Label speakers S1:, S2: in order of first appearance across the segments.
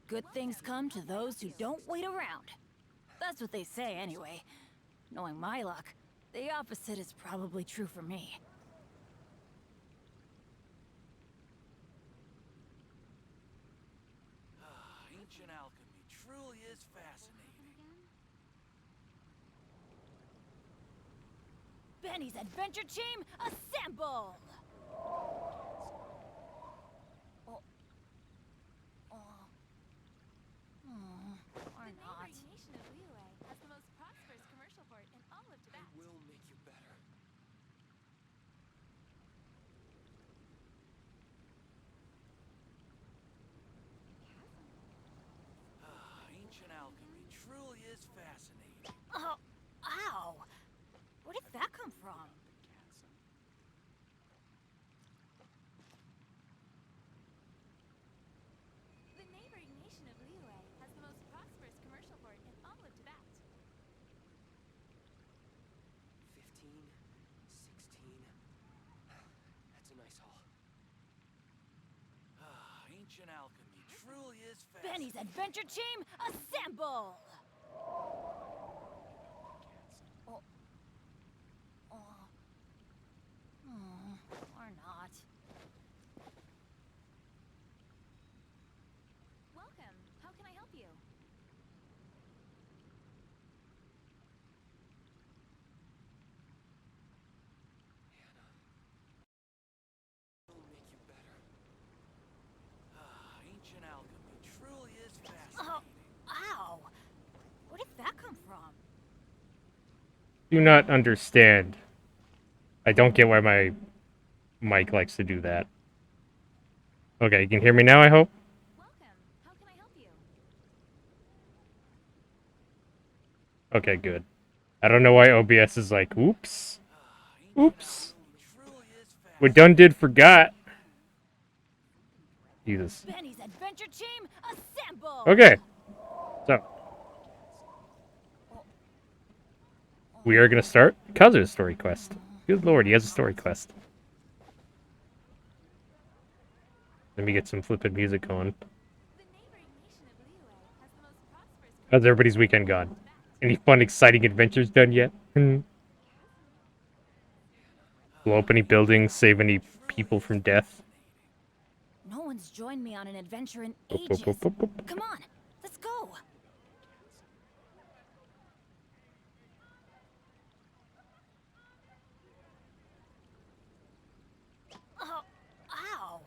S1: Good things come to those who don't wait around. That's what they say anyway. Knowing my luck, the opposite is probably true for me.
S2: Ancient alchemy truly is fascinating.
S1: Benny's adventure team, assemble! Or not.
S3: The nation of Liyue has the most prosperous commercial port in all of Tibet.
S4: It will make you better.
S2: Ancient alchemy truly is fascinating.
S1: Oh, ow! Where did that come from?
S3: The neighboring nation of Liyue has the most prosperous commercial port in all of Tibet.
S4: 15, 16. That's a nice haul.
S2: Ancient alchemy truly is fascinating.
S1: Benny's adventure team, assemble! Or not.
S3: Welcome. How can I help you?
S4: It will make you better.
S2: Ancient alchemy truly is fascinating.
S1: Oh, ow! Where did that come from?
S5: Do not understand. I don't get why my mic likes to do that. Okay, you can hear me now, I hope?
S3: Welcome. How can I help you?
S5: Okay, good. I don't know why OBS is like, oops. Oops.
S2: Truly is fascinating.
S5: We done did forgot. Jesus.
S1: Benny's adventure team, assemble!
S5: Okay. So. We are gonna start Kazu's story quest. Good lord, he has a story quest. Let me get some flippin' music going.
S3: The neighboring nation of Liyue has the most prosperous.
S5: How's everybody's weekend gone? Any fun, exciting adventures done yet? Blow up any buildings, save any people from death?
S1: No one's joined me on an adventure in
S5: Boop,
S1: ages.
S5: boop, boop, boop, boop.
S1: Come on, let's go. Oh, ow!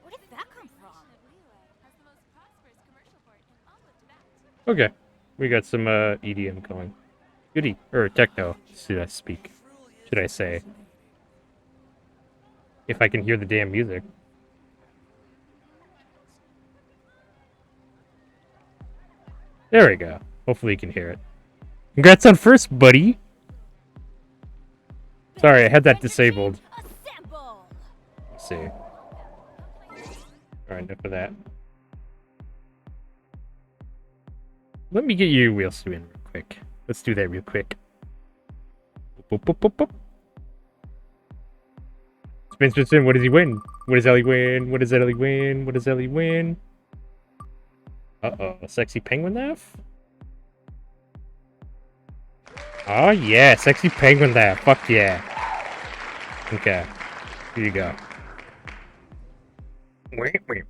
S1: Where did that come from?
S3: Liyue has the most prosperous commercial port in all of Tibet.
S5: Okay. We got some EDM going. Goody. Or techno, should I speak. Should I say. If I can hear the damn music. There we go. Hopefully you can hear it. Congrats on first, buddy! Sorry, I had that disabled.
S1: Assemble!
S5: Let's see. Alright, enough of that. Let me get you wheel in real quick. Let's do that real quick. Boop, boop, boop, boop. Spin, what does he win? What does Ellie win? What does Ellie win? What does Ellie win? Uh-oh, sexy penguin laugh? Oh yeah, sexy penguin laugh. Fuck yeah. Okay, here you go. Wait. Wait.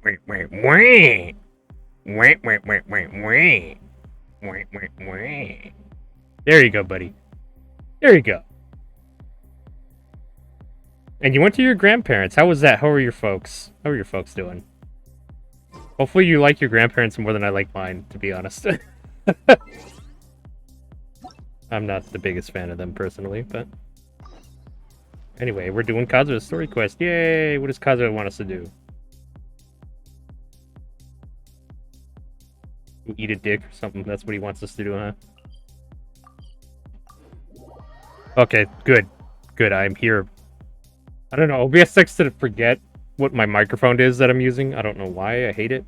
S5: There you go, buddy. There you go. And you went to your grandparents. How was that? How are your folks? How are your folks doing? Hopefully you like your grandparents more than I like mine, to be honest. I'm not the biggest fan of them personally, but... Anyway, we're doing Kazu's story quest. Yay! What does Kazu want us to do? Eat a dick or something. That's what he wants us to do, huh? Okay, good. Good, I'm here. I don't know, OBS likes to forget what my microphone is that I'm using. I don't know why, I hate it.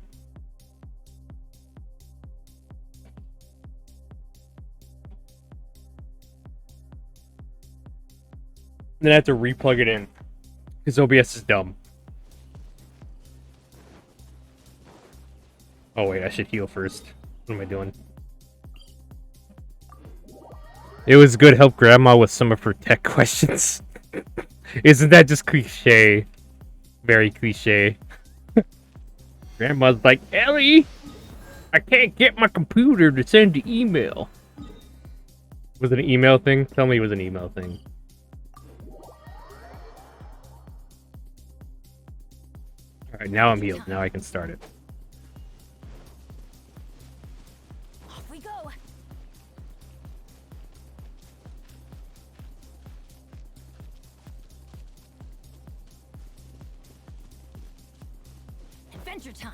S5: Then I have to replug it in. Because OBS is dumb. Oh wait, I should heal first. What am I doing? It was good help Grandma with some of her tech questions. Isn't that just cliche? Very cliche. Grandma's like, Ellie, I can't get my computer to send the email. Was it an email thing? Tell me it was an email thing. Alright, now I'm healed. Now I can start it.
S1: Off we go. Adventure time.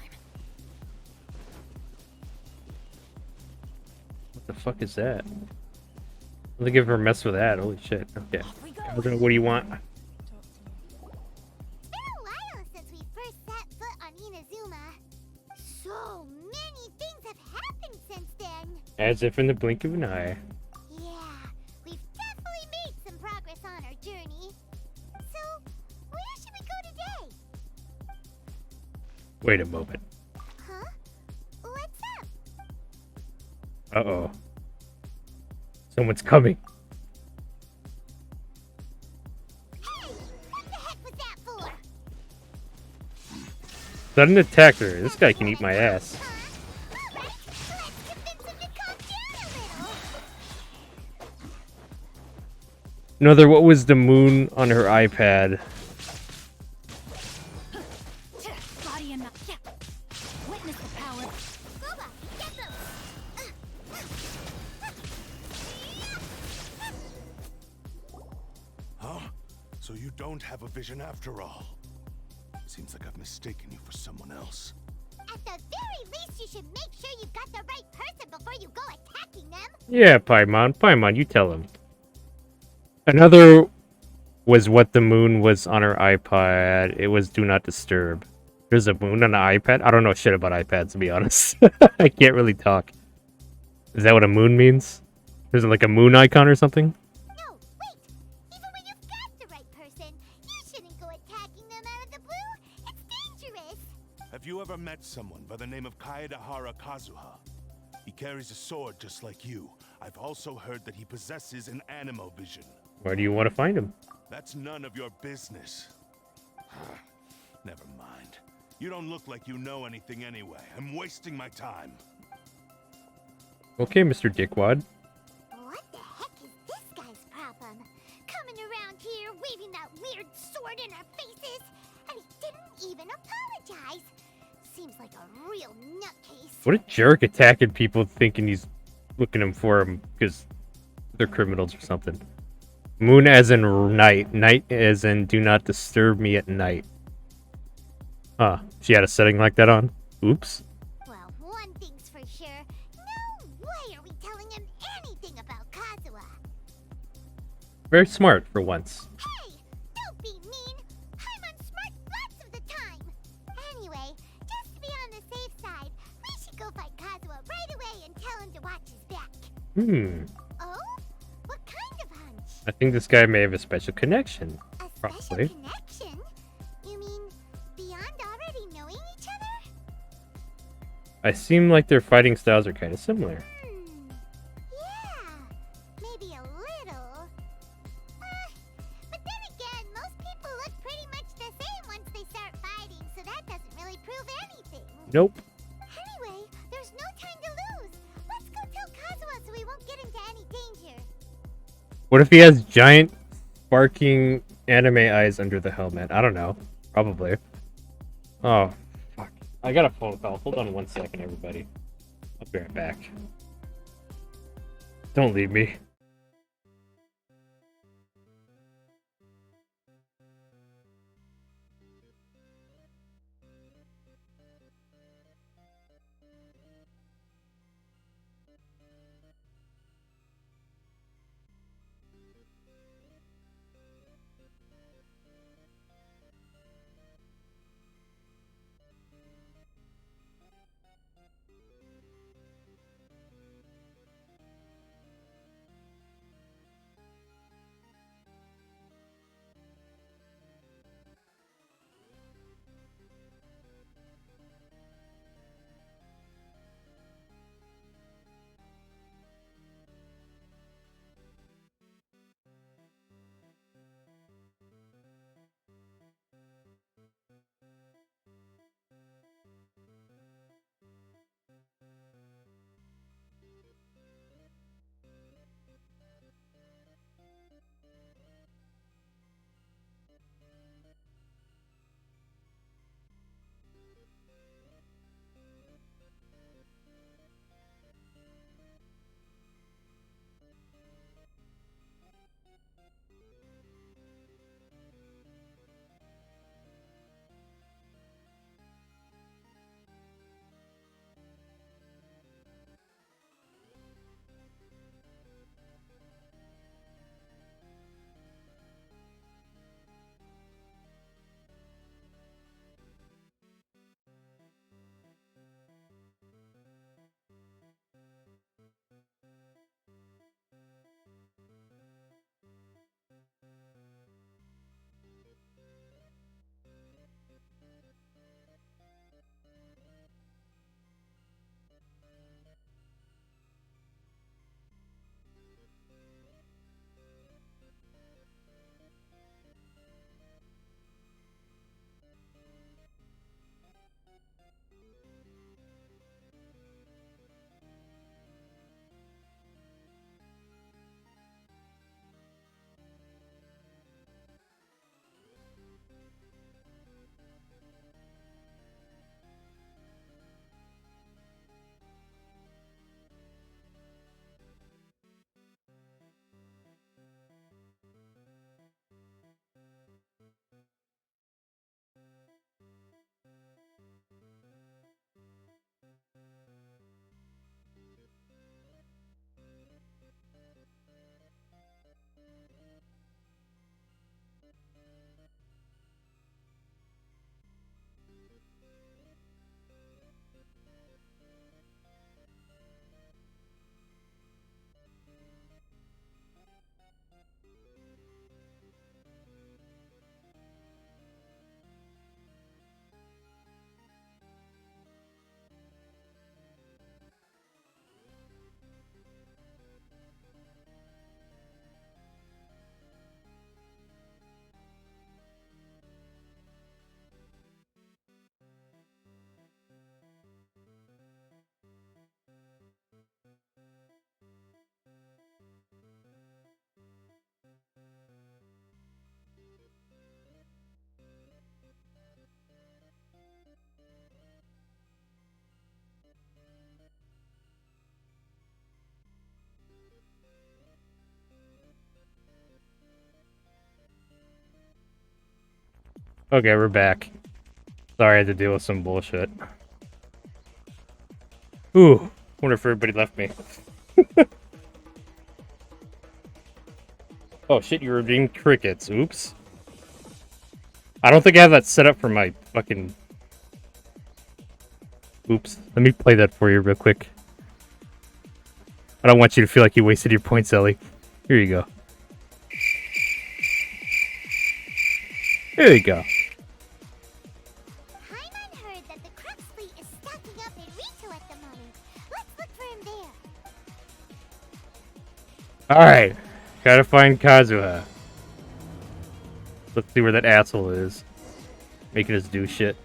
S5: What the fuck is that? I don't think I've ever messed with that. Holy shit. Okay.
S1: Off we go.
S5: What do you want?
S3: It's been a while since we first set foot on Inazuma. So many things have happened since then.
S5: As if in the blink of an eye.
S3: Yeah, we've definitely made some progress on our journey. So, where should we go today?
S5: Wait a moment.
S3: Huh? What's up?
S5: Uh-oh. Someone's coming.
S3: Hey, what the heck was that for?
S5: Sudden attacker. This guy can eat my ass.
S3: Huh? All right, let's convince him to calm down a little.
S5: Another, what was the moon on her iPad?
S1: Body and yeah. Witness the power.
S3: Goba, get them!
S6: Huh? So you don't have a vision after all? Seems like I've mistaken you for someone else.
S3: At the very least, you should make sure you got the right person before you go attacking them.
S5: Yeah, Paimon. Paimon, you tell him. Another was what the moon was on her iPad. It was Do Not Disturb. There's a moon on an iPad? I don't know shit about iPads, to be honest. I can't really talk. Is that what a moon means? There's like a moon icon or something?
S3: No, wait! Even when you've got the right person, you shouldn't go attacking them out of the blue. It's dangerous.
S6: Have you ever met someone by the name of Kaedahara Kazuha? He carries a sword just like you. I've also heard that he possesses an animo vision.
S5: Where do you want to find him?
S6: That's none of your business. Never mind. You don't look like you know anything anyway. I'm wasting my time.
S5: Okay, Mr. Dickwad.
S3: What the heck is this guy's problem? Coming around here, waving that weird sword in our faces, and he didn't even apologize. Seems like a real nutcase.
S5: What a jerk attacking people thinking he's looking him for him because they're criminals or something. Moon as in night. Night as in do not disturb me at night. Huh. She had a setting like that on? Oops.
S3: Well, one thing's for sure. No way are we telling him anything about Kazuha.
S5: Very smart for once.
S3: Hey, don't be mean. I'm on smart lots of the time. Anyway, just to be on the safe side, we should go find Kazuha right away and tell him to watch his back. Oh? What kind of hunch?
S5: I think this guy may have a special connection.
S3: A
S5: Probably.
S3: special connection? You mean beyond already knowing each other?
S5: I seem like their fighting styles are kind of similar.
S3: Yeah, maybe a little. But then again, most people look pretty much the same once they start fighting, so that doesn't really prove anything.
S5: Nope.
S3: Anyway, there's no time to lose. Let's go tell Kazuha so we won't get into any danger.
S5: What if he has giant, sparking anime eyes under the helmet? I don't know. Probably. Oh, fuck. I got a phone call. Hold on 1 second, everybody. I'll be right back. Don't leave me. Okay, we're back. Sorry I had to deal with some bullshit. Ooh, wonder if everybody left me. Oh shit, you were being crickets. Oops. I don't think I have that set up for my fucking... Oops. Let me play that for you real quick. I don't want you to feel like you wasted your points, Ellie. Here you go. There you go.
S3: Paimon heard that the Crux fleet is stocking up in Rito at the moment. Let's look for him there.
S5: Alright. Gotta find Kazuha. Let's see where that asshole is. Making us do shit.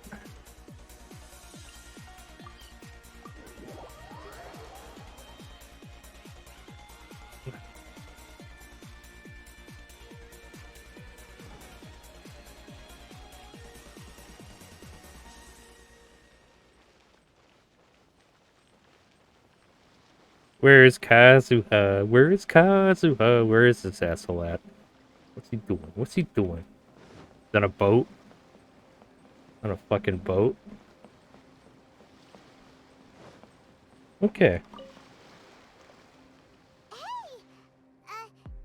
S5: Where's Kazuha? Where's Kazuha? Where is this asshole at? What's he doing? What's he doing? Is on a boat? On a fucking boat? Okay.
S3: Hey!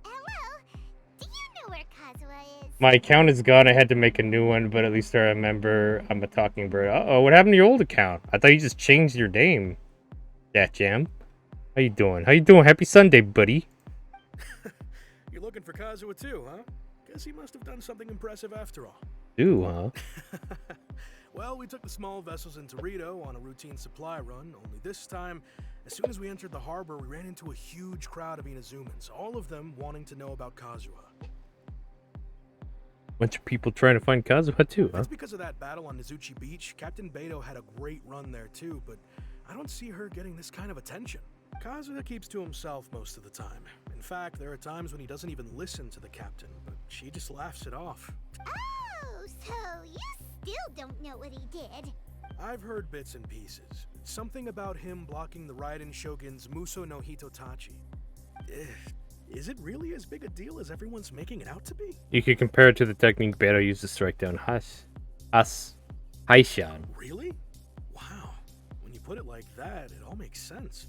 S3: Hello? Do you know where Kazuha is?
S5: My account is gone. I had to make a new one, but at least I remember I'm a talking bird. Uh-oh, what happened to your old account? I thought you just changed your name. Dat Jam. How you doing? How you doing? Happy Sunday, buddy.
S7: You're looking for Kazuha too, huh? Guess he must have done something impressive after all.
S5: Do, huh?
S7: Well, we took the small vessels into Rito on a routine supply run, only this time, as soon as we entered the harbor, we ran into a huge crowd of Inazumans, all of them wanting to know about Kazuha.
S5: Bunch of people trying to find Kazuha too, huh?
S7: That's because of that battle on Nizuchi Beach. Captain Beto had a great run there too, but I don't see her getting this kind of attention. Kazuha keeps to himself most of the time. In fact, there are times when he doesn't even listen to the captain, but she just laughs it off.
S3: Oh, so you still don't know what he did?
S7: I've heard bits and pieces. Something about him blocking the Raiden Shogun's Muso no Hitotachi. Is it really as big a deal as everyone's making it out to be?
S5: You could compare it to the technique Beto used to strike down Haishan.
S7: Really? Wow. When you put it like that, it all makes sense.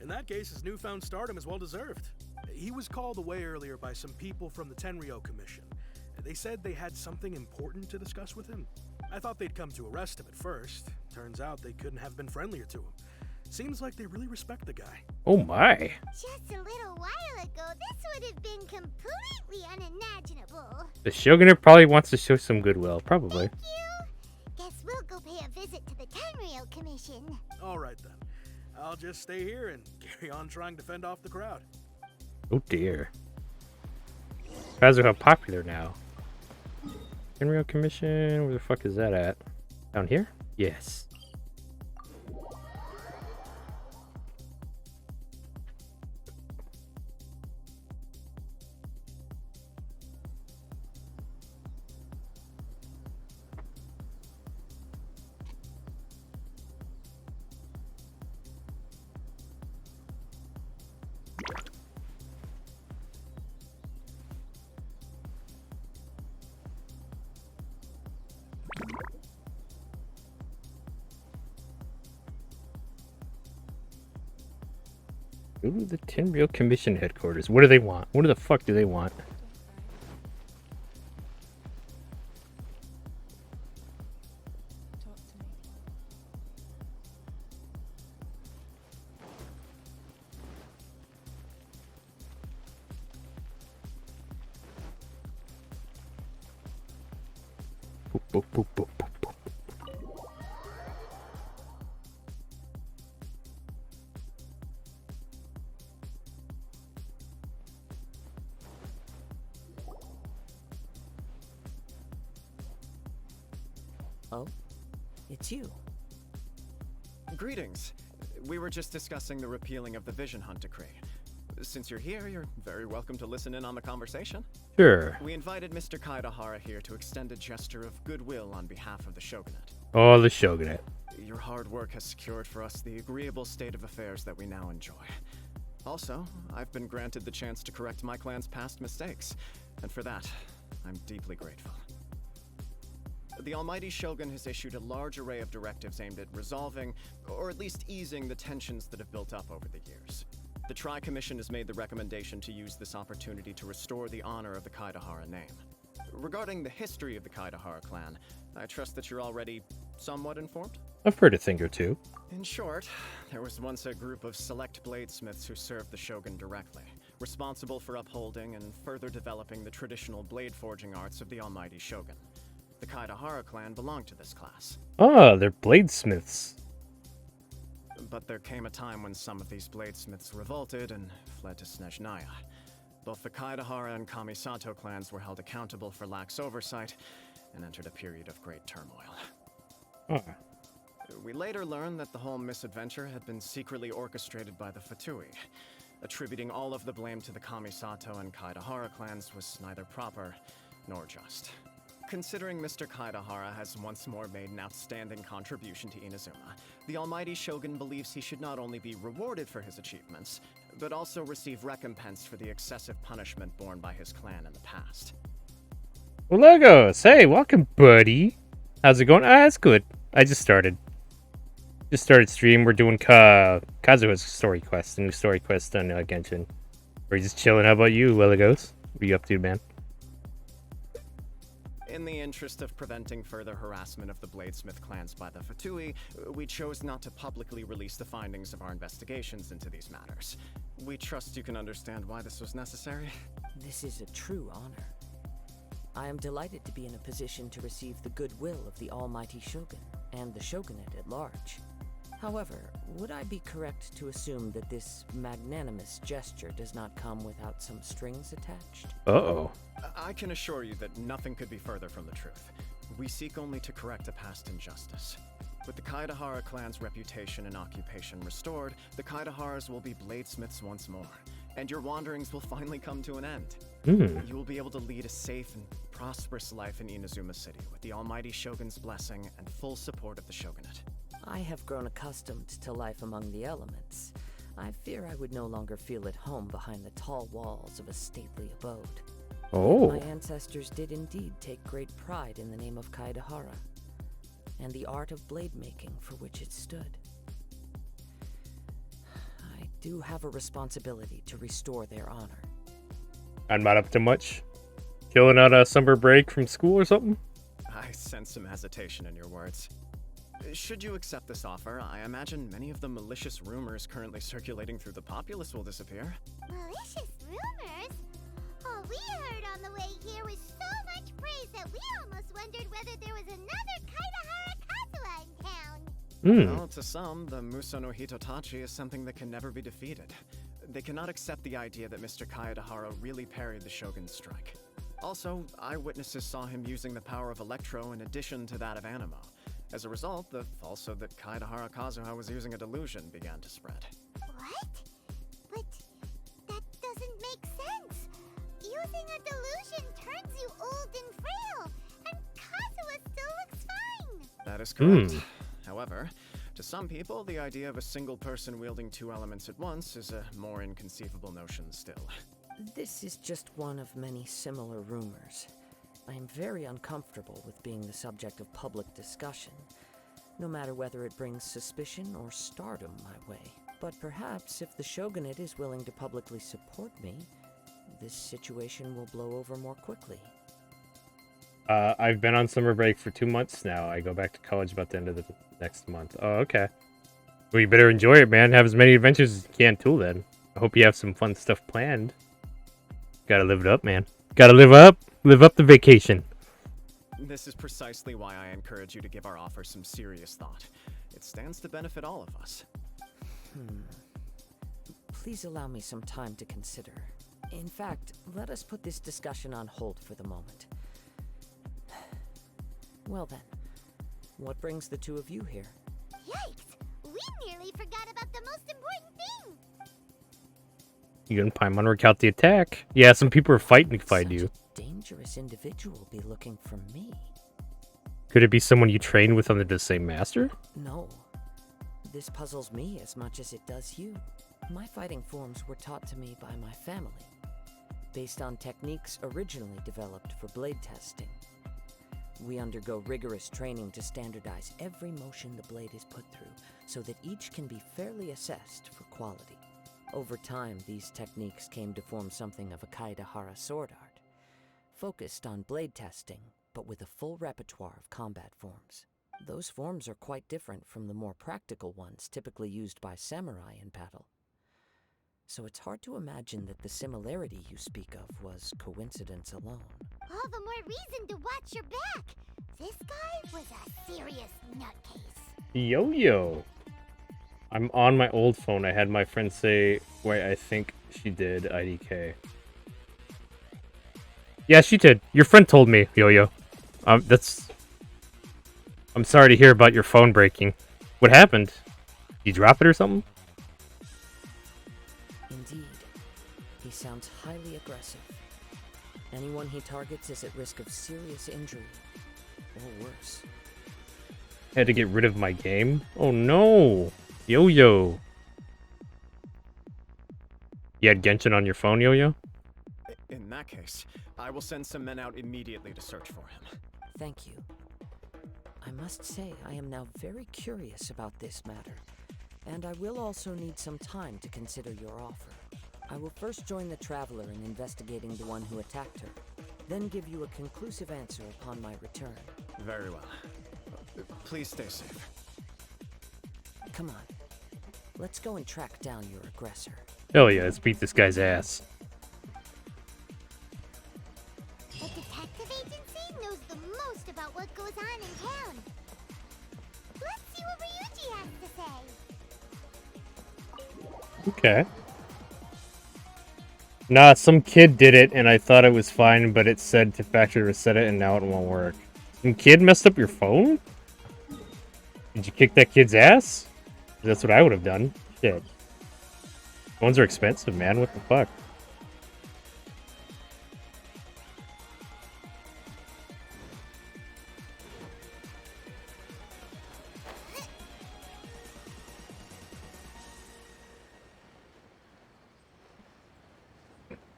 S7: In that case, his newfound stardom is well deserved. He was called away earlier by some people from the Tenryou Commission. They said they had something important to discuss with him. I thought they'd come to arrest him at first. Turns out they couldn't have been friendlier to him. Seems like they really respect the guy.
S5: Oh my.
S3: Just a little while ago, this would have been completely unimaginable.
S5: The Shogunate probably wants to show some goodwill. Probably.
S3: Thank you. Guess we'll go pay a visit to the Tenryou Commission.
S7: All right then. I'll just stay here and carry on trying to fend off the crowd.
S5: Oh dear. Kazuha popular now. Tenryou Commission, where the fuck is that at? Down here? Yes. Ooh, the Tenryou Commission headquarters. What do they want? What the fuck do they want? Boop, boop, boop, boop, boop, boop.
S8: Oh, it's you.
S9: Greetings. We were just discussing the repealing of the Vision Hunt decree. Since you're here, you're very welcome to listen in on the conversation.
S5: Sure.
S9: We invited Mr. Kaidahara here to extend a gesture of goodwill on behalf of the Shogunate.
S5: Oh, the Shogunate.
S9: Your hard work has secured for us the agreeable state of affairs that we now enjoy. Also, I've been granted the chance to correct my clan's past mistakes, and for that, I'm deeply grateful. The Almighty Shogun has issued a large array of directives aimed at resolving, or at least easing, the tensions that have built up over the years. The Tri-Commission has made the recommendation to use this opportunity to restore the honor of the Kaidahara name. Regarding the history of the Kaidahara clan, I trust that you're already somewhat informed?
S5: I've heard a thing or two.
S9: In short, there was once a group of select bladesmiths who served the Shogun directly, responsible for upholding and further developing the traditional blade forging arts of the Almighty Shogun. The Kaidahara clan belonged to this class.
S5: Ah, they're bladesmiths.
S9: But there came a time when some of these bladesmiths revolted and fled to Snezhnaya. Both the Kaidahara and Kamisato clans were held accountable for lax oversight and entered a period of great turmoil.
S5: Ah.
S9: We later learned that the whole misadventure had been secretly orchestrated by the Fatui. Attributing all of the blame to the Kamisato and Kaidahara clans was neither proper nor just. Considering Mr. Kaidahara has once more made an outstanding contribution to Inazuma, the Almighty Shogun believes he should not only be rewarded for his achievements, but also receive recompense for the excessive punishment borne by his clan in the past.
S5: Well, Legos, hey, welcome, buddy. How's it going? Ah, that's good. I just started stream. We're doing Kazuha's story quest, the new story quest on Genshin. We're just chilling. How about you, Legos? What are you up to, man?
S9: In the interest of preventing further harassment of the Bladesmith clans by the Fatui, we chose not to publicly release the findings of our investigations into these matters. We trust you can understand why this was necessary.
S8: This is a true honor. I am delighted to be in a position to receive the goodwill of the Almighty Shogun and the Shogunate at large. However, would I be correct to assume that this magnanimous gesture does not come without some strings attached?
S5: Uh-oh.
S9: I can assure you that nothing could be further from the truth. We seek only to correct a past injustice. With the Kaidahara clan's reputation and occupation restored, the Kaidaharas will be bladesmiths once more, and your wanderings will finally come to an end. You will be able to lead a safe and prosperous life in Inazuma City with the Almighty Shogun's blessing and full support of the Shogunate.
S8: I have grown accustomed to life among the elements. I fear I would no longer feel at home behind the tall walls of a stately abode.
S5: Oh.
S8: My ancestors did indeed take great pride in the name of Kaidahara, and the art of blade making for which it stood. I do have a responsibility to restore their honor.
S5: I'm not up to much. Chilling out a summer break from school or something?
S9: I sense some hesitation in your words. Should you accept this offer, I imagine many of the malicious rumors currently circulating through the populace will disappear.
S3: Malicious rumors? All we heard on the way here was so much praise that we almost wondered whether there was another Kaidahara Kazuha in town.
S9: Well, to some, the Muso no Hitotachi is something that can never be defeated. They cannot accept the idea that Mr. Kaidahara really parried the Shogun's strike. Also, eyewitnesses saw him using the power of Electro in addition to that of Animo. As a result, the falsehood that Kaidahara Kazuha was using a delusion began to spread.
S3: What? But that doesn't make sense. Using a delusion turns you old and frail, and Kazuha still looks fine.
S9: That is correct. However, to some people, the idea of a single person wielding two elements at once is a more inconceivable notion still.
S8: This is just one of many similar rumors. I am very uncomfortable with being the subject of public discussion, no matter whether it brings suspicion or stardom my way. But perhaps if the Shogunate is willing to publicly support me, this situation will blow over more quickly.
S5: I've been on summer break for 2 months now. I go back to college about the end of the next month. Oh, okay. Well, you better enjoy it, man. Have as many adventures as you can till then. I hope you have some fun stuff planned. Gotta live it up, man. Gotta live up the vacation.
S9: This is precisely why I encourage you to give our offer some serious thought. It stands to benefit all of us.
S8: Please allow me some time to consider. In fact, let us put this discussion on hold for the moment. Well then, what brings the two of you here?
S3: Yikes! We nearly forgot about the most important thing!
S5: You and Paimon work out the attack. Yeah, some people are fighting to fight you.
S8: Such a dangerous individual be looking for me.
S5: Could it be someone you train with under the same master?
S8: No. This puzzles me as much as it does you. My fighting forms were taught to me by my family, based on techniques originally developed for blade testing. We undergo rigorous training to standardize every motion the blade is put through, so that each can be fairly assessed for quality. Over time, these techniques came to form something of a Kaedehara sword art, focused on blade testing, but with a full repertoire of combat forms. Those forms are quite different from the more practical ones typically used by samurai in battle. So it's hard to imagine that the similarity you speak of was coincidence alone.
S3: All the more reason to watch your back. This guy was a serious nutcase.
S5: Yo-yo. I'm on my old phone. I had my friend say, wait, I think she did IDK. Yeah, she did. Your friend told me, Yo-yo. I'm sorry to hear about your phone breaking. What happened? Did you drop it or something?
S8: Indeed. He sounds highly aggressive. Anyone he targets is at risk of serious injury, or worse.
S5: Had to get rid of my game? Oh no! Yo-yo! You had Genshin on your phone, Yo-yo?
S9: In that case, I will send some men out immediately to search for him.
S8: Thank you. I must say, I am now very curious about this matter, and I will also need some time to consider your offer. I will first join the Traveler in investigating the one who attacked her, then give you a conclusive answer upon my return.
S9: Very well. Please stay safe.
S8: Come on. Let's go and track down your aggressor.
S5: Hell yeah, let's beat this guy's ass.
S3: The detective agency knows the most about what goes on in town. Let's see what Ryuji has to say.
S5: Okay. Nah, some kid did it, and I thought it was fine, but it said to factory reset it, and now it won't work. Some kid messed up your phone? Did you kick that kid's ass? That's what I would have done. Shit. Phones are expensive, man. What the fuck?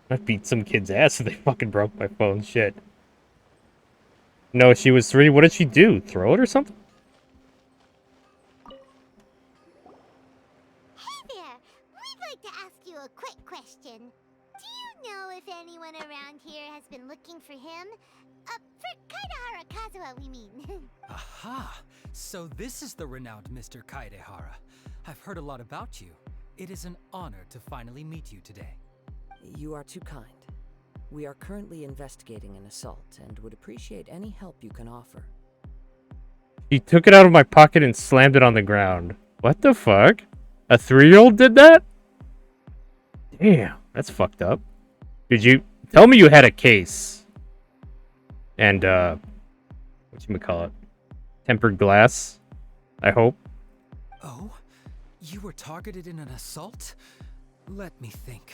S5: I beat some kid's ass and they fucking broke my phone. Shit. No, she was 3. What did she do? Throw it or something?
S3: Hey there! We'd like to ask you a quick question. Do you know if anyone around here has been looking for him? For Kaedehara Kazuha, we mean.
S10: Aha! So this is the renowned Mr. Kaedehara. I've heard a lot about you. It is an honor to finally meet you today.
S8: You are too kind. We are currently investigating an assault and would appreciate any help you can offer.
S5: He took it out of my pocket and slammed it on the ground. What the fuck? A 3-year-old did that? Damn, that's fucked up. Did you tell me you had a case? And whatchamacallit? Tempered glass, I hope.
S10: Oh? You were targeted in an assault? Let me think.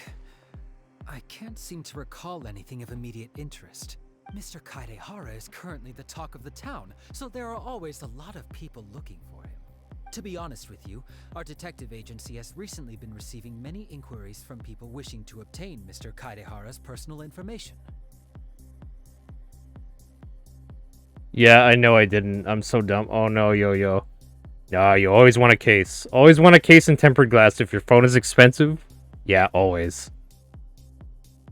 S10: I can't seem to recall anything of immediate interest. Mr. Kaedehara is currently the talk of the town, so there are always a lot of people looking for him. To be honest with you, our detective agency has recently been receiving many inquiries from people wishing to obtain Mr. Kaedehara's personal information.
S5: Yeah, I know I didn't. I'm so dumb. Oh no, Yo-Yo. Nah, you always want a case. Always want a case in tempered glass if your phone is expensive. Yeah, always.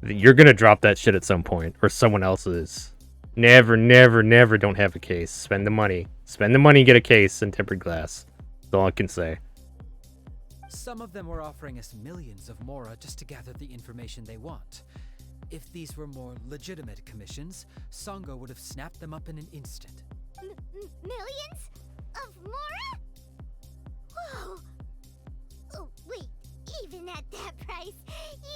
S5: You're gonna drop that shit at some point, or someone else is. Never, never, never don't have a case. Spend the money. Spend the money and get a case in tempered glass. That's all I can say.
S10: Some of them were offering us millions of mora just to gather the information they want. If these were more legitimate commissions, Sango would have snapped them up in an instant.
S3: Millions? Of mora? Whoa! Oh, wait. Even at that price,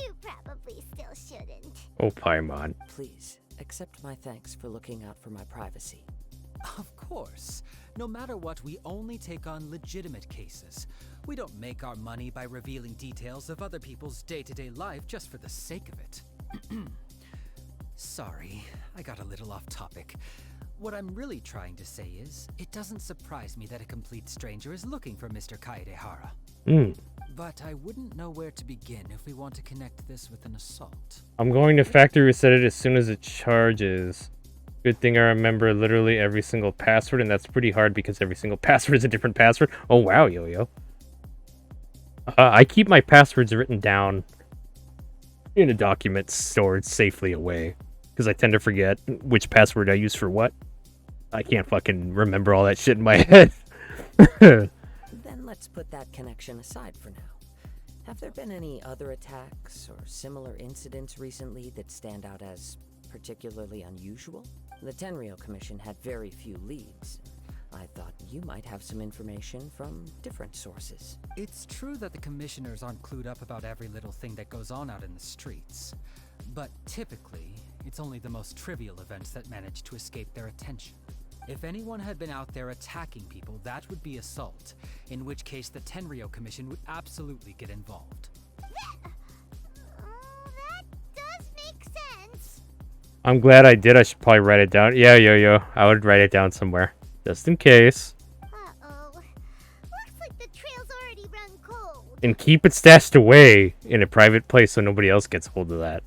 S3: you probably still shouldn't.
S5: Oh, Paimon.
S8: Please, accept my thanks for looking out for my privacy.
S10: Of course. No matter what, we only take on legitimate cases. We don't make our money by revealing details of other people's day-to-day life just for the sake of it. Sorry, I got a little off topic. What I'm really trying to say is, it doesn't surprise me that a complete stranger is looking for Mr. Kaedehara. But I wouldn't know where to begin if we want to connect this with an assault.
S5: I'm going to factory reset it as soon as it charges. Good thing I remember literally every single password, and that's pretty hard because every single password is a different password. Oh wow, Yo-Yo. I keep my passwords written down in a document stored safely away because I tend to forget which password I use for what. I can't fucking remember all that shit in my head.
S8: Then let's put that connection aside for now. Have there been any other attacks or similar incidents recently that stand out as particularly unusual? The Tenryou Commission had very few leads. I thought you might have some information from different sources.
S10: It's true that the commissioners aren't clued up about every little thing that goes on out in the streets. But typically, it's only the most trivial events that manage to escape their attention. If anyone had been out there attacking people, that would be assault, in which case the Tenryou Commission would absolutely get involved.
S3: That does make sense.
S5: I'm glad I did. I should probably write it down. Yeah, Yo-Yo. I would write it down somewhere. Just in case.
S3: Uh-oh. Looks like the trail's already run cold.
S5: And keep it stashed away in a private place so nobody else gets hold of that.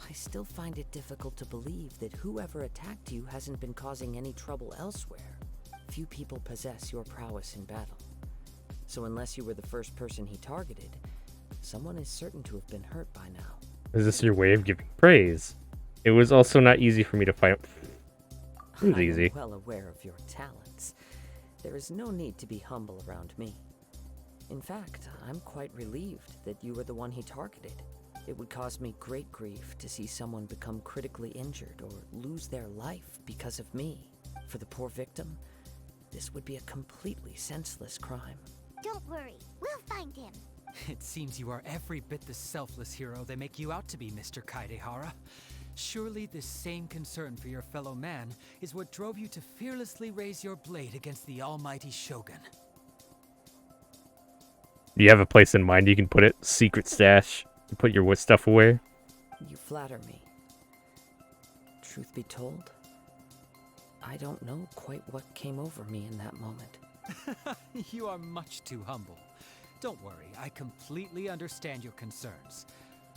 S8: I still find it difficult to believe that whoever attacked you hasn't been causing any trouble elsewhere. Few people possess your prowess in battle. So unless you were the first person he targeted, someone is certain to have been hurt by now.
S5: Is this your way of giving praise? It was also not easy for me to find. It was easy.
S8: I am well aware of your talents. There is no need to be humble around me. In fact, I'm quite relieved that you were the one he targeted. It would cause me great grief to see someone become critically injured or lose their life because of me. For the poor victim, this would be a completely senseless crime.
S3: Don't worry, we'll find him.
S10: It seems you are every bit the selfless hero they make you out to be, Mr. Kaidehara. Surely this same concern for your fellow man is what drove you to fearlessly raise your blade against the almighty Shogun.
S5: Do you have a place in mind you can put it? Secret stash? Put your wood stuff away?
S8: You flatter me. Truth be told, I don't know quite what came over me in that moment.
S10: You are much too humble. Don't worry, I completely understand your concerns.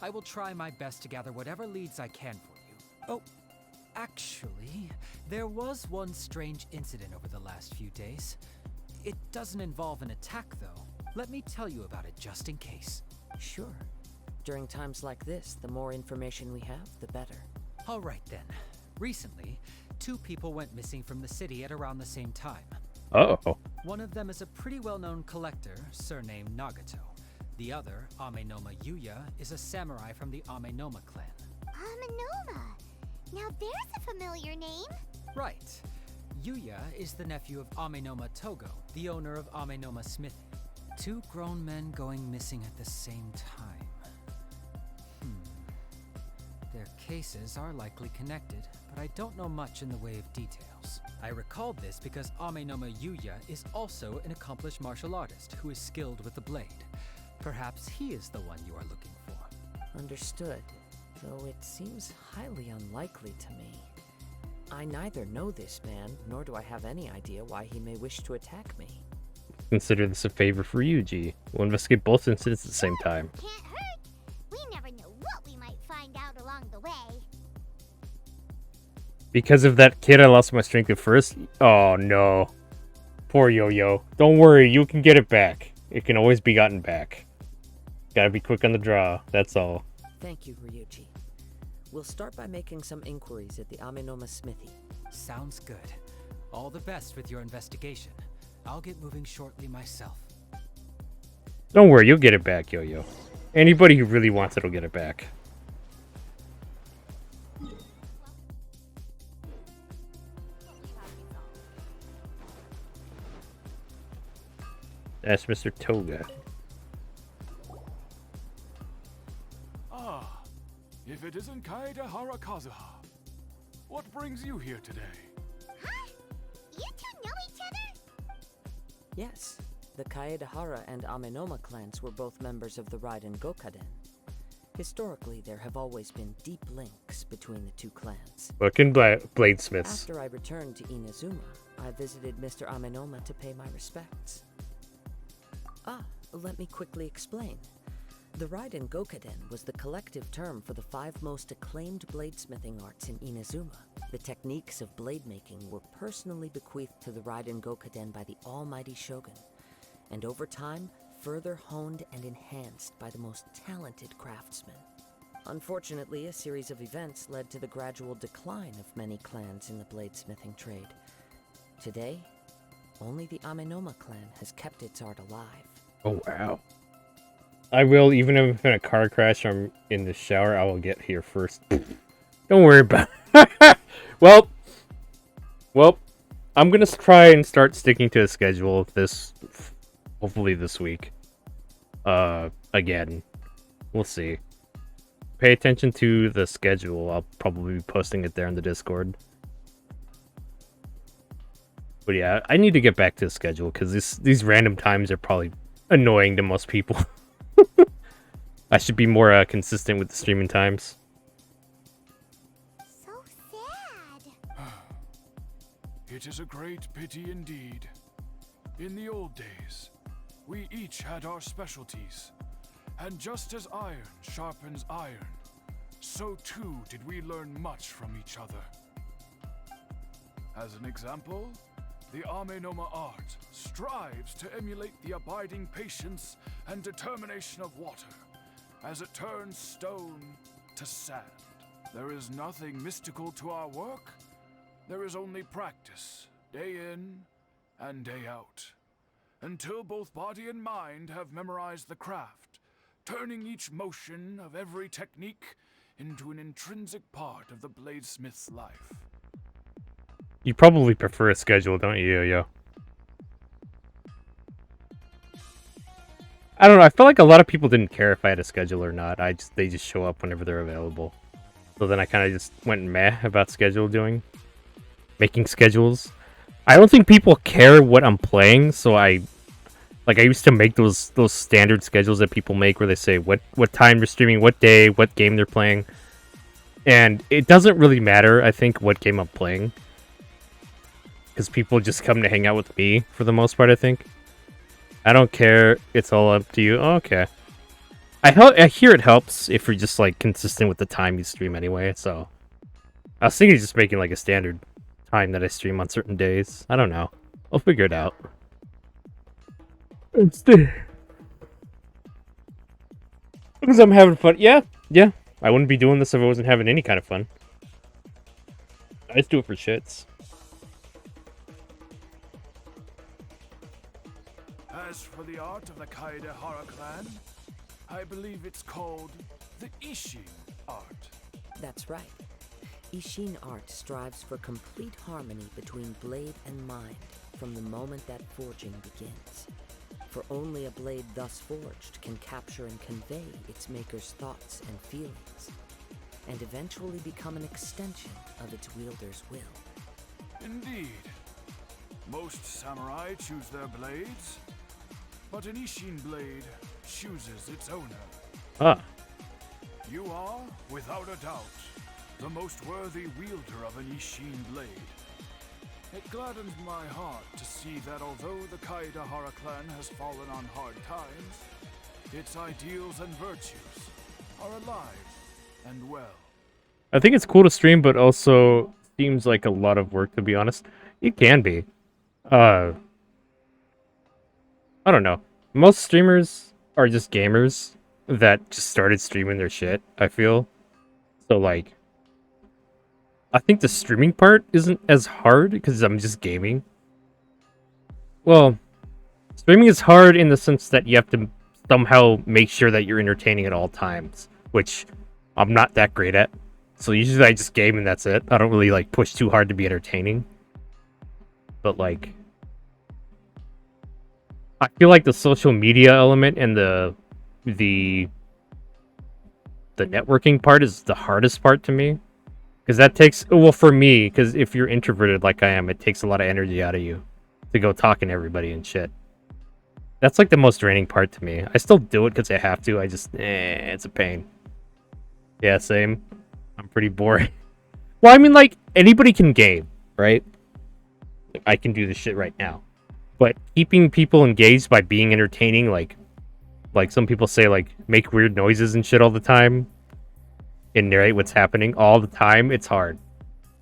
S10: I will try my best to gather whatever leads I can for you. Oh, actually, there was one strange incident over the last few days. It doesn't involve an attack, though. Let me tell you about it just in case.
S8: Sure. During times like this, the more information we have, the better.
S10: All right, then. Recently, 2 people went missing from the city at around the same time.
S5: Uh-oh.
S10: One of them is a pretty well-known collector, surnamed Nagato. The other, Amenoma Yuya, is a samurai from the Amenoma clan.
S3: Amenoma. Now there's a familiar name.
S10: Right. Yuya is the nephew of Amenoma Togo, the owner of Amenoma Smithy. 2 grown men going missing at the same time. Their cases are likely connected, but I don't know much in the way of details. I recalled this because Amenoma Yuya is also an accomplished martial artist who is skilled with the blade. Perhaps he is the one you are looking for.
S8: Understood, though it seems highly unlikely to me. I neither know this man, nor do I have any idea why he may wish to attack me.
S5: Consider this a favor for you, G. We'll investigate both incidents at the same time.
S3: Can't hurt. We never know what we might find out along the way.
S5: Because of that kid, I lost my strength at first. Oh, no. Poor Yo-Yo. Don't worry, you can get it back. It can always be gotten back. Gotta be quick on the draw, that's all.
S8: Thank you, Ryuji. We'll start by making some inquiries at the Amenoma Smithy.
S10: Sounds good. All the best with your investigation. I'll get moving shortly myself.
S5: Don't worry, you'll get it back, Yo-Yo. Anybody who really wants it will get it back. That's Mr. Toga.
S6: Ah, if it isn't Kaedehara Kazuha. What brings you here today?
S3: Huh? You 2 know each other?
S8: Yes, the Kaedehara and Amenoma clans were both members of the Raiden Gokaden. Historically, there have always been deep links between the 2 clans.
S5: Fucking bladesmiths.
S8: After I returned to Inazuma, I visited Mr. Amenoma to pay my respects. Let me quickly explain. The Raiden Gokaden was the collective term for the 5 most acclaimed bladesmithing arts in Inazuma. The techniques of blade making were personally bequeathed to the Raiden Gokaden by the almighty Shogun, and over time, further honed and enhanced by the most talented craftsmen. Unfortunately, a series of events led to the gradual decline of many clans in the bladesmithing trade. Today, only the Amenoma clan has kept its art alive.
S5: Oh, wow. I will, even if I'm in a car crash or I'm in the shower, I will get here first. Don't worry about it. Well, I'm gonna try and start sticking to a schedule hopefully this week. Again, we'll see. Pay attention to the schedule. I'll probably be posting it there in the Discord. But yeah, I need to get back to the schedule because these random times are probably annoying to most people. I should be more consistent with the streaming times.
S3: So sad.
S6: It is a great pity indeed. In the old days, we each had our specialties. And just as iron sharpens iron, so too did we learn much from each other. As an example, the Amenoma art strives to emulate the abiding patience and determination of water, as it turns stone to sand. There is nothing mystical to our work. There is only practice, day in and day out, until both body and mind have memorized the craft, turning each motion of every technique into an intrinsic part of the bladesmith's life.
S5: You probably prefer a schedule, don't you, Yo-Yo? I don't know, I feel like a lot of people didn't care if I had a schedule or not. They just show up whenever they're available. So then I kind of just went meh about making schedules. I don't think people care what I'm playing, so I used to make those standard schedules that people make where they say what time they're streaming, what day, what game they're playing. And it doesn't really matter, I think, what game I'm playing. Because people just come to hang out with me for the most part, I think. I don't care. It's all up to you. Oh, okay. I hear it helps if you're just like consistent with the time you stream anyway. So I was thinking of just making like a standard time that I stream on certain days. I don't know. I'll figure it out. Because I'm having fun. Yeah. I wouldn't be doing this if I wasn't having any kind of fun. I just do it for shits.
S6: As for the art of the Kaedehara clan, I believe it's called the Ishin art.
S8: That's right. Ishin art strives for complete harmony between blade and mind from the moment that forging begins. For only a blade thus forged can capture and convey its maker's thoughts and feelings, and eventually become an extension of its wielder's will.
S6: Indeed. Most samurai choose their blades, but an Ishin blade chooses its owner.
S5: Ah.
S6: You are, without a doubt, the most worthy wielder of an Ishin blade. It gladdens my heart to see that although the Kaedehara clan has fallen on hard times, its ideals and virtues are alive and well.
S5: I think it's cool to stream, but also seems like a lot of work, to be honest. It can be. I don't know. Most streamers are just gamers that just started streaming their shit, I feel. So, like, I think the streaming part isn't as hard because I'm just gaming. Well, streaming is hard in the sense that you have to somehow make sure that you're entertaining at all times, which I'm not that great at. So usually I just game and that's it. I don't really, like, push too hard to be entertaining. But, like, I feel like the social media element and the networking part is the hardest part to me. Because that takes, well, for me, because if you're introverted like I am, it takes a lot of energy out of you to go talking to everybody and shit. That's like the most draining part to me. I still do it because I have to. I just, it's a pain. Yeah, same. I'm pretty boring. Well, I mean, like, anybody can game, right? I can do this shit right now. But keeping people engaged by being entertaining, like, Like some people say, like make weird noises and shit all the time, and narrate what's happening all the time. It's hard.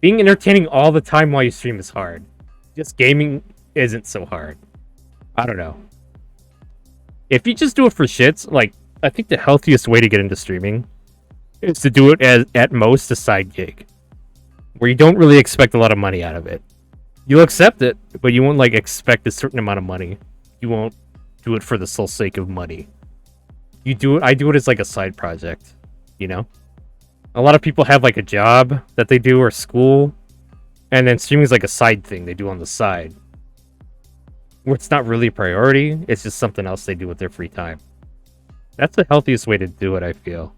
S5: Being entertaining all the time while you stream is hard. Just gaming isn't so hard. I don't know. If you just do it for shits, like I think the healthiest way to get into streaming is to do it as at most a side gig, where you don't really expect a lot of money out of it. You'll accept it, but you won't like expect a certain amount of money. You won't do it for the sole sake of money. You do it. I do it as like a side project. You know, a lot of people have like a job that they do or school, and then streaming is like a side thing they do on the side, where it's not really a priority. It's just something else they do with their free time. That's the healthiest way to do it, I feel.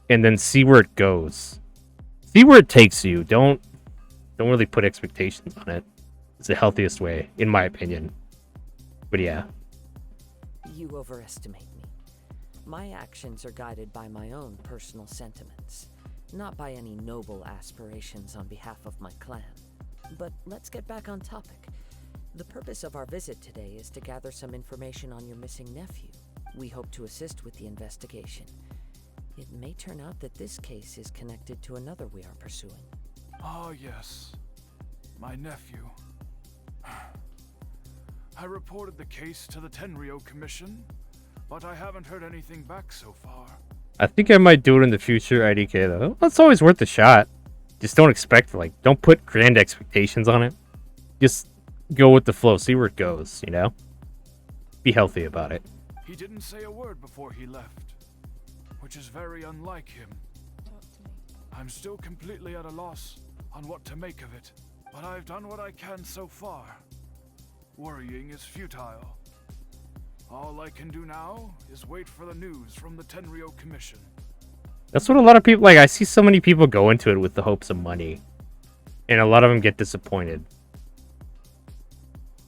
S5: And then see where it goes. See where it takes you. Don't really put expectations on it. It's the healthiest way, in my opinion. But yeah.
S8: You overestimate me. My actions are guided by my own personal sentiments, not by any noble aspirations on behalf of my clan. But let's get back on topic. The purpose of our visit today is to gather some information on your missing nephew. We hope to assist with the investigation. It may turn out that this case is connected to another we are pursuing.
S6: Ah, yes. My nephew. I reported the case to the Tenryo Commission, but I haven't heard anything back so far.
S5: I think I might do it in the future, IDK, though. It's always worth a shot. Just don't expect, like, don't put grand expectations on it. Just go with the flow, see where it goes, you know? Be healthy about it.
S6: He didn't say a word before he left, which is very unlike him. I'm still completely at a loss on what to make of it, but I've done what I can so far. Worrying is futile. All I can do now is wait for the news from the Tenryo Commission.
S5: That's what a lot of people, like, I see so many people go into it with the hopes of money, and a lot of them get disappointed.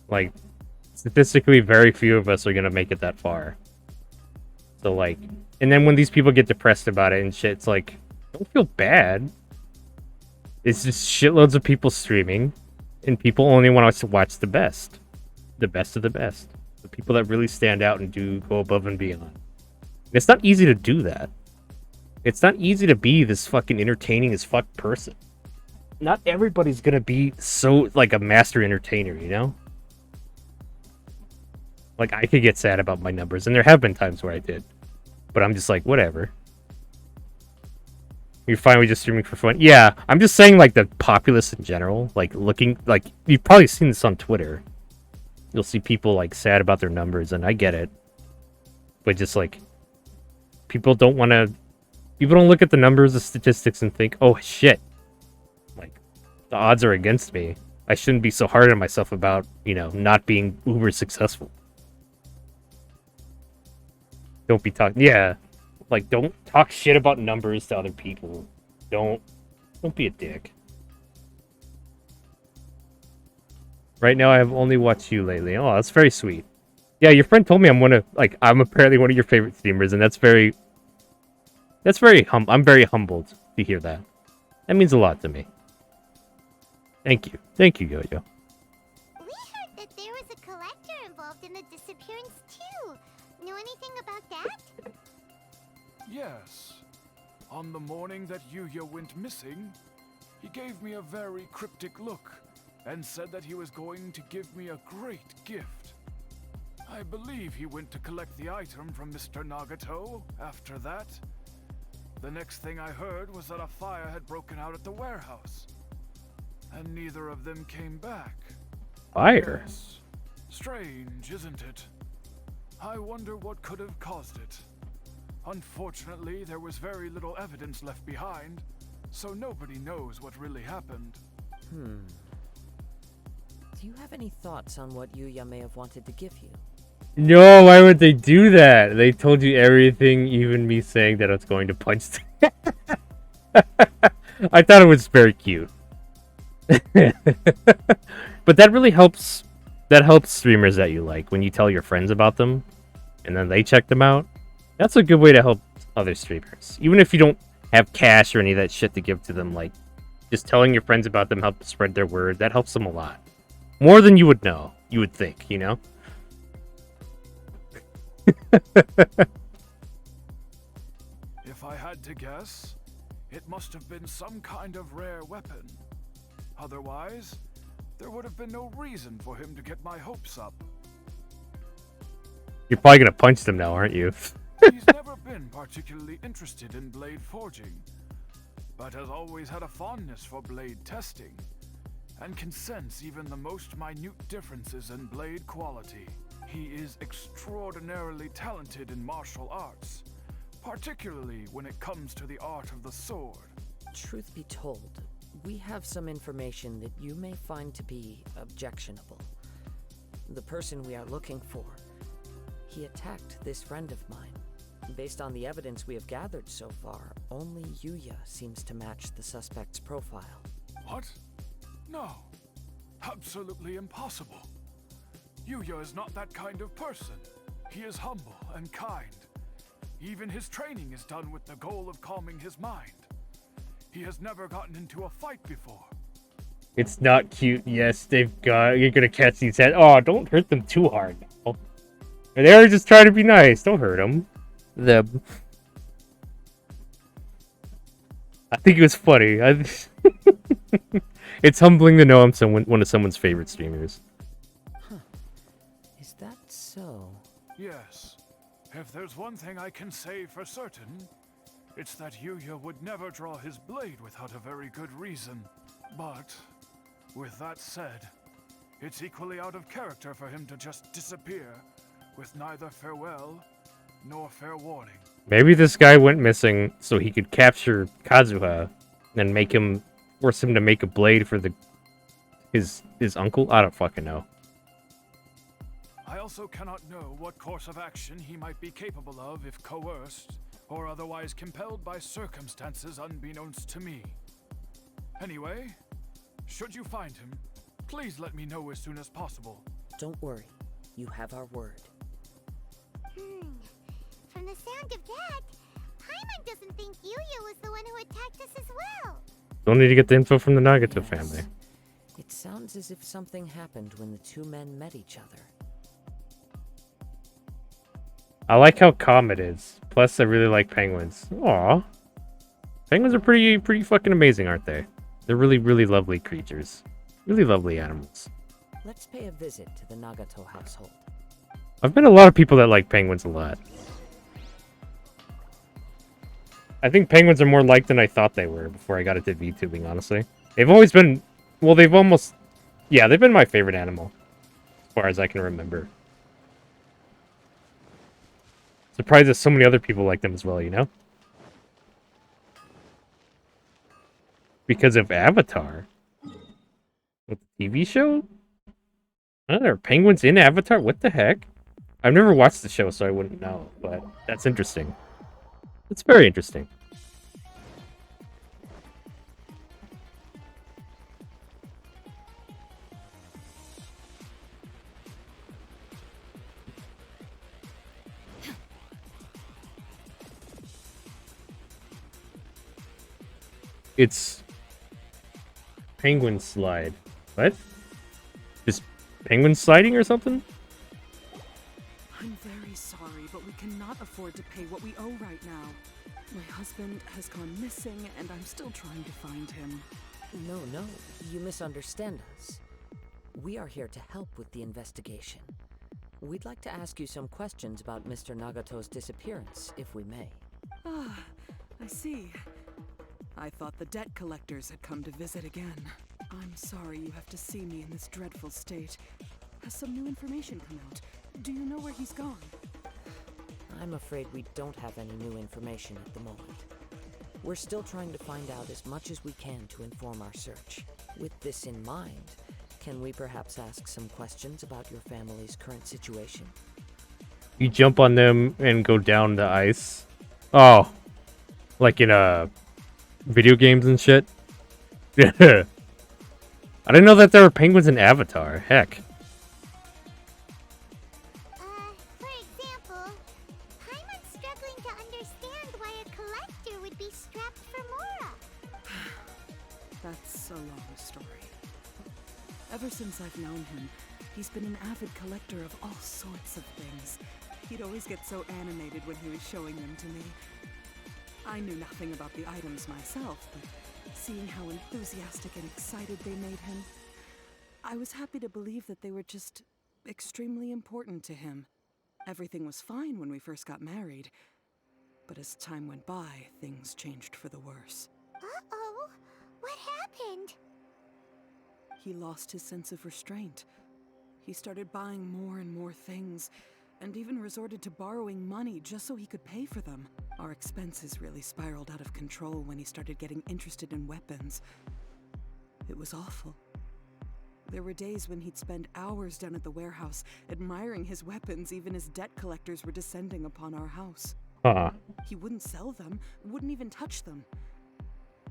S5: Like, statistically, very few of us are gonna make it that far. So, like, and then when these people get depressed about it and shit, it's like, don't feel bad. It's just shitloads of people streaming, and people only want us to watch the best of the best, the people that really stand out and do go above and beyond. And it's not easy to do that. It's not easy to be this fucking entertaining as fuck person. Not everybody's gonna be so like a master entertainer, you know? Like, I could get sad about my numbers, and there have been times where I did, but I'm just like, whatever. You're fine with just streaming for fun? Yeah, I'm just saying, like, the populace in general, like, looking, like, you've probably seen this on Twitter. You'll see people, like, sad about their numbers, and I get it. But just, like, people don't look at the numbers, the statistics, and think, oh, shit. Like, the odds are against me. I shouldn't be so hard on myself about, you know, not being uber successful. Don't be talking, yeah. Like, don't talk shit about numbers to other people. Don't be a dick. Right now, I have only watched you lately. Oh, that's very sweet. Yeah, your friend told me I'm apparently one of your favorite streamers, and I'm very humbled to hear that. That means a lot to me. Thank you, Yo-Yo.
S3: We heard that there was a collector involved in the disappearance too. Know anything about that?
S6: Yes. On the morning that Yuya went missing, he gave me a very cryptic look and said that he was going to give me a great gift. I believe he went to collect the item from Mr. Nagato after that. The next thing I heard was that a fire had broken out at the warehouse, and neither of them came back.
S5: Fire?
S6: Yes. Strange, isn't it? I wonder what could have caused it. Unfortunately, there was very little evidence left behind, so nobody knows what really happened.
S8: Do you have any thoughts on what Yuya may have wanted to give you?
S5: No, why would they do that? They told you everything, even me saying that I was going to punch them. I thought it was very cute. But that really helps. That helps streamers that you like when you tell your friends about them, and then they check them out. That's a good way to help other streamers. Even if you don't have cash or any of that shit to give to them, like, just telling your friends about them helps spread their word. That helps them a lot. More than you would know. You would think, you know?
S6: If I had to guess, it must have been some kind of rare weapon. Otherwise, there would have been no reason for him to get my hopes up.
S5: You're probably gonna punch them now, aren't you?
S6: He's never been particularly interested in blade forging, but has always had a fondness for blade testing, and can sense even the most minute differences in blade quality. He is extraordinarily talented in martial arts, particularly when it comes to the art of the sword.
S8: Truth be told, we have some information that you may find to be objectionable. The person we are looking for, he attacked this friend of mine. Based on the evidence we have gathered so far, only Yuya seems to match the suspect's profile.
S6: What? No. Absolutely impossible. Yuya is not that kind of person. He is humble and kind. Even his training is done with the goal of calming his mind. He has never gotten into a fight before.
S5: It's not cute. Yes, you're gonna catch these heads. Oh, don't hurt them too hard. Oh. They're just trying to be nice. Don't hurt them. I think it was funny. It's humbling to know I'm one of someone's favorite streamers.
S8: Huh. Is that so?
S6: Yes. If there's one thing I can say for certain, it's that Yuya would never draw his blade without a very good reason. But, with that said, it's equally out of character for him to just disappear, with neither farewell nor fair warning.
S5: Maybe this guy went missing so he could capture Kazuha and force him to make a blade for his uncle? I don't fucking know.
S6: I also cannot know what course of action he might be capable of if coerced, or otherwise compelled by circumstances unbeknownst to me. Anyway, should you find him, please let me know as soon as possible.
S8: Don't worry. You have our word.
S3: From the sound of that, Paimon doesn't think Yuya was the one who attacked us as well.
S5: Don't need to get the info from the Nagato family.
S8: It sounds as if something happened when the two men met each other.
S5: I like how calm it is. Plus, I really like penguins. Aw. Penguins are pretty fucking amazing, aren't they? They're really, really lovely creatures. Really lovely animals.
S8: Let's pay a visit to the Nagato household.
S5: I've met a lot of people that like penguins a lot. I think penguins are more liked than I thought they were before I got into VTubing, honestly. They've always been... Well, they've been my favorite animal. As far as I can remember. Surprised that so many other people like them as well, you know? Because of Avatar. What, the TV show? Oh, there are penguins in Avatar? What the heck? I've never watched the show, so I wouldn't know, but that's interesting. It's very interesting. It's penguin slide. What? Just penguin sliding or something?
S11: I'm very sorry, but we cannot afford to pay what we owe right now. My husband has gone missing, and I'm still trying to find him.
S8: No, you misunderstand us. We are here to help with the investigation. We'd like to ask you some questions about Mr. Nagato's disappearance, if we may.
S11: Ah, I see. I thought the debt collectors had come to visit again. I'm sorry you have to see me in this dreadful state. Has some new information come out? Do you know where he's gone?
S8: I'm afraid we don't have any new information at the moment. We're still trying to find out as much as we can to inform our search. With this in mind, can we perhaps ask some questions about your family's current situation?
S5: You jump on them and go down the ice. Oh, like in video games and shit. I didn't know that there were penguins in Avatar. Heck.
S3: For example, Paimon's struggling to understand why a collector would be strapped for Mora.
S11: That's a long story. Ever since I've known him, he's been an avid collector of all sorts of things. He'd always get so animated when he was showing them to me. I knew nothing about the items myself, but seeing how enthusiastic and excited they made him, I was happy to believe that they were just extremely important to him. Everything was fine when we first got married, but as time went by, things changed for the worse.
S3: Uh-oh. What happened?
S11: He lost his sense of restraint. He started buying more and more things, and even resorted to borrowing money just so he could pay for them. Our expenses really spiraled out of control when he started getting interested in weapons. It was awful. There were days when he'd spend hours down at the warehouse, admiring his weapons even as debt collectors were descending upon our house.
S5: Huh.
S11: He wouldn't sell them, wouldn't even touch them.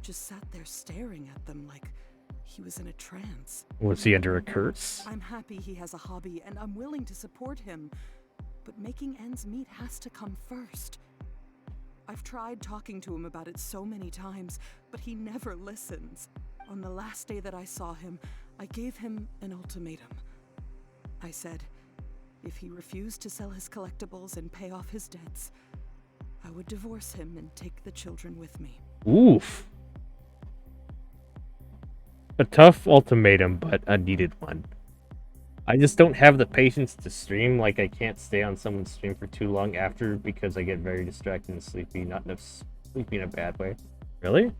S11: Just sat there staring at them like he was in a trance.
S5: Was he under a curse?
S11: I'm happy he has a hobby, and I'm willing to support him. But making ends meet has to come first. I've tried talking to him about it so many times, but he never listens. On the last day that I saw him, I gave him an ultimatum. I said, if he refused to sell his collectibles and pay off his debts, I would divorce him and take the children with me.
S5: Oof. A tough ultimatum, but a needed one. I just don't have the patience to stream. Like, I can't stay on someone's stream for too long after because I get very distracted and sleepy. Not enough sleepy in a bad way. Really?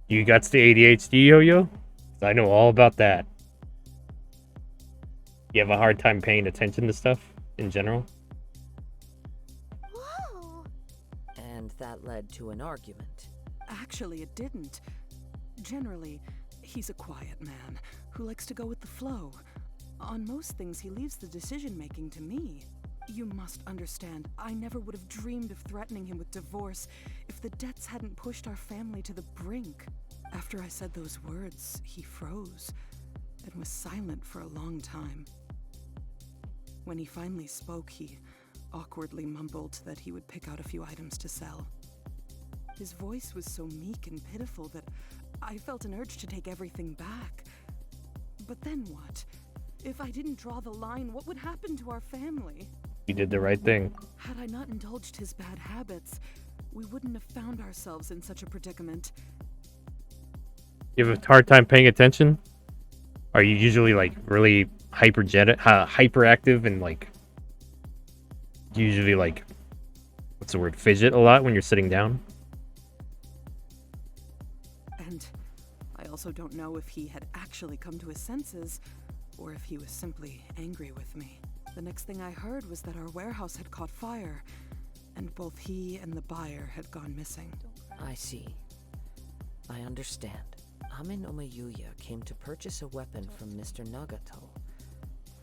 S5: You got the ADHD, Yo-Yo? I know all about that. You have a hard time paying attention to stuff in general?
S3: Whoa.
S8: And that led to an argument.
S11: Actually, it didn't. Generally, he's a quiet man who likes to go with the flow. On most things, he leaves the decision-making to me. You must understand, I never would have dreamed of threatening him with divorce if the debts hadn't pushed our family to the brink. After I said those words, he froze and was silent for a long time. When he finally spoke, he awkwardly mumbled that he would pick out a few items to sell. His voice was so meek and pitiful that I felt an urge to take everything back. But then what? If I didn't draw the line, what would happen to our family?
S5: You did the right thing.
S11: Had I not indulged his bad habits, we wouldn't have found ourselves in such a predicament.
S5: You have a hard time paying attention? Are you usually like really hyperactive and like usually like what's the word, fidget a lot when you're sitting down?
S11: And I also don't know if he had actually come to his senses or if he was simply angry with me. The next thing I heard was that our warehouse had caught fire, and both he and the buyer had gone missing.
S8: I see. I understand. Ame no Mayuya came to purchase a weapon from Mr. Nagato.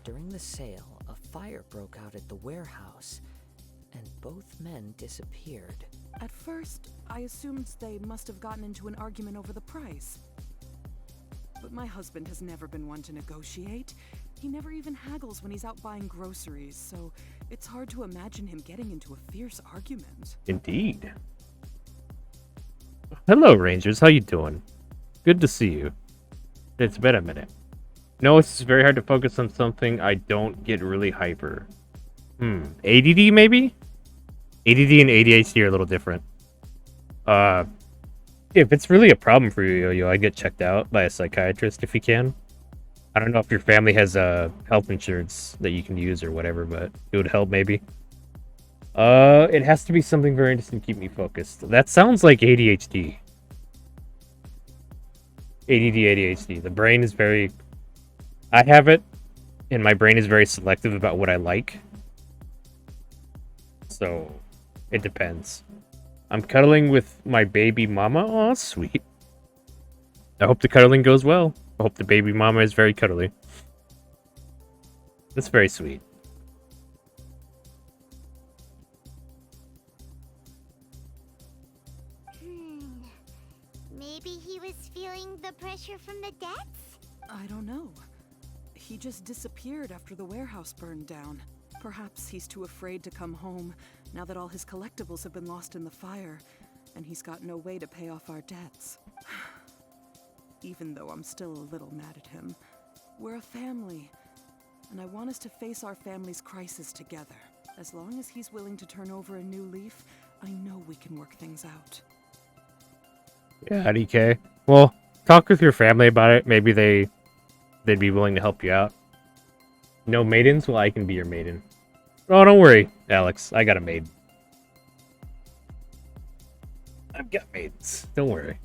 S8: During the sale, a fire broke out at the warehouse, and both men disappeared.
S11: At first, I assumed they must have gotten into an argument over the price. But my husband has never been one to negotiate. He never even haggles when he's out buying groceries, so it's hard to imagine him getting into a fierce argument.
S5: Indeed. Hello, Rangers. How you doing? Good to see you. It's been a minute. No, it's very hard to focus on something. I don't get really hyper. ADD maybe? ADD and ADHD are a little different. If it's really a problem for you, Yo-Yo, I'd get checked out by a psychiatrist if you can. I don't know if your family has health insurance that you can use or whatever, but it would help maybe. It has to be something very interesting to keep me focused. That sounds like ADHD. ADD, ADHD. The brain is very... I have it, and my brain is very selective about what I like. So, it depends. I'm cuddling with my baby mama. Aw, sweet. I hope the cuddling goes well. I hope the baby mama is very cuddly. That's very sweet.
S3: Maybe he was feeling the pressure from the debts?
S11: I don't know. He just disappeared after the warehouse burned down. Perhaps he's too afraid to come home now that all his collectibles have been lost in the fire, and he's got no way to pay off our debts. Even though I'm still a little mad at him, we're a family, and I want us to face our family's crisis together. As long as he's willing to turn over a new leaf, I know we can work things out.
S5: Yeah, DK. Well, talk with your family about it. Maybe they'd be willing to help you out. No maidens? Well, I can be your maiden. Oh, don't worry, Alex. I got a maid. I've got maidens. Don't worry.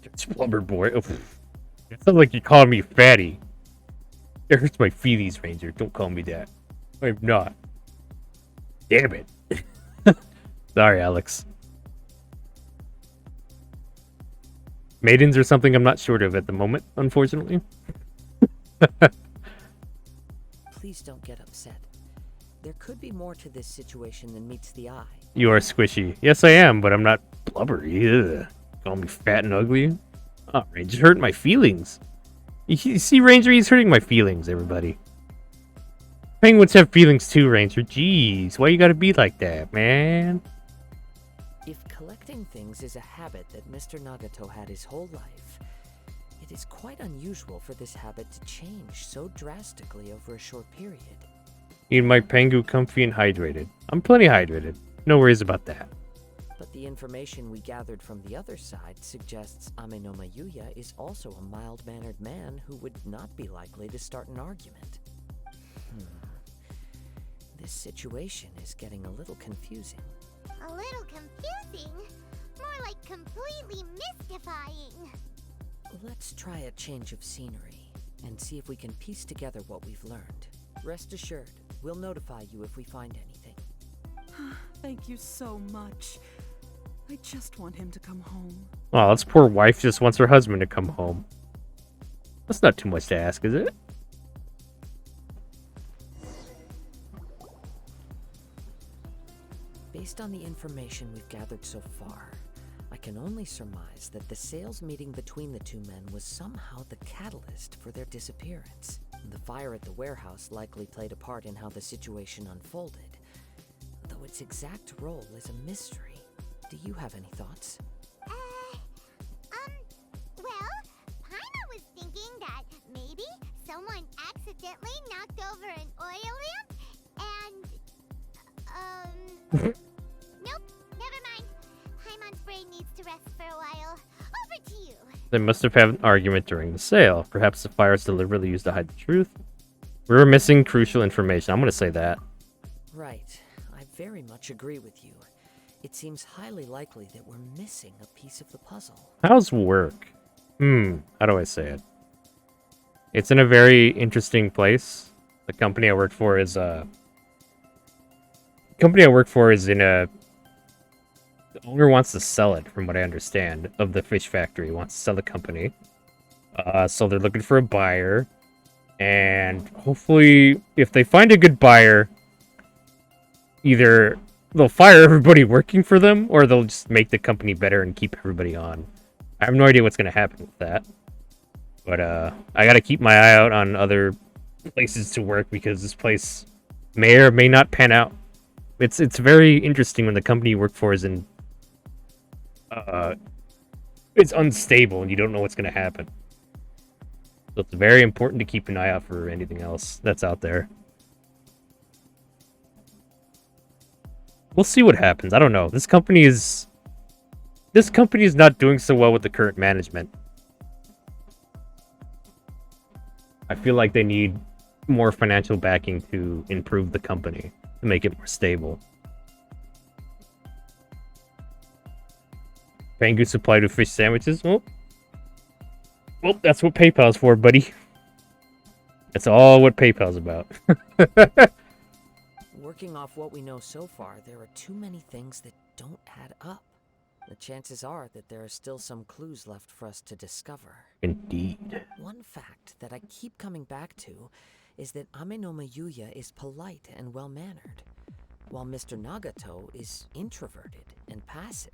S5: It's Plumber Boy. Oh, it sounds like you're calling me fatty. It hurts my feelies, Ranger. Don't call me that. I'm not. Damn it. Sorry, Alex. Maidens are something I'm not short of at the moment, unfortunately.
S8: Please don't get upset. There could be more to this situation than meets the eye.
S5: You are squishy. Yes, I am, but I'm not blubbery. Ugh. Call me fat and ugly. Oh, Ranger's hurting my feelings. You see, Ranger, he's hurting my feelings, everybody. Penguins have feelings too, Ranger. Jeez, why you gotta be like that, man?
S8: If collecting things is a habit that Mr. Nagato had his whole life, it is quite unusual for this habit to change so drastically over a short period.
S5: Need my Pengu comfy and hydrated. I'm plenty hydrated. No worries about that.
S8: But the information we gathered from the other side suggests Amenoma Yuya is also a mild-mannered man who would not be likely to start an argument. This situation is getting a little confusing.
S3: A little confusing? More like completely mystifying.
S8: Let's try a change of scenery and see if we can piece together what we've learned. Rest assured, we'll notify you if we find anything.
S11: Thank you so much. I just want him to come home.
S5: Oh, this poor wife just wants her husband to come home. That's not too much to ask, is it?
S8: Based on the information we've gathered so far, I can only surmise that the sales meeting between the two men was somehow the catalyst for their disappearance. The fire at the warehouse likely played a part in how the situation unfolded, though its exact role is a mystery. Do you have any thoughts?
S3: Well, Paima was thinking that maybe someone accidentally knocked over an oil lamp and, nope, never mind. Paimon's brain needs to rest for a while. Over to you.
S5: They must have had an argument during the sale. Perhaps the fires deliberately used to hide the truth. We were missing crucial information. I'm going to say that.
S8: Right. I very much agree with you. It seems highly likely that we're missing a piece of the puzzle.
S5: How's work? How do I say it? It's in a very interesting place. The company I work for is in a... The owner wants to sell it, from what I understand, of the fish factory. Wants to sell the company. So they're looking for a buyer. And hopefully, if they find a good buyer, either they'll fire everybody working for them, or they'll just make the company better and keep everybody on. I have no idea what's going to happen with that. But I got to keep my eye out on other places to work, because this place may or may not pan out. It's very interesting when the company you work for is in... it's unstable and you don't know what's going to happen. So it's very important to keep an eye out for anything else that's out there. We'll see what happens. I don't know. This company is not doing so well with the current management. I feel like they need more financial backing to improve the company, to make it more stable. Pengu supplied with fish sandwiches? Well, that's what PayPal's for, buddy. That's all what PayPal's about.
S8: Working off what we know so far, there are too many things that don't add up. The chances are that there are still some clues left for us to discover.
S5: Indeed.
S8: One fact that I keep coming back to is that Amenoma Yuya is polite and well-mannered, while Mr. Nagato is introverted and passive.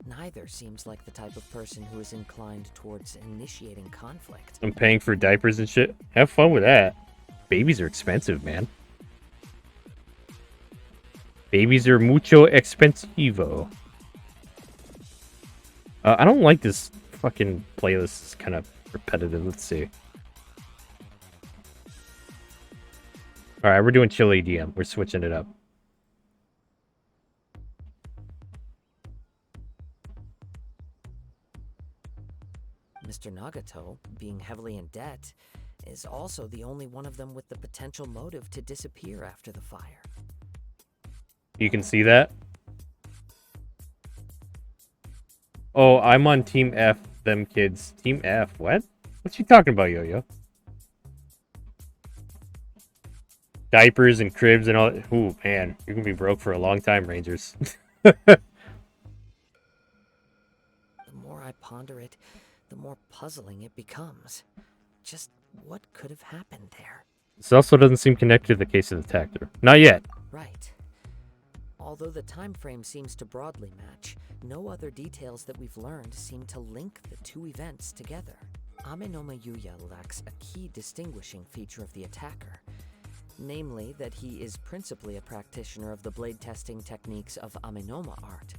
S8: Neither seems like the type of person who is inclined towards initiating conflict.
S5: I'm paying for diapers and shit. Have fun with that. Babies are expensive, man. Babies are mucho expensivo. I don't like this fucking playlist. It's kind of repetitive. Let's see. Alright, we're doing chill ADM. We're switching it up.
S8: Mr. Nagato, being heavily in debt, is also the only one of them with the potential motive to disappear after the fire.
S5: You can see that? Oh, I'm on Team F, them kids. Team F, what? What you talking about, Yo-Yo? Diapers and cribs and all. Ooh, man. You're gonna be broke for a long time, Rangers.
S8: The more I ponder it, the more puzzling it becomes. Just what could have happened there?
S5: This also doesn't seem connected to the case of the Tactor. Not yet.
S8: Right. Although the time frame seems to broadly match, no other details that we've learned seem to link the two events together. Amenoma Yuya lacks a key distinguishing feature of the attacker, namely that he is principally a practitioner of the blade testing techniques of Amenoma art,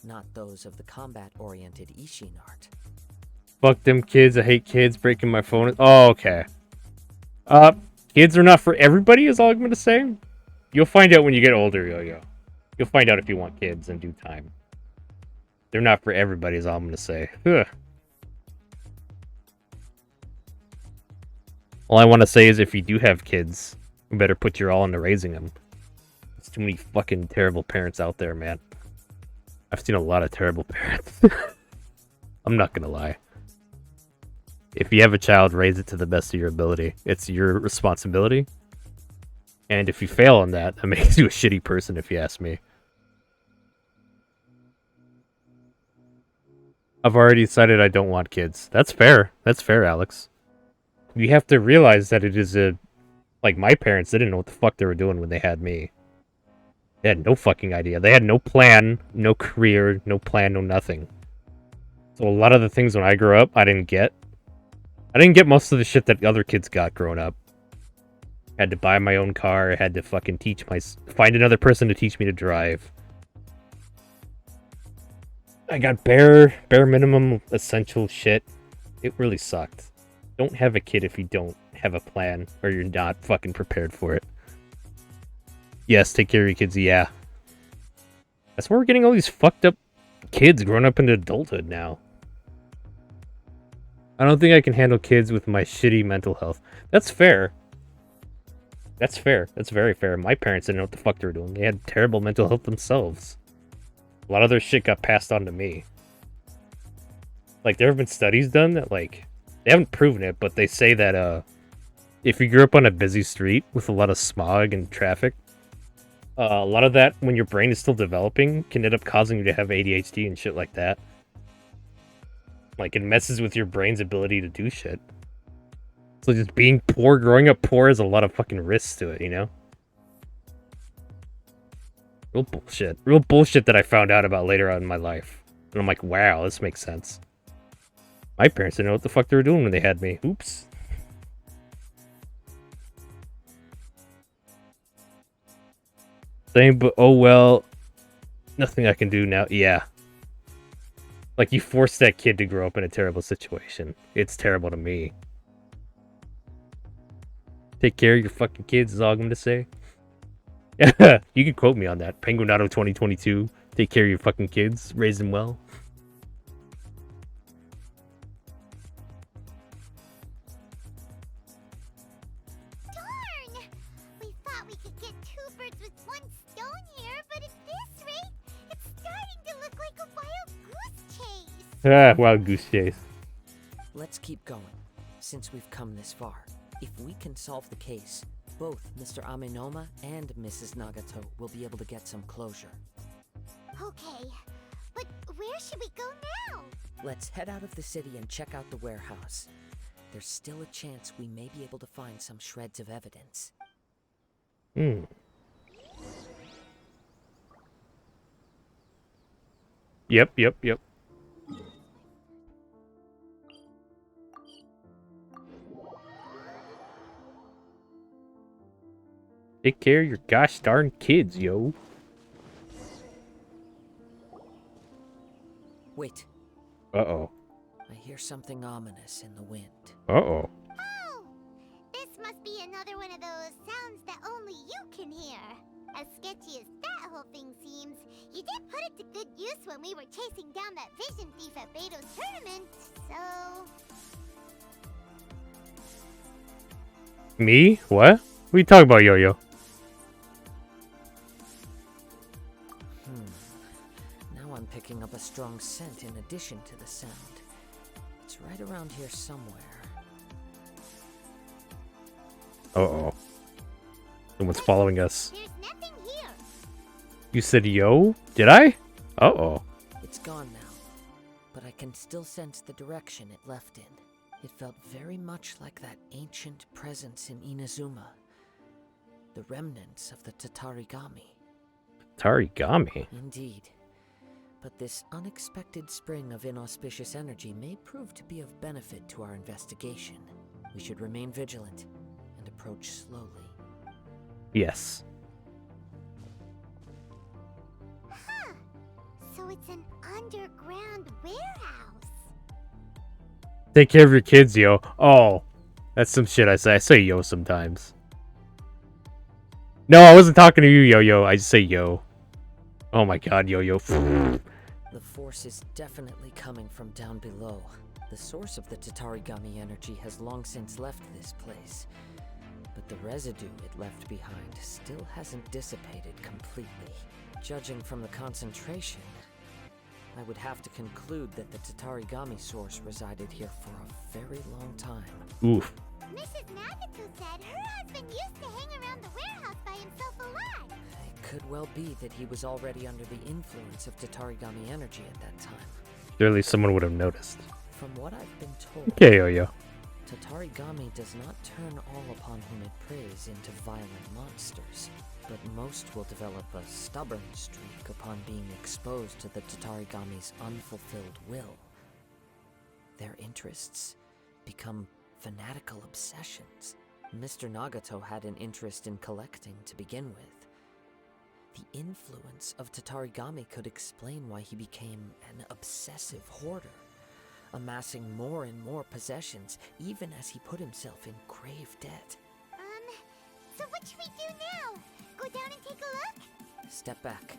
S8: not those of the combat-oriented Ishin art.
S5: Fuck them kids. I hate kids breaking my phone. Oh, okay. Kids are not for everybody is all I'm gonna say. You'll find out when you get older, Yo-Yo. You'll find out if you want kids in due time. They're not for everybody is all I'm gonna say. Ugh. All I want to say is if you do have kids, you better put your all into raising them. There's too many fucking terrible parents out there, man. I've seen a lot of terrible parents. I'm not gonna lie. If you have a child, raise it to the best of your ability. It's your responsibility. And if you fail on that, that makes you a shitty person, if you ask me. I've already decided I don't want kids. That's fair. That's fair, Alex. You have to realize that it is a... Like, my parents, they didn't know what the fuck they were doing when they had me. They had no fucking idea. They had no plan, no career, no plan, no nothing. So a lot of the things when I grew up, I didn't get. I didn't get most of the shit that other kids got growing up. I had to buy my own car. I had to fucking find another person to teach me to drive. I got bare minimum essential shit. It really sucked. Don't have a kid if you don't have a plan or you're not fucking prepared for it. Yes, take care of your kids, yeah. That's why we're getting all these fucked up kids growing up into adulthood now. I don't think I can handle kids with my shitty mental health. That's fair. That's fair. That's very fair. My parents didn't know what the fuck they were doing. They had terrible mental health themselves. A lot of their shit got passed on to me. Like, there have been studies done that, like, they haven't proven it, but they say that, if you grew up on a busy street with a lot of smog and traffic, a lot of that, when your brain is still developing, can end up causing you to have ADHD and shit like that. Like, it messes with your brain's ability to do shit. So just being poor, growing up poor, has a lot of fucking risks to it, you know? Real bullshit. Real bullshit that I found out about later on in my life. And I'm like, wow, this makes sense. My parents didn't know what the fuck they were doing when they had me. Oops. Same, but oh well. Nothing I can do now. Yeah. Like, you forced that kid to grow up in a terrible situation. It's terrible to me. Take care of your fucking kids is all I'm going to say. You can quote me on that. Penguinato 2022. Take care of your fucking kids. Raise them well.
S3: Darn! We thought we could get two birds with one stone here, but at this rate, it's starting to look like a wild goose chase.
S5: Ah, wild goose chase.
S8: Let's keep going, since we've come this far. If we can solve the case, both Mr. Amenoma and Mrs. Nagato will be able to get some closure.
S3: Okay, but where should we go now?
S8: Let's head out of the city and check out the warehouse. There's still a chance we may be able to find some shreds of evidence.
S5: Hmm. Yep. Take care of your gosh darn kids, yo.
S8: Wait.
S5: Uh-oh.
S8: I hear something ominous in the wind.
S5: Uh-oh.
S3: Oh! This must be another another one of those sounds that only you can hear. As sketchy as that whole thing seems, you did put it to good use when we were chasing down that vision thief at Beto's tournament, so...
S5: Me? What? What are you talking about, Yo-Yo?
S8: Now I'm picking up a strong scent in addition to the sound. It's right around here somewhere.
S5: Uh-oh. Someone's following us.
S3: There's nothing here.
S5: You said yo? Did I? Uh-oh.
S8: It's gone now, but I can still sense the direction it left in. It felt very much like that ancient presence in Inazuma. The remnants of the Tatarigami.
S5: Tarigami?
S8: Indeed. But this unexpected spring of inauspicious energy may prove to be of benefit to our investigation. We should remain vigilant and approach slowly.
S5: Yes.
S3: Huh. So it's an underground warehouse.
S5: Take care of your kids, yo. Oh. That's some shit I say. I say yo sometimes. No, I wasn't talking to you, Yo-Yo. I just say yo. Oh my god, Yo-Yo.
S8: The force is definitely coming from down below. The source of the Tatarigami energy has long since left this place. But the residue it left behind still hasn't dissipated completely. Judging from the concentration, I would have to conclude that the Tatarigami source resided here for a very long time.
S5: Oof.
S3: Mrs. Nagato said her husband used to hang around the warehouse by himself a lot.
S8: It could well be that he was already under the influence of Tatarigami energy at that time.
S5: Surely someone would have noticed.
S8: From what I've been told,
S5: Okay, Yo-Yo.
S8: Tatarigami does not turn all upon whom it preys into violent monsters, but most will develop a stubborn streak upon being exposed to the Tatarigami's unfulfilled will. Their interests become fanatical obsessions. Mr. Nagato had an interest in collecting to begin with. The influence of Tatarigami could explain why he became an obsessive hoarder, amassing more and more possessions, even as he put himself in grave debt.
S3: So what should we do now? Go down and take a look?
S8: Step back.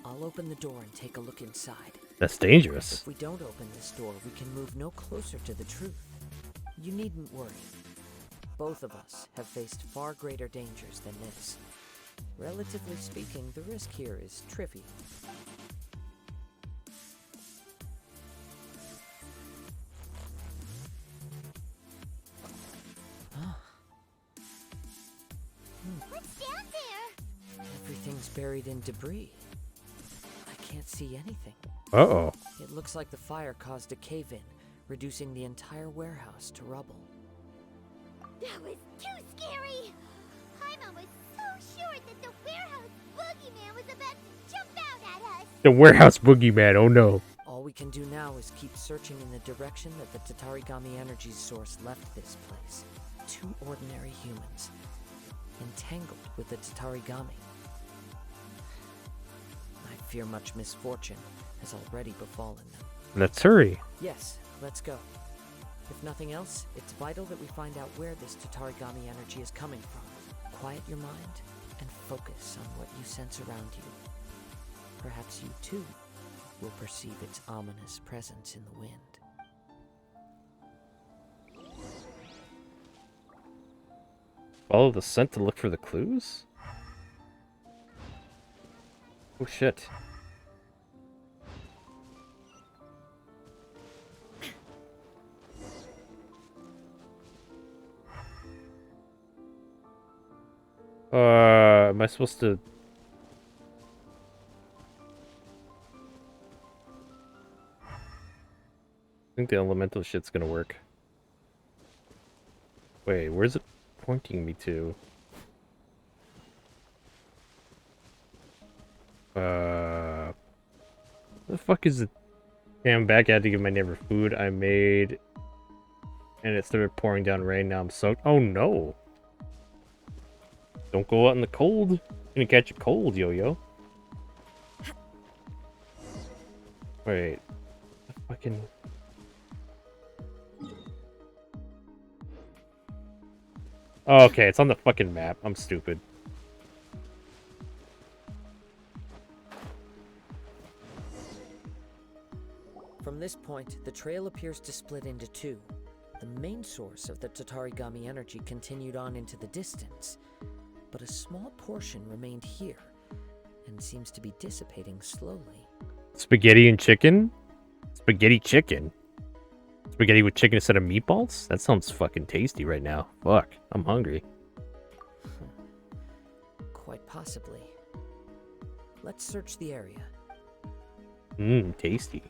S8: I'll open the door and take a look inside.
S5: That's dangerous.
S8: If we don't open this door, we can move no closer to the truth. You needn't worry. Both of us have faced far greater dangers than this. Relatively speaking, the risk here is trivial.
S3: What's down there?
S8: Everything's buried in debris. I can't see anything.
S5: Uh-oh.
S8: It looks like the fire caused a cave-in, reducing the entire warehouse to rubble.
S3: That was too scary! Paimon was so sure that the warehouse boogeyman was about to jump out at us!
S5: The warehouse boogeyman, oh no.
S8: All we can do now is keep searching in the direction that the Tatarigami energy's source left this place. Two ordinary humans, entangled with the Tatarigami. I fear much misfortune has already befallen them.
S5: Let's hurry.
S8: Yes, let's go. If nothing else, it's vital that we find out where this Tatarigami energy is coming from. Quiet your mind and focus on what you sense around you. Perhaps you too will perceive its ominous presence in the wind.
S5: Follow the scent to look for the clues? Oh shit. Am I supposed to... I think the elemental shit's gonna work. Wait, where's it pointing me to? The fuck is it? Okay, I'm back. I had to give my neighbor food I made. And it started pouring down rain. Now I'm soaked. Oh no. Don't go out in the cold. You're gonna catch a cold, Yo-Yo. Wait. Fucking... Oh, okay, it's on the fucking map. I'm stupid.
S8: From this point, the trail appears to split into two. The main source of the Tatarigami energy continued on into the distance, but a small portion remained here, and seems to be dissipating slowly.
S5: Spaghetti and chicken? Spaghetti chicken? Spaghetti with chicken instead of meatballs? That sounds fucking tasty right now. Fuck, I'm hungry.
S8: Quite possibly. Let's search the area.
S5: Tasty.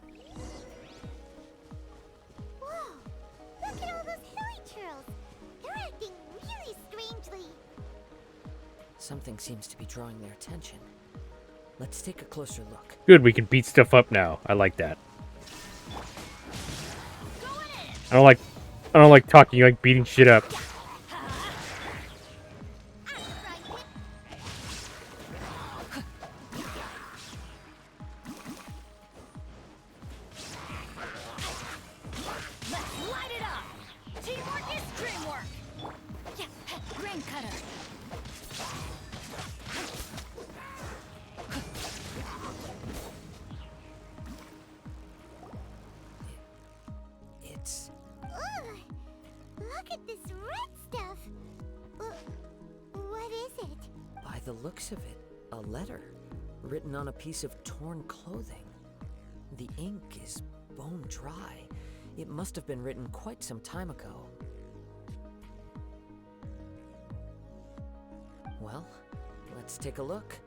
S3: Whoa! Look at all those hilly churls! They're acting really strangely.
S8: Something seems to be drawing their attention. Let's take a closer look.
S5: Good, we can beat stuff up now. I like that. I don't like talking, like beating shit up.
S1: Let's light it up! Teamwork is dreamwork! Yeah, grain cutter!
S8: It's...
S3: Ugh! Look at this red stuff! What is it?
S8: by the looks of it, a letter written on a piece of torn clothing. The ink is bone dry. It must have been written quite some time ago. Well, let's take a look.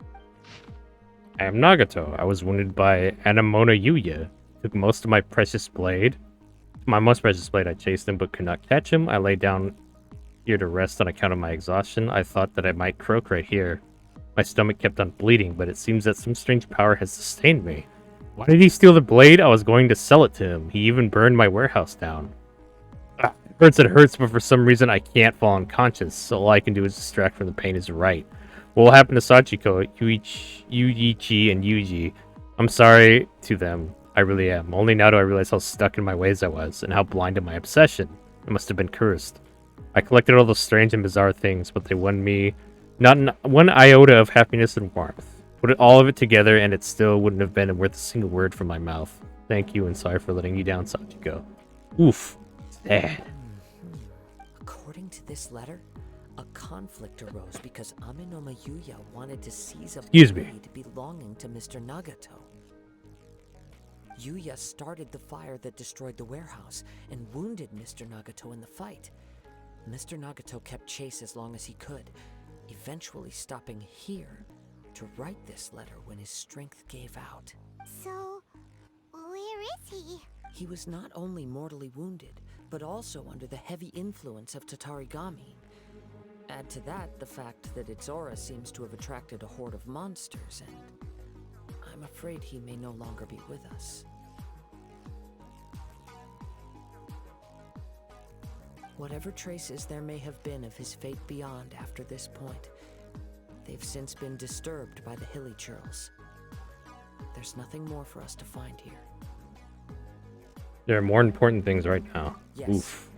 S5: I am Nagato. I was wounded by Anemona Yuya. Took most of my precious blade. My most precious blade, I chased him but could not catch him. I lay down here to rest on account of my exhaustion. I thought that I might croak right here. My stomach kept on bleeding, but it seems that some strange power has sustained me. Why did he steal the blade? I was going to sell it to him. He even burned my warehouse down. It hurts, it hurts, but for some reason I can't fall unconscious, so all I can do is distract from the pain is right. What will happen to Sachiko, Yuichi, and Yuji? I'm sorry to them. I really am. Only now do I realize how stuck in my ways I was, and how blind in my obsession. I must have been cursed. I collected all those strange and bizarre things, but they won me not one iota of happiness and warmth. Put all of it together, and it still wouldn't have been worth a single word from my mouth. Thank you, and sorry for letting you down, Sachiko. Oof. Sad.
S8: According to this letter, a conflict arose because Amenoma Yuya wanted to seize a
S5: Excuse me.
S8: blade belonging to Mr. Nagato. Yuya started the fire that destroyed the warehouse and wounded Mr. Nagato in the fight. Mr. Nagato kept chase as long as he could, eventually stopping here to write this letter when his strength gave out.
S3: So, where is he?
S8: He was not only mortally wounded, but also under the heavy influence of Tatarigami. Add to that the fact that its aura seems to have attracted a horde of monsters, and I'm afraid he may no longer be with us. Whatever traces there may have been of his fate beyond after this point, they've since been disturbed by the hilly churls. There's nothing more for us to find here.
S5: There are more important things right now.
S8: Yes.
S5: Oof.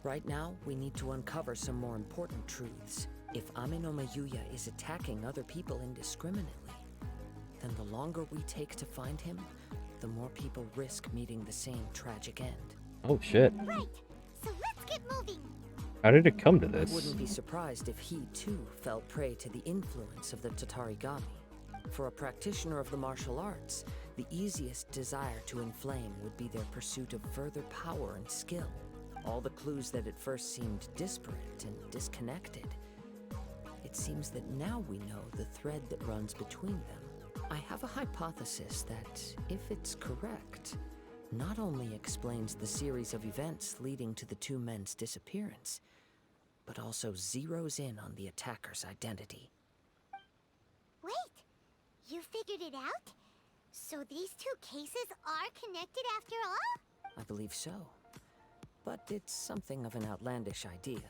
S8: Right now, we need to uncover some more important truths. If Amenoma Yuya is attacking other people indiscriminately, then the longer we take to find him, the more people risk meeting the same tragic end.
S5: Oh shit.
S3: Right. So let's get moving.
S5: How did it come to
S8: I
S5: this?
S8: wouldn't be surprised if he, too, fell prey to the influence of the Tatarigami. For a practitioner of the martial arts, the easiest desire to inflame would be their pursuit of further power and skill. All the clues that at first seemed disparate and disconnected. It seems that now we know the thread that runs between them. I have a hypothesis that, if it's correct, not only explains the series of events leading to the two men's disappearance, but also zeroes in on the attacker's identity.
S3: Wait, you figured it out? So these two cases are connected after all?
S8: I believe so. But it's something of an outlandish idea.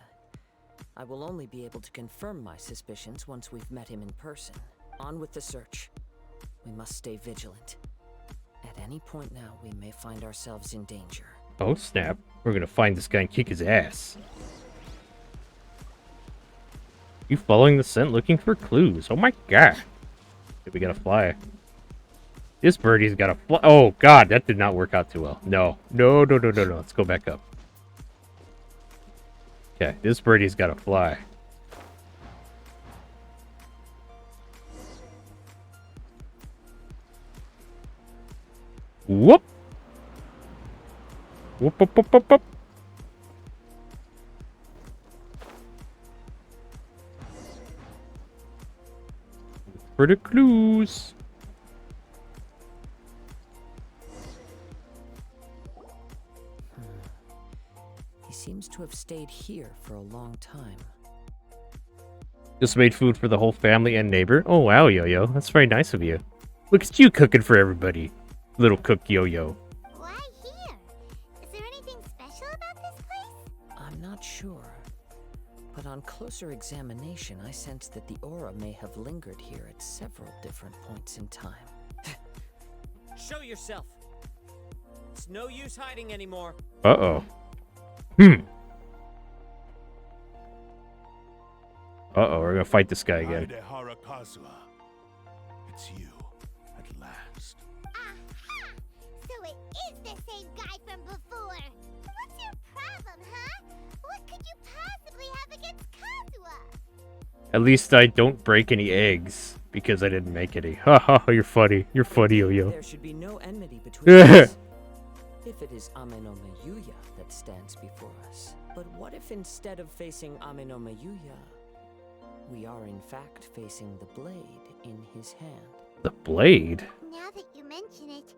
S8: I will only be able to confirm my suspicions once we've met him in person. On with the search. We must stay vigilant. At any point now, we may find ourselves in danger.
S5: Oh snap. We're gonna find this guy and kick his ass. You following the scent looking for clues. Oh my god. Did we gotta fly? This birdie's gotta fly. Oh god, that did not work out too well. No. No, no, no, no, no. Let's go back up. Okay, this birdie's gotta fly. Whoop! Whoop, whoop, whoop, whoop, whoop. For the clues.
S8: He seems to have stayed here for a long time.
S5: Just made food for the whole family and neighbor. Oh wow, Yo-Yo. That's very nice of you. Look at you cooking for everybody. Little cook Yo-Yo.
S3: Why here? Is there anything special about this place?
S8: I'm not sure. But on closer examination, I sense that the aura may have lingered here at several different points in time.
S12: Show yourself. It's no use hiding anymore.
S5: Uh-oh. Uh-oh, we're gonna fight this guy again.
S6: It's you, at last.
S3: Aha! So it is the same guy from before. What's your problem, huh? What could you possibly have against Kazuha?
S5: At least I don't break any eggs, because I didn't make any. Haha, you're funny. You're funny, Yo-Yo.
S8: There should be no enmity between us. If it is Ame no Mayuya that stands before us. But what if instead of facing Ame no Mayuya, we are in fact facing the blade in his hand?
S5: The blade?
S3: Now that you mention it,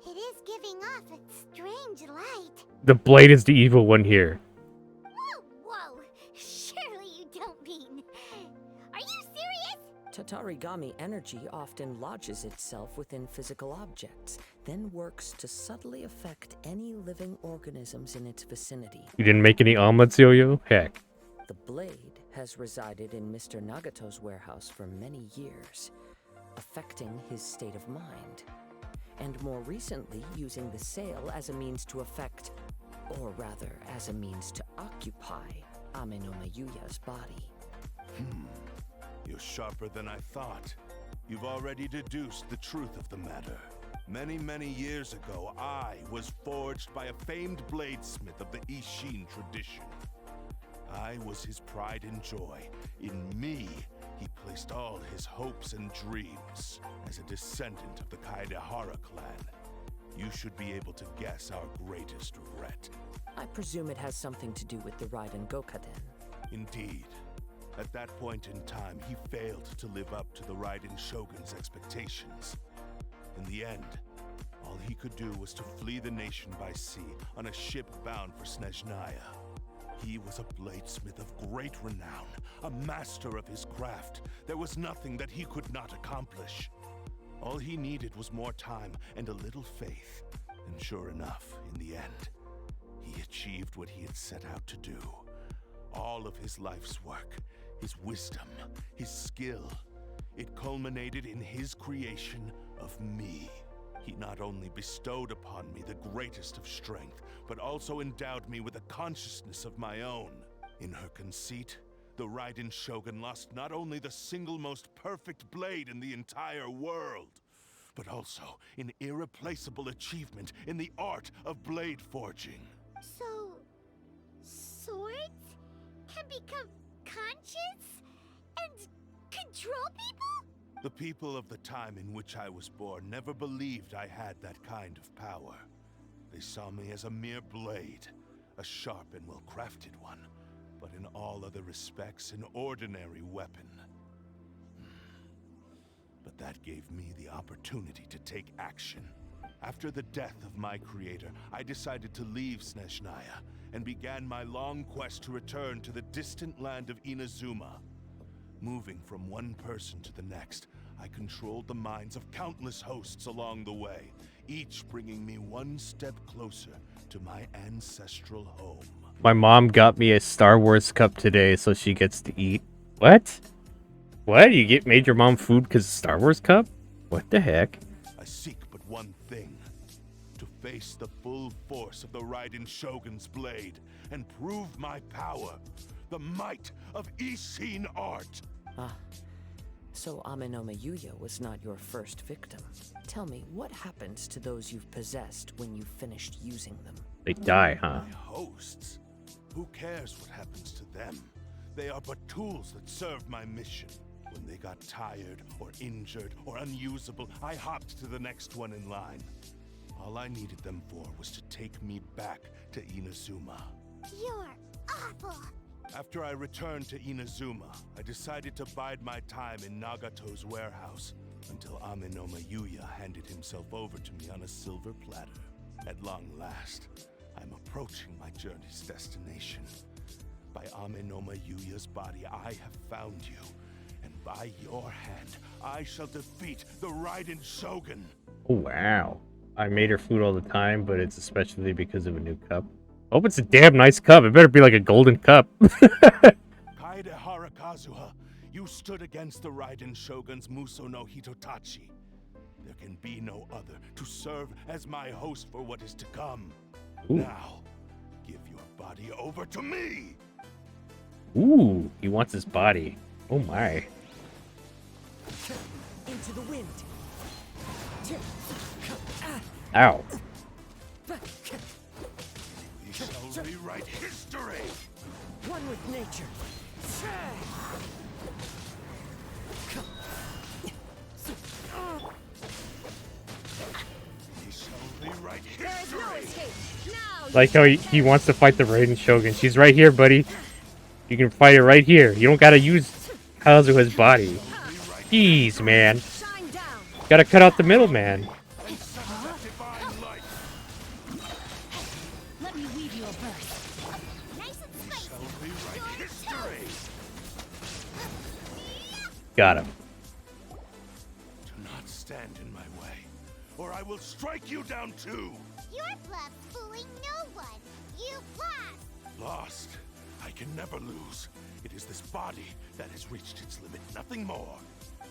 S3: it is giving off a strange light.
S5: The blade is the evil one here.
S3: Whoa, whoa! Surely you don't mean... Are you serious?
S8: Tatarigami energy often lodges itself within physical objects, then works to subtly affect any living organisms in its vicinity.
S5: You didn't make any omelets, Yo-Yo? Heck.
S8: The blade has resided in Mr. Nagato's warehouse for many years, affecting his state of mind, and more recently using the sale as a means to affect, or rather as a means to occupy, Ame no Mayuya's body.
S6: You're sharper than I thought. You've already deduced the truth of the matter. Many, many years ago, I was forged by a famed bladesmith of the Ishin tradition. I was his pride and joy. In me, he placed all his hopes and dreams. As a descendant of the Kaidehara clan, you should be able to guess our greatest regret.
S8: I presume it has something to do with the Raiden Gokaden.
S6: Indeed. At that point in time, he failed to live up to the Raiden Shogun's expectations. In the end, all he could do was to flee the nation by sea on a ship bound for Snezhnaya. He was a bladesmith of great renown, a master of his craft. There was nothing that he could not accomplish. All he needed was more time and a little faith. And sure enough, in the end, he achieved what he had set out to do. All of his life's work, his wisdom, his skill, it culminated in his creation of me. He not only bestowed upon me the greatest of strength, but also endowed me with a consciousness of my own. In her conceit, the Raiden Shogun lost not only the single most perfect blade in the entire world, but also an irreplaceable achievement in the art of blade forging.
S3: So... swords can become conscious and control people?
S6: The people of the time in which I was born never believed I had that kind of power. They saw me as a mere blade, a sharp and well-crafted one, but in all other respects an ordinary weapon. But that gave me the opportunity to take action. After the death of my creator, I decided to leave Snezhnaya and began my long quest to return to the distant land of Inazuma. Moving from one person to the next, I controlled the minds of countless hosts along the way, each bringing me one step closer to my ancestral home.
S5: My mom got me a Star Wars cup today, so she gets to eat. What? What? You made your mom food because of Star Wars cup? What the heck?
S6: I seek but one thing. To face the full force of the Raiden Shogun's blade and prove my power. the might of Ishin art.
S8: Ah, so Amenoma Yuya was not your first victim. Tell me, what happens to those you've possessed when you've finished using them?
S5: They die, huh?
S6: My hosts? Who cares what happens to them? They are but tools that serve my mission. When they got tired, or injured, or unusable, I hopped to the next one in line. All I needed them for was to take me back to Inazuma.
S3: You're awful.
S6: After I returned to Inazuma, I decided to bide my time in Nagato's warehouse until Amenoma Yuya handed himself over to me on a silver platter. At long last, I'm approaching my journey's destination. By Amenoma Yuya's body, I have found you, and by your hand, I shall defeat the Raiden Shogun.
S5: Oh, wow. I made her food all the time, but it's especially because of a new cup. Hope it's a damn nice cup. It better be like a golden cup.
S6: Kaede Harakazuha, you stood against the Raiden Shogun's Muso no Hitotachi. There can be no other to serve as my host for what is to come.
S5: Ooh.
S6: Now, give your body over to me!
S5: Ooh, he wants his body. Oh my.
S8: Into the wind.
S5: Ow.
S6: We shall rewrite history!
S8: One with nature.
S6: We shall rewrite
S1: There is no
S6: history!
S1: escape. Now
S5: Like how he wants to fight the Raiden Shogun. She's right here, buddy. You can fight her right here. You don't gotta use Kazuha's body. Jeez, man.
S1: shine down.
S5: Gotta cut out the middleman.
S6: And such a divine light!
S1: Let me weave you a verse.
S3: Nice and
S6: We
S3: spicy.
S6: shall rewrite history!
S5: Got him.
S6: Do not stand in my way, or I will strike you down too!
S3: Your bluff's fooling no one. You've lost.
S6: Lost. I can never lose. It is this body that has reached its limit, nothing more.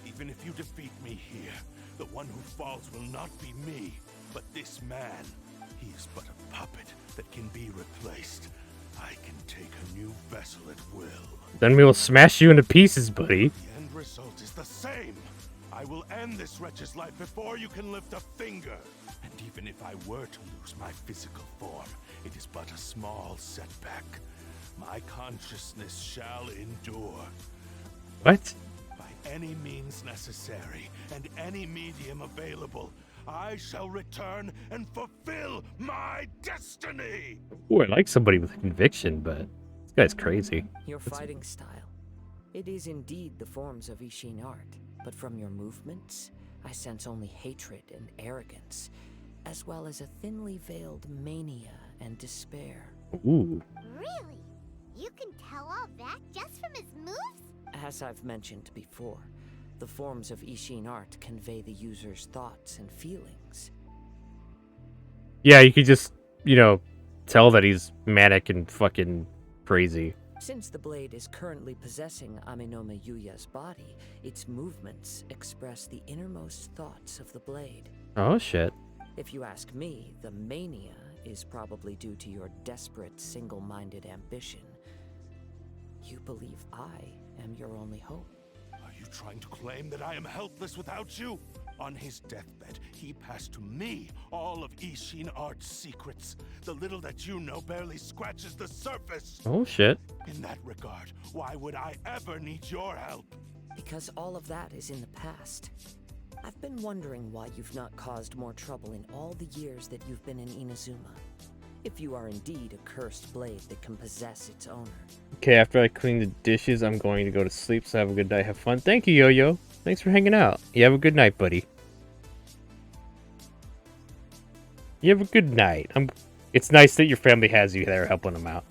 S6: Even if you defeat me here, the one who falls will not be me, but this man. He is but a puppet that can be replaced. I can take a new vessel at will.
S5: Then we will smash you into pieces, buddy.
S6: The end result is the same. I will end this wretch's life before you can lift a finger. And even if I were to lose my physical form, it is but a small setback. My consciousness shall endure.
S5: What?
S6: By any means necessary, and any medium available, I shall return and fulfill my destiny!
S5: Ooh, I like somebody with conviction, but this guy's crazy.
S8: Your fighting style. It is indeed the forms of Ishin art, but from your movements, I sense only hatred and arrogance, as well as a thinly veiled mania and despair.
S5: Ooh.
S3: Really? You can tell all that just from his moves?
S8: As I've mentioned before, the forms of Ishin art convey the user's thoughts and feelings.
S5: Yeah, you could just, tell that he's manic and fucking crazy.
S8: Since the blade is currently possessing Amenoma Yuya's body, its movements express the innermost thoughts of the blade.
S5: Oh, shit.
S8: If you ask me, the mania is probably due to your desperate, single-minded ambition. You believe I am your only hope.
S6: Are you trying to claim that I am helpless without you? On his deathbed, he passed to me all of Ishin Art's secrets. The little that you know barely scratches the surface.
S5: Oh, shit.
S6: In that regard, why would I ever need your help?
S8: Because all of that is in the past. I've been wondering why you've not caused more trouble in all the years that you've been in Inazuma. If you are indeed a cursed blade that can possess its owner.
S5: Okay, after I clean the dishes, I'm going to go to sleep, so have a good night. Have fun. Thank you, Yo-Yo. Thanks for hanging out. You have a good night, buddy. You have a good night. It's nice that your family has you there helping them out.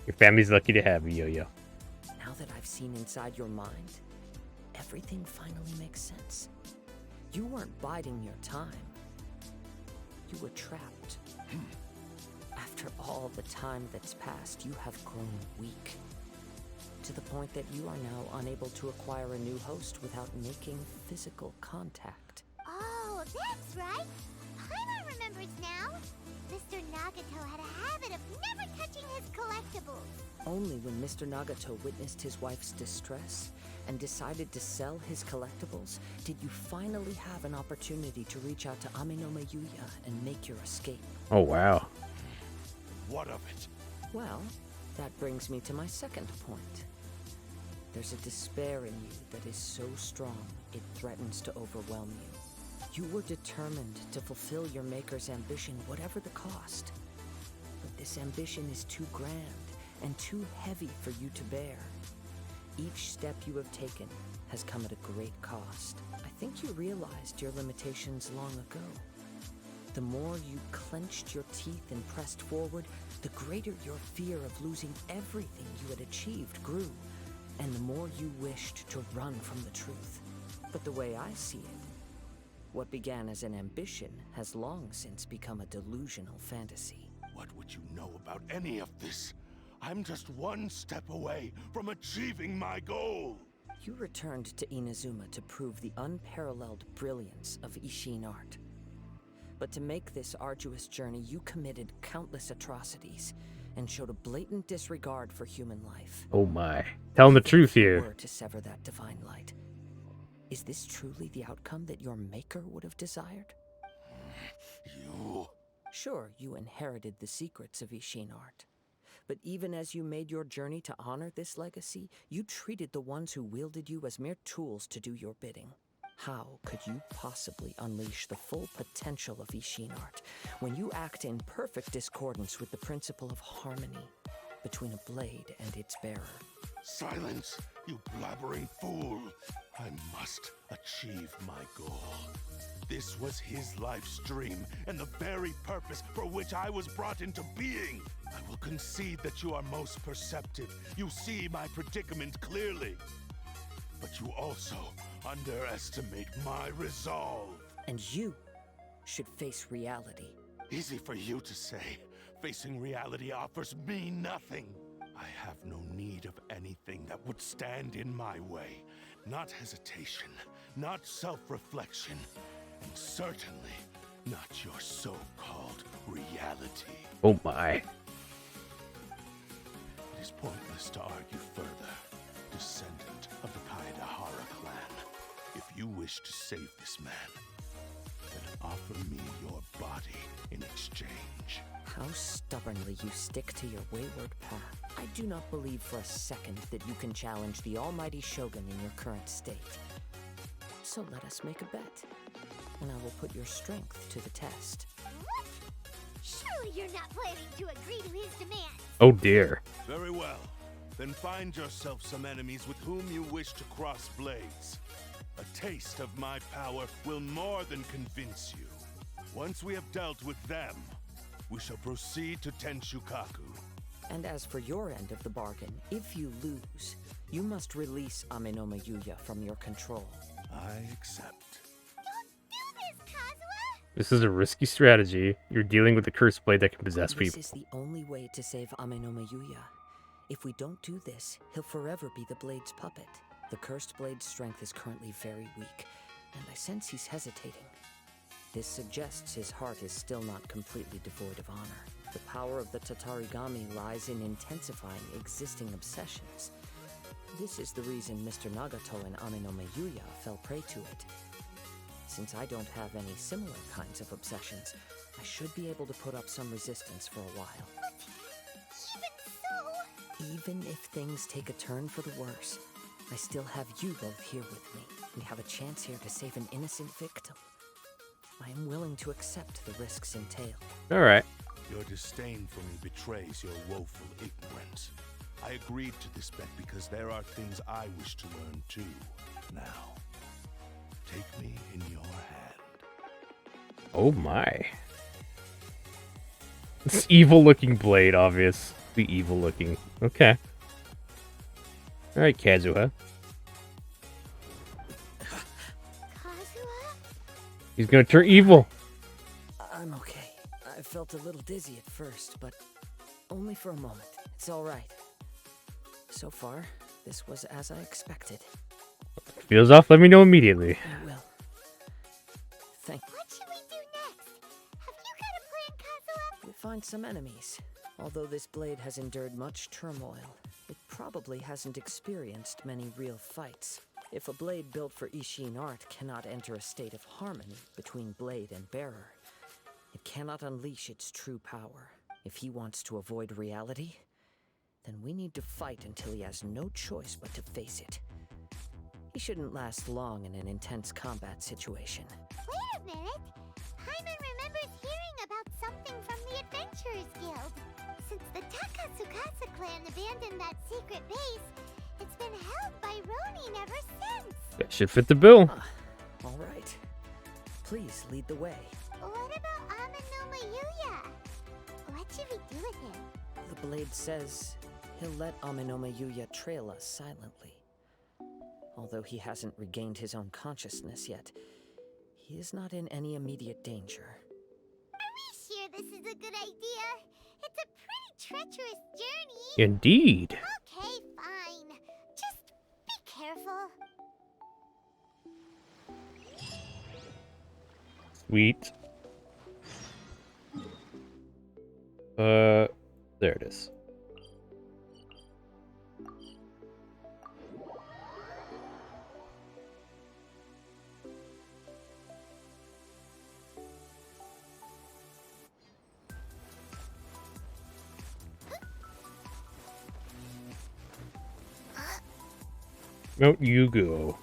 S5: Your family's lucky to have you, Yo-Yo.
S8: Now that I've seen inside your mind, everything finally makes sense. You weren't biding your time. You were trapped. After all the time that's passed, you have grown weak. To the point that you are now unable to acquire a new host without making physical contact.
S3: Oh, that's right. Paimon remembers now. Mr. Nagato had a habit of never touching his collectibles.
S8: Only when Mr. Nagato witnessed his wife's distress and decided to sell his collectibles did you finally have an opportunity to reach out to Amenoma Yuya and make your escape.
S5: Oh, wow.
S6: What of it?
S8: Well, that brings me to my second point. There's a despair in you that is so strong it threatens to overwhelm you. You were determined to fulfill your maker's ambition, whatever the cost. But this ambition is too grand and too heavy for you to bear. Each step you have taken has come at a great cost. I think you realized your limitations long ago. The more you clenched your teeth and pressed forward, the greater your fear of losing everything you had achieved grew, and the more you wished to run from the truth. But the way I see it, what began as an ambition has long since become a delusional fantasy.
S6: What would you know about any of this? I'm just one step away from achieving my goal.
S8: You returned to Inazuma to prove the unparalleled brilliance of Ishin art. But to make this arduous journey, you committed countless atrocities and showed a blatant disregard for human life.
S5: Oh my. Tell him the truth here.
S8: Were to sever that divine light. Is this truly the outcome that your maker would have desired?
S6: You...
S8: Sure, you inherited the secrets of Ishin art. But even as you made your journey to honor this legacy, you treated the ones who wielded you as mere tools to do your bidding. How could you possibly unleash the full potential of Ishin art when you act in perfect discordance with the principle of harmony between a blade and its bearer?
S6: Silence, you blabbering fool! I must achieve my goal. This was his life's dream, and the very purpose for which I was brought into being. I will concede that you are most perceptive. You see my predicament clearly. But you also underestimate my resolve.
S8: And you should face reality.
S6: Easy for you to say. Facing reality offers me nothing. I have no need of anything that would stand in my way. Not hesitation, not self-reflection, and certainly not your so-called reality.
S5: Oh my.
S6: It is pointless to argue further. Descendant of the Kaidahara clan, if you wish to save this man, then offer me your body in exchange.
S8: How stubbornly you stick to your wayward path. I do not believe for a second that you can challenge the almighty Shogun in your current state. So let us make a bet, and I will put your strength to the test.
S3: What? Surely you're not planning to agree to his demands.
S5: Oh dear.
S6: Very well. Then find yourself some enemies with whom you wish to cross blades. A taste of my power will more than convince you. Once we have dealt with them, we shall proceed to Tenshukaku.
S8: And as for your end of the bargain, if you lose, you must release Amenoma Yuya from your control.
S6: I accept.
S3: Don't do this, Kazuha!
S5: This is a risky strategy. You're dealing with a cursed blade that can possess
S8: This
S5: people.
S8: is the only way to save Amenoma Yuya. If we don't do this, he'll forever be the blade's puppet. The cursed blade's strength is currently very weak, and I sense he's hesitating. This suggests his heart is still not completely devoid of honor. The power of the Tatarigami lies in intensifying existing obsessions. This is the reason Mr. Nagato and Amenoma Yuya fell prey to it. Since I don't have any similar kinds of obsessions, I should be able to put up some resistance for a while. Even if things take a turn for the worse, I still have you both here with me. We have a chance here to save an innocent victim. I am willing to accept the risks entailed.
S5: Alright.
S6: Your disdain for me betrays your woeful ignorance. I agreed to this bet because there are things I wish to learn too. Now, take me in your hand.
S5: Oh my. This evil looking blade, obvious. The evil looking. Okay. Alright, Kazuha.
S3: Kazuha?
S5: He's gonna turn evil.
S8: I'm okay. I felt a little dizzy at first, but only for a moment. It's all right. So far, this was as I expected.
S5: Feels off, let me know immediately.
S8: I will. Thank you.
S3: What should we do next? Kazuha?
S8: We'll find some enemies. Although this blade has endured much turmoil, it probably hasn't experienced many real fights. If a blade built for Ishin art cannot enter a state of harmony between blade and bearer, it cannot unleash its true power. If he wants to avoid reality, then we need to fight until he has no choice but to face it. He shouldn't last long in an intense combat situation.
S3: Wait a minute. Paimon remembers hearing about something from the Adventurers Guild. Since the Takasukasa clan abandoned that secret base, it's been held by Ronin ever since.
S5: That should fit the bill.
S8: All right. Please lead the way.
S3: What about Ameno Mayuya? What should we do with him?
S8: The blade says he'll let Amenoma Yuya trail us silently. Although he hasn't regained his own consciousness yet, he is not in any immediate danger.
S3: Are we sure this is a good idea? It's a pretty treacherous journey.
S5: Indeed.
S3: Okay, fine. Just be careful.
S5: Sweet. There it is. Out you go.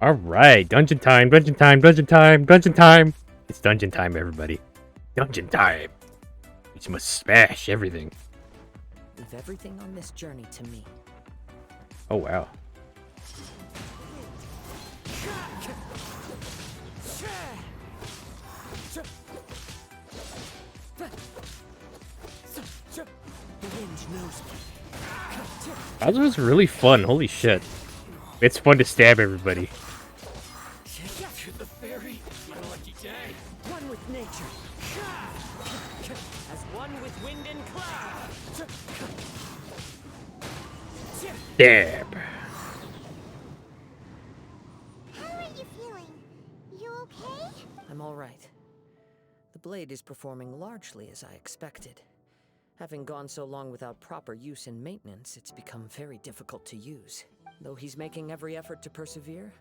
S5: All right, dungeon time, dungeon time, dungeon time, dungeon time. It's dungeon time, everybody. Dungeon time. We just must smash everything.
S8: Leave everything on this journey to me.
S5: Oh, wow. That was really fun. Holy shit. It's fun to stab everybody.
S4: The fairy, my lucky day.
S8: One with nature.
S12: As one with wind and cloud.
S5: Stab.
S3: How are you feeling? You okay?
S8: I'm all right. The blade is performing largely as I expected. Having gone so long without proper use and maintenance, it's become very difficult to use. Though he's making every effort to persevere,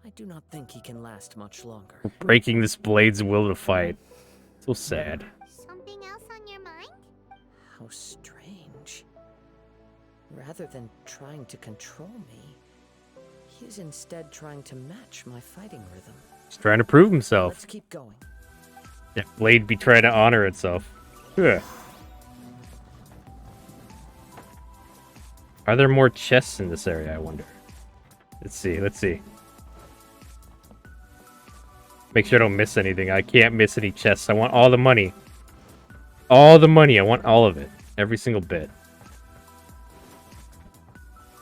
S8: I do not think he can last much longer.
S5: Breaking this blade's will to fight. So sad.
S3: Something else on your mind?
S8: How strange. Rather than trying to control me, he is instead trying to match my fighting rhythm.
S5: He's trying to prove himself.
S8: Let's keep going.
S5: That blade be trying to honor itself. Ugh. Are there more chests in this area, I wonder? Let's see, let's see. Make sure I don't miss anything. I can't miss any chests. I want all the money. All the money. I want all of it. Every single bit.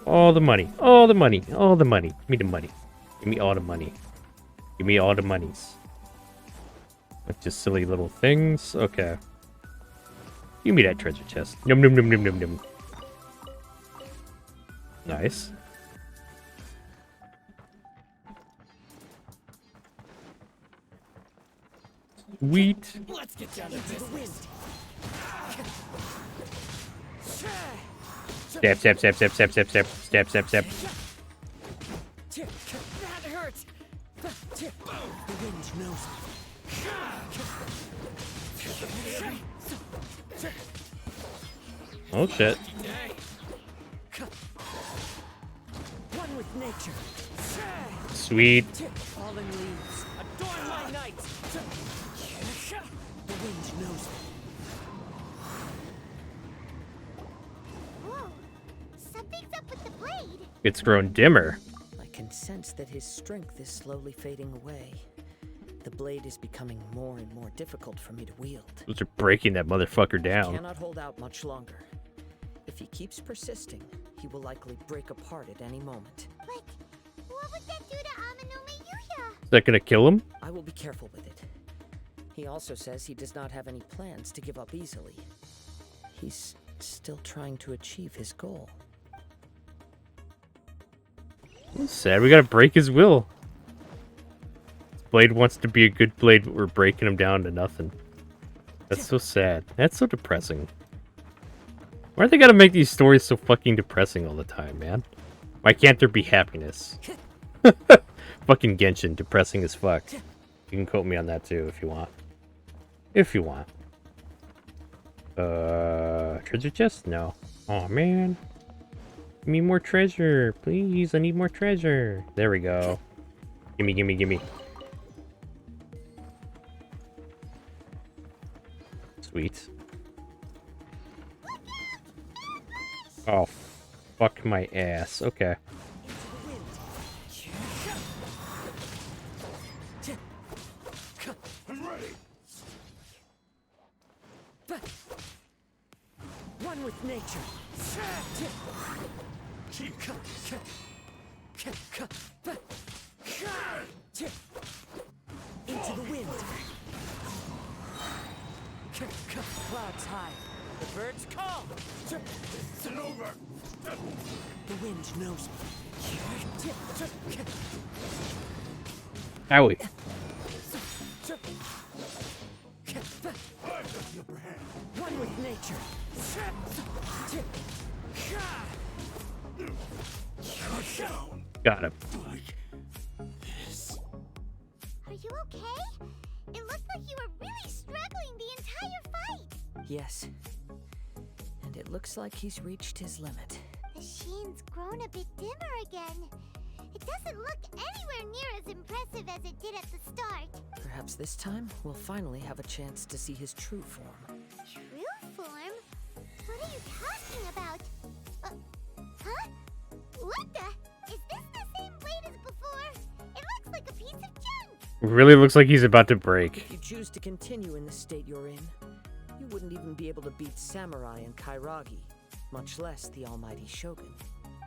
S5: All the money. All the money. All the money. Give me the money. Give me all the money. Give me all the monies. That's just silly little things. Okay. Give me that treasure chest. Num num num num num num. Nice. Sweet.
S4: Let's get down to business.
S5: Step, step, step, step, step, step, step, step, step, step.
S11: That hurts. The wind knows.
S5: Oh shit.
S11: One with nature.
S5: Sweet.
S11: Falling leaves. Adorn my night. The wind knows.
S3: Whoa. Something's up with the blade.
S5: It's grown dimmer.
S8: I can sense that his strength is slowly fading away. The blade is becoming more and more difficult for me to wield.
S5: Those are breaking that motherfucker
S8: I
S5: down.
S8: cannot hold out much longer. If he keeps persisting, he will likely break apart at any moment.
S3: But what would that do to Amano Mayuya?
S5: Is that gonna kill him?
S8: I will be careful with it. He also says he does not have any plans to give up easily. He's still trying to achieve his goal.
S5: Sad, we gotta break his will. This blade wants to be a good blade, but we're breaking him down to nothing. That's so sad. That's so depressing. Why do they gotta make these stories so fucking depressing all the time, man? Why can't there be happiness? Fucking Genshin, depressing as fuck. You can quote me on that too if you want. If you want. Treasure chest? No. Oh man. Give me more treasure, please. I need more treasure. There we go. Gimme, gimme, gimme. Sweet. Oh, fuck my ass. Okay.
S4: I'm ready.
S8: One with nature. Into the wind. Clouds high. The birds call.
S4: It's over.
S8: The wind knows me.
S5: Owie.
S8: One with nature.
S5: Got him.
S3: Are you okay? It looked like you were really struggling the entire fight.
S8: Yes. And it looks like he's reached his limit.
S3: The sheen's grown a bit dimmer again. It doesn't look anywhere near as impressive as it did at the start.
S8: Perhaps this time we'll finally have a chance to see his true form.
S3: True form? What are you talking about? Huh? What the? Is this the same blade as before? It looks like a piece of junk.
S5: It really looks like he's about to break.
S8: If you choose to continue in the state you're in, you wouldn't even be able to beat Samurai and Kairagi, much less the almighty Shogun.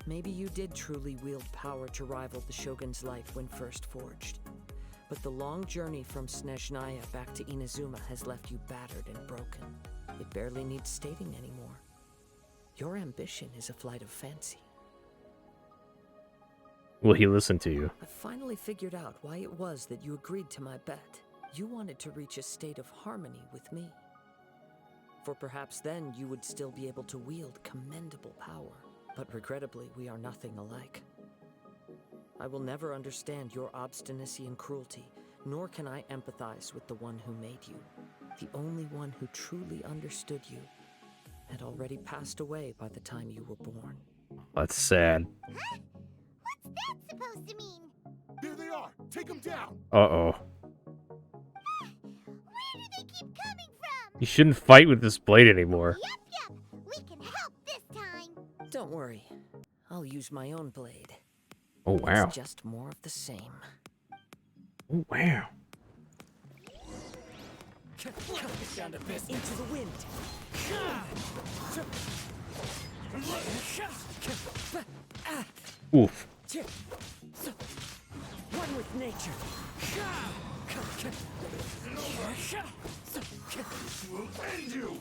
S8: Maybe you did truly wield power to rival the Shogun's life when first forged. But the long journey from Snezhnaya back to Inazuma has left you battered and broken. It barely needs stating anymore. Your ambition is a flight of fancy.
S5: Will he listen to you?
S8: I finally figured out why it was that you agreed to my bet. You wanted to reach a state of harmony with me. For perhaps then you would still be able to wield commendable power. But regrettably, we are nothing alike. I will never understand your obstinacy and cruelty, nor can I empathize with the one who made you. The only one who truly understood you had already passed away by the time you were born.
S5: That's sad.
S3: Huh? What's that supposed to mean?
S4: Here they are. Take them down.
S5: Uh-oh.
S3: Where do they keep coming from?
S5: You shouldn't fight with this blade anymore.
S3: Yep. We can help this time.
S8: Don't worry. I'll use my own blade.
S5: Oh, wow.
S8: It's just more of the same.
S5: Oh, wow.
S4: Down to business.
S8: Into the wind.
S5: Oof.
S8: One with nature.
S4: This will end you.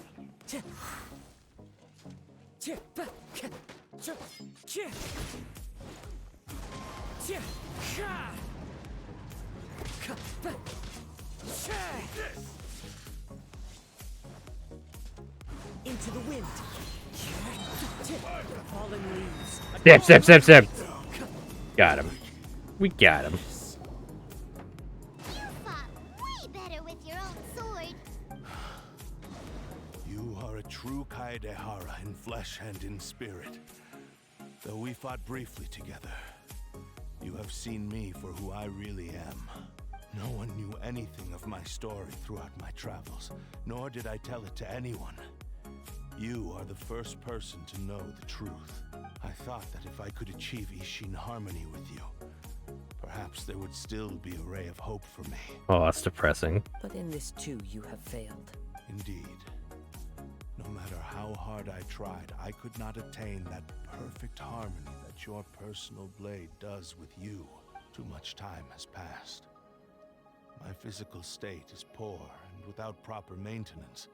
S8: Into the wind. Falling leaves.
S5: Step. Got him. We got him.
S3: You fought way better with your own sword.
S6: You are a true Kaedehara in flesh and in spirit. Though we fought briefly together, you have seen me for who I really am. No one knew anything of my story throughout my travels, nor did I tell it to anyone. You are the first person to know the truth. I thought that if I could achieve Ishin harmony with you,
S4: perhaps there would still be a ray of hope for me.
S5: Oh, that's depressing.
S8: But in this too, you have failed.
S4: Indeed. No matter how hard I tried, I could not attain that perfect harmony that your personal blade does with you. Too much time has passed. My physical state is poor, and without proper maintenance,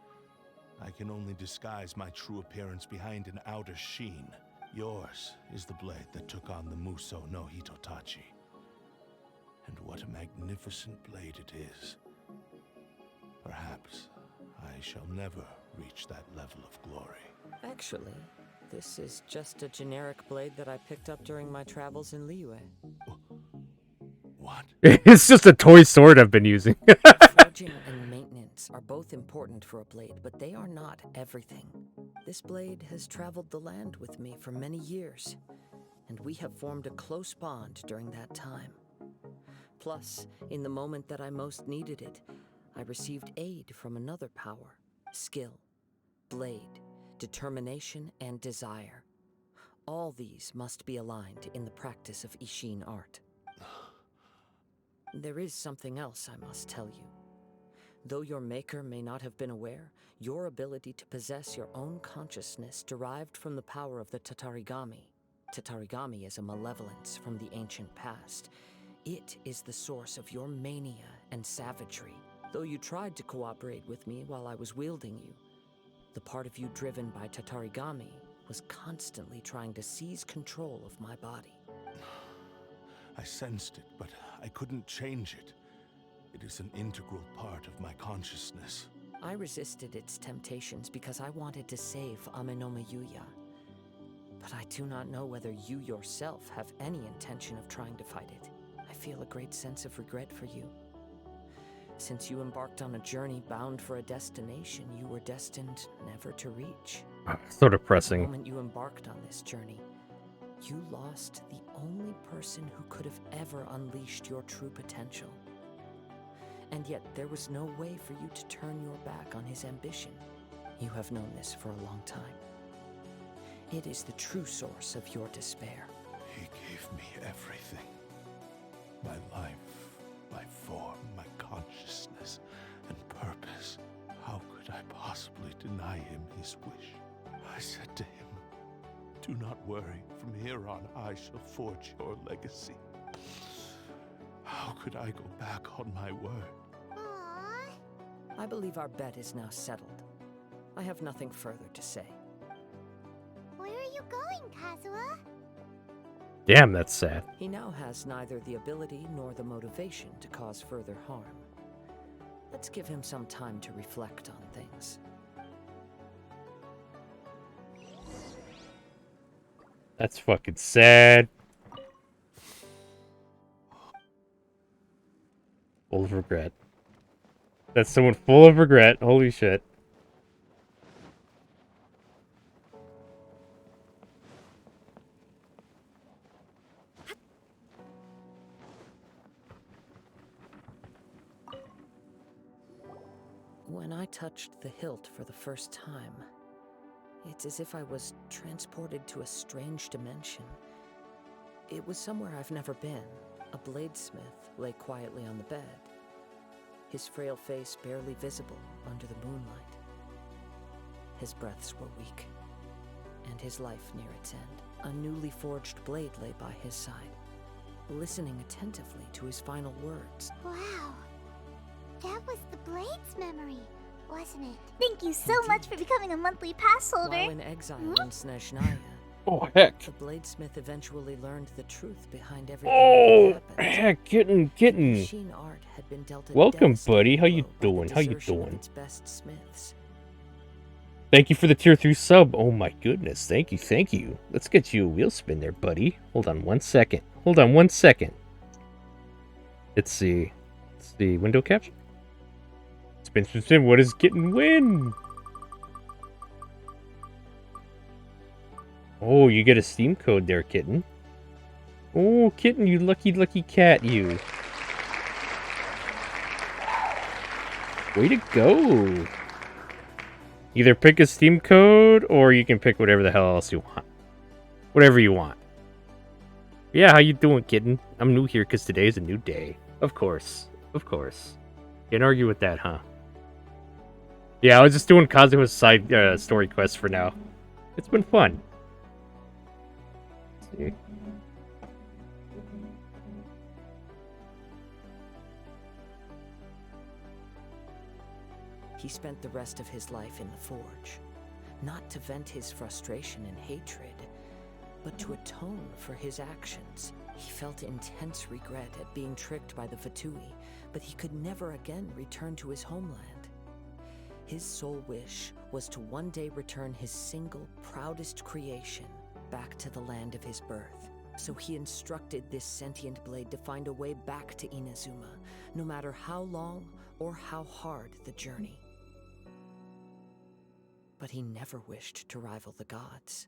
S4: I can only disguise my true appearance behind an outer sheen. Yours is the blade that took on the Muso no Hitotachi. And what a magnificent blade it is. Perhaps I shall never reach that level of glory.
S8: Actually, this is just a generic blade that I picked up during my travels in Liyue.
S4: What?
S5: It's just a toy sword I've been using.
S8: Forging and maintenance are both important for a blade, but they are not everything. This blade has traveled the land with me for many years, and we have formed a close bond during that time. Plus, in the moment that I most needed it, I received aid from another power: skill, blade, determination, and desire. All these must be aligned in the practice of Ishin art. There is something else I must tell you. Though your maker may not have been aware, your ability to possess your own consciousness derived from the power of the Tatarigami. Tatarigami is a malevolence from the ancient past. It is the source of your mania and savagery. Though you tried to cooperate with me while I was wielding you, the part of you driven by Tatarigami was constantly trying to seize control of my body.
S4: I sensed it, but I couldn't change it. It is an integral part of my consciousness.
S8: I resisted its temptations because I wanted to save Amenoma Yuya. But I do not know whether you yourself have any intention of trying to fight it. I feel a great sense of regret for you. Since you embarked on a journey bound for a destination you were destined never to reach.
S5: So depressing.
S8: The moment you embarked on this journey, you lost the only person who could have ever unleashed your true potential. And yet there was no way for you to turn your back on his ambition. You have known this for a long time. It is the true source of your despair.
S4: He gave me everything. My life, my form, my consciousness, and purpose. How could I possibly deny him his wish? I said to him, "Do not worry, from here on I shall forge your legacy." How could I go back on my word?
S3: Aww.
S8: I believe our bet is now settled. I have nothing further to say.
S3: Where are you going, Kazuha?
S5: Damn, that's sad.
S8: He now has neither the ability nor the motivation to cause further harm. Let's give him some time to reflect on things.
S5: That's fucking sad. Full of regret. That's someone full of regret. Holy shit.
S8: When I touched the hilt for the first time, it's as if I was transported to a strange dimension. It was somewhere I've never been. A bladesmith lay quietly on the bed, his frail face barely visible under the moonlight. His breaths were weak, and his life near its end. A newly forged blade lay by his side, listening attentively to his final words.
S3: Wow. That was the Blade's memory, wasn't it? Thank you so much for becoming a monthly pass holder.
S8: While in exile in Snezhnaya,
S5: Oh, heck.
S8: the bladesmith eventually learned the truth behind everything
S5: Oh,
S8: that happened.
S5: heck. Kitten.
S8: Machine art had been dealt a
S5: Welcome,
S8: devastating
S5: buddy. How you
S8: blow by the
S5: doing? How you
S8: desertion of
S5: doing?
S8: its best smiths.
S5: Thank you for the tier 3 sub. Oh my goodness. Thank you. Let's get you a wheel spin there, buddy. Hold on 1 second. Let's see. Window capture. Spin. What is getting win? Oh, you get a Steam code there, Kitten. Oh, Kitten, you lucky cat, you. Way to go. Either pick a Steam code, or you can pick whatever the hell else you want. Whatever you want. Yeah, how you doing, Kitten? I'm new here because today is a new day. Of course. Of course. Can't argue with that, huh? Yeah, I was just doing Kazuha's side story quests for now. It's been fun. Let's see.
S8: He spent the rest of his life in the Forge, not to vent his frustration and hatred, but to atone for his actions. He felt intense regret at being tricked by the Fatui, but he could never again return to his homeland. His sole wish was to one day return his single, proudest creation back to the land of his birth. So he instructed this sentient blade to find a way back to Inazuma, no matter how long or how hard the journey. But he never wished to rival the gods.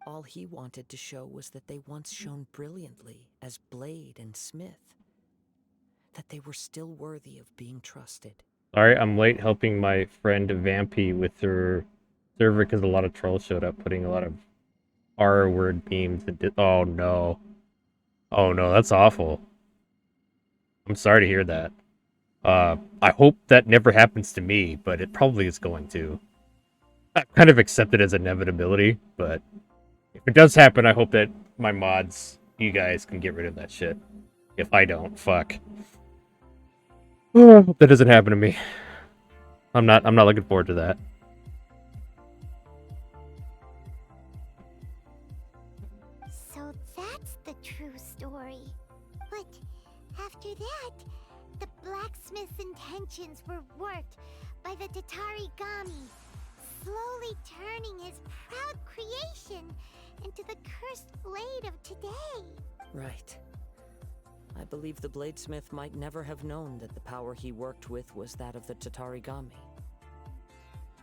S8: All he wanted to show was that they once shone brilliantly as blade and smith, that they were still worthy of being trusted.
S5: Sorry, I'm late helping my friend Vampy with her server because a lot of trolls showed up putting a lot of R-word memes. Oh no. Oh no, that's awful. I'm sorry to hear that. I hope that never happens to me, but it probably is going to. I kind of accept it as inevitability, but if it does happen, I hope that my mods, you guys, can get rid of that shit. If I don't, fuck. Oh, I hope that doesn't happen to me. I'm not looking forward to that.
S3: So that's the true story. But after that, the blacksmith's intentions were worked by the Tatarigami, slowly turning his proud creation into the cursed blade of today.
S8: Right. I believe the bladesmith might never have known that the power he worked with was that of the Tatarigami.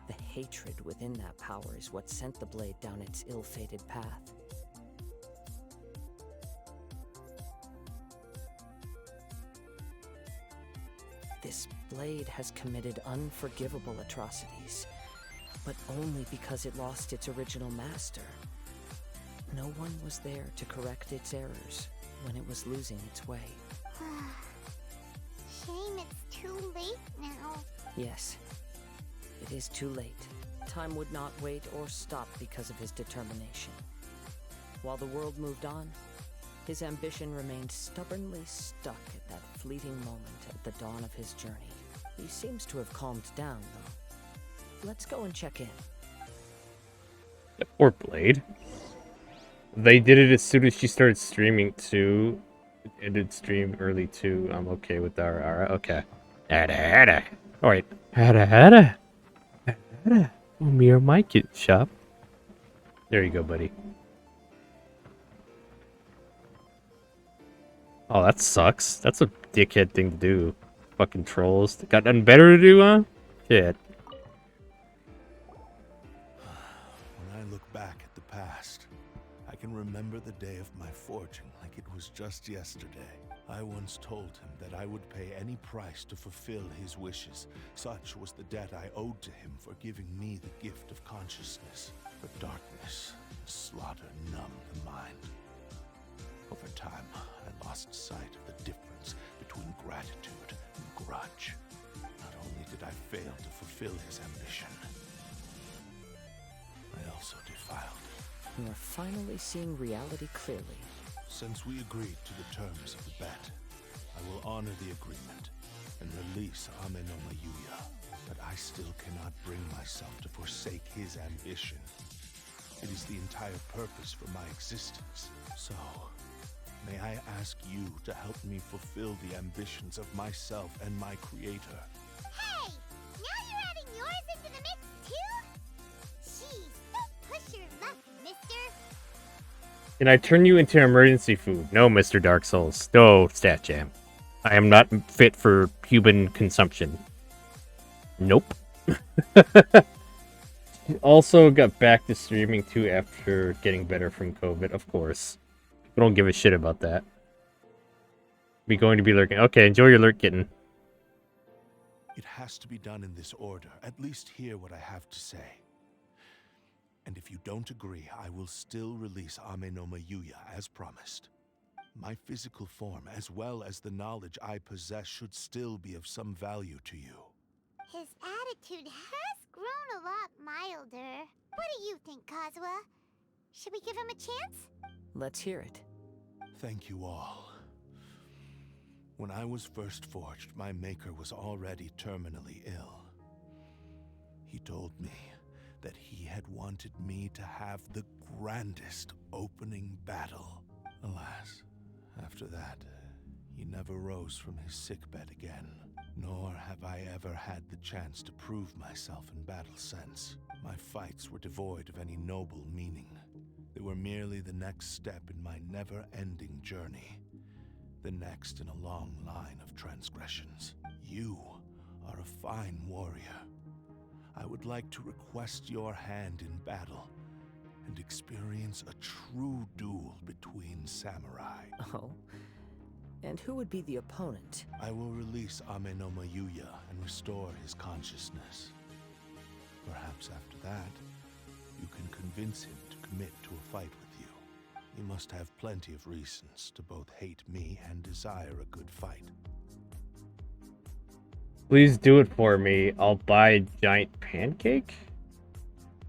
S8: The hatred within that power is what sent the blade down its ill-fated path. This blade has committed unforgivable atrocities, but only because it lost its original master. No one was there to correct its errors when it was losing its way.
S3: Shame it's too late now.
S8: Yes, it is too late. Time would not wait or stop because of his determination. While the world moved on, his ambition remained stubbornly stuck at that fleeting moment at the dawn of his journey. He seems to have calmed down, though. Let's go and check in.
S5: Poor Blade. They did it as soon as she started streaming too. It ended stream early too. I'm okay with that. Alright, okay. Alright. Mirror my kit shop. There you go, buddy. Oh, that sucks. That's a dickhead thing to do. Fucking trolls. Got nothing better to do, huh? Shit.
S4: When I look back at the past, I can remember the day of my forging like it was just yesterday. I once told him that I would pay any price to fulfill his wishes. Such was the debt I owed to him for giving me the gift of consciousness. But darkness and slaughter numbed the mind. Over time, I lost sight of the difference between gratitude and grudge. Not only did I fail to fulfill his ambition, I also defiled it.
S8: You are finally seeing reality clearly.
S4: Since we agreed to the terms of the bet, I will honor the agreement and release Ame no Mayuya. But I still cannot bring myself to forsake his ambition. It is the entire purpose for my existence. So, may I ask you to help me fulfill the ambitions of myself and my creator?
S3: Hey! Now you're adding yours into the mix, too? Jeez, don't push your luck, mister.
S5: Can I turn you into emergency food? No, Mr. Dark Souls. No, Stat Jam. I am not fit for human consumption. Nope. Also got back to streaming too after getting better from COVID, of course. I don't give a shit about that. We're going to be lurking. Okay, enjoy your lurk, kitten.
S4: It has to be done in this order. At least hear what I have to say. And if you don't agree, I will still release Ame no Mayuya as promised. My physical form, as well as the knowledge I possess, should still be of some value to you.
S3: His attitude has grown a lot milder. What do you think, Kazuha? Should we give him a chance?
S8: Let's hear it.
S4: Thank you all. When I was first forged, my maker was already terminally ill. He told me that he had wanted me to have the grandest opening battle. Alas, after that, he never rose from his sickbed again. Nor have I ever had the chance to prove myself in battle since. My fights were devoid of any noble meaning. They were merely the next step in my never-ending journey. The next in a long line of transgressions. You are a fine warrior. I would like to request your hand in battle and experience a true duel between samurai.
S8: Oh? And who would be the opponent?
S4: I will release Amenoma Yuya and restore his consciousness. Perhaps after that, you can convince him to commit to a fight with you. He must have plenty of reasons to both hate me and desire a good fight.
S5: Please do it for me. I'll buy a giant pancake?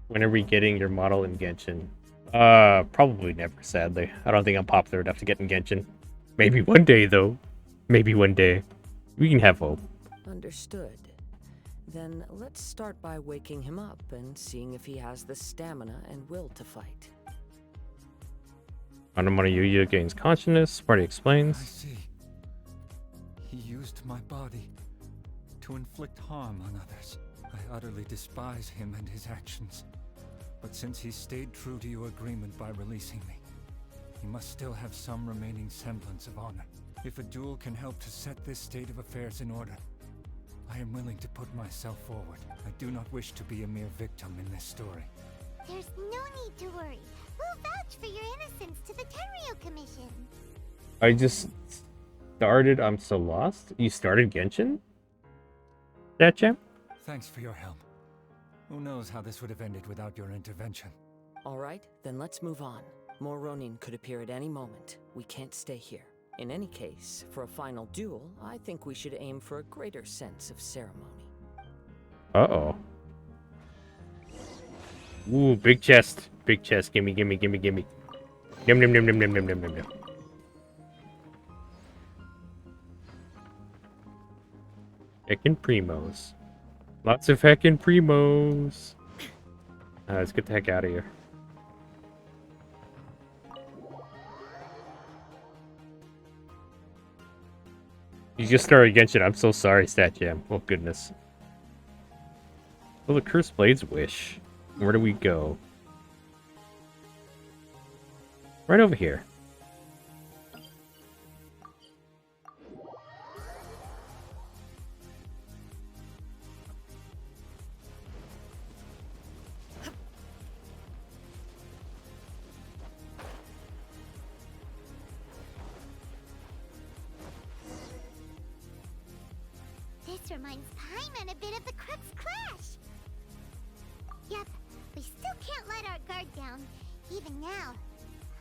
S5: When are we getting your model in Genshin? Probably never, sadly. I don't think I'm popular enough to get in Genshin. Maybe one day, though. Maybe one day. We can have hope.
S8: Understood. Then let's start by waking him up and seeing if he has the stamina and will to fight.
S5: Amenoma Yuya gains consciousness. Party
S10: I
S5: explains.
S10: see. He used my body to inflict harm on others. I utterly despise him and his actions. But since he stayed true to your agreement by releasing me, he must still have some remaining semblance of honor. If a duel can help to set this state of affairs in order, I am willing to put myself forward. I do not wish to be a mere victim in this story.
S3: There's no need to worry. We'll vouch for your innocence to the Tenryo Commission.
S5: I just started. I'm so lost. You started Genshin? That champ?
S10: Thanks for your help. Who knows how this would have ended without your intervention.
S8: All right, then let's move on. More Ronin could appear at any moment. We can't stay here. In any case, for a final duel, I think we should aim for a greater sense of ceremony.
S5: Uh-oh. Ooh, big chest. Big chest. Gimme, gimme, gimme, gimme. Yum, yum, yum, yum, yum, yum, yum, yum. Heckin Primos. Lots of Heckin Primos. Let's get the heck out of here. You just started Genshin. I'm so sorry, StatJam. Oh, goodness. Well, the Cursed Blades wish. Where do we go? Right over here.
S3: This reminds Paimon a bit of the Crux Clash. Yep, we still can't let our guard down. Even now,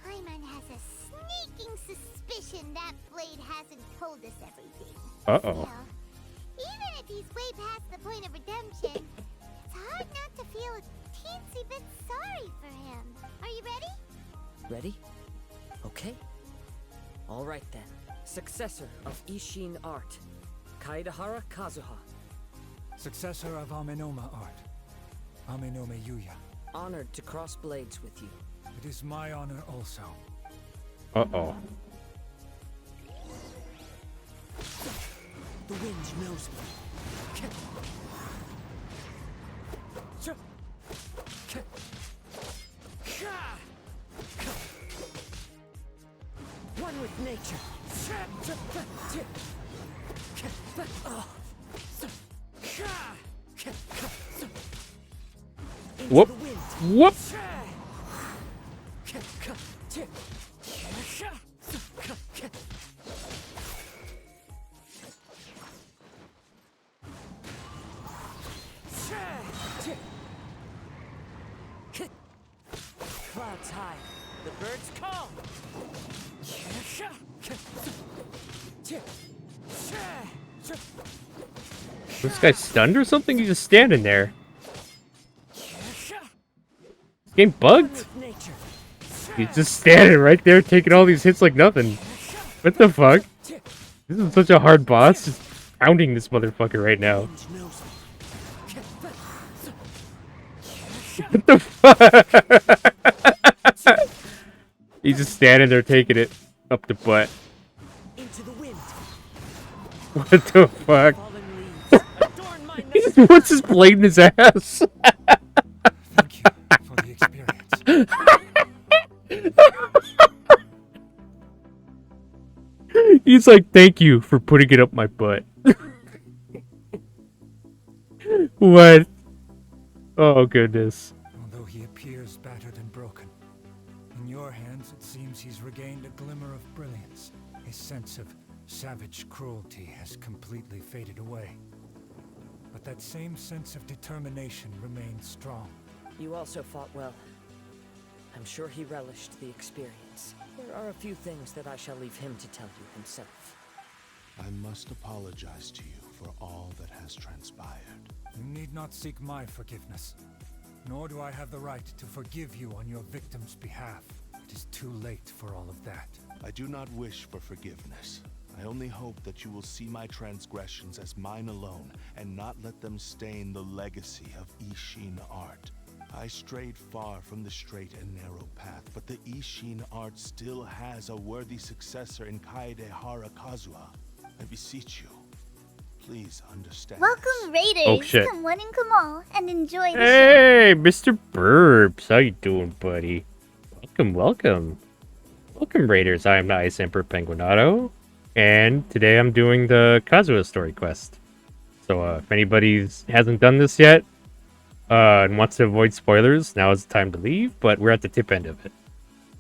S3: Paimon has a sneaking suspicion that Blade hasn't told us everything.
S5: Uh-oh.
S3: Still, even if he's way past the point of redemption, it's hard not to feel a teensy bit sorry for him. Are you ready?
S8: Ready? Okay. All right then. Successor of Ishin Art, Kaedahara Kazuha.
S10: Successor of Amenoma Art, Amenoma Yuya.
S8: Honored to cross blades with you.
S10: It is my honor also.
S5: Uh-oh.
S8: The wind knows me. One with nature.
S5: Whoop. Whoop.
S8: Clouds high. The birds call.
S5: This guy stunned or something? He's just standing there. This game bugged? He's just standing right there taking all these hits like nothing. What the fuck? This is such a hard boss. Just pounding this motherfucker right now. What the fuck? He's just standing there taking it up the butt. What the fuck? He just puts his blade in his ass.
S10: Thank you for the experience.
S5: He's like, thank you for putting it up my butt. What? Oh, goodness.
S10: Although he appears battered and broken, in your hands it seems he's regained a glimmer of brilliance. His sense of savage cruelty has completely faded away. But that same sense of determination remains strong.
S8: You also fought well. I'm sure he relished the experience. There are a few things that I shall leave him to tell you himself.
S4: I must apologize to you for all that has transpired.
S10: You need not seek my forgiveness. Nor do I have the right to forgive you on your victim's behalf. It is too late for all of that.
S4: I do not wish for forgiveness. I only hope that you will see my transgressions as mine alone and not let them stain the legacy of Ishin art. I strayed far from the straight and narrow path, but the Ishin art still has a worthy successor in Kaedehara Kazuha. I beseech you, please understand.
S3: Welcome, Raiders.
S5: Oh, shit.
S3: Come one and come all, and enjoy the show.
S5: Hey, Mr. Burbs. How you doing, buddy? Welcome, welcome. Welcome, Raiders. I am the Ice Emperor Penguinato, and today I'm doing the Kazuha story quest. So if anybody hasn't done this yet, and wants to avoid spoilers, now is the time to leave, but we're at the tip end of it.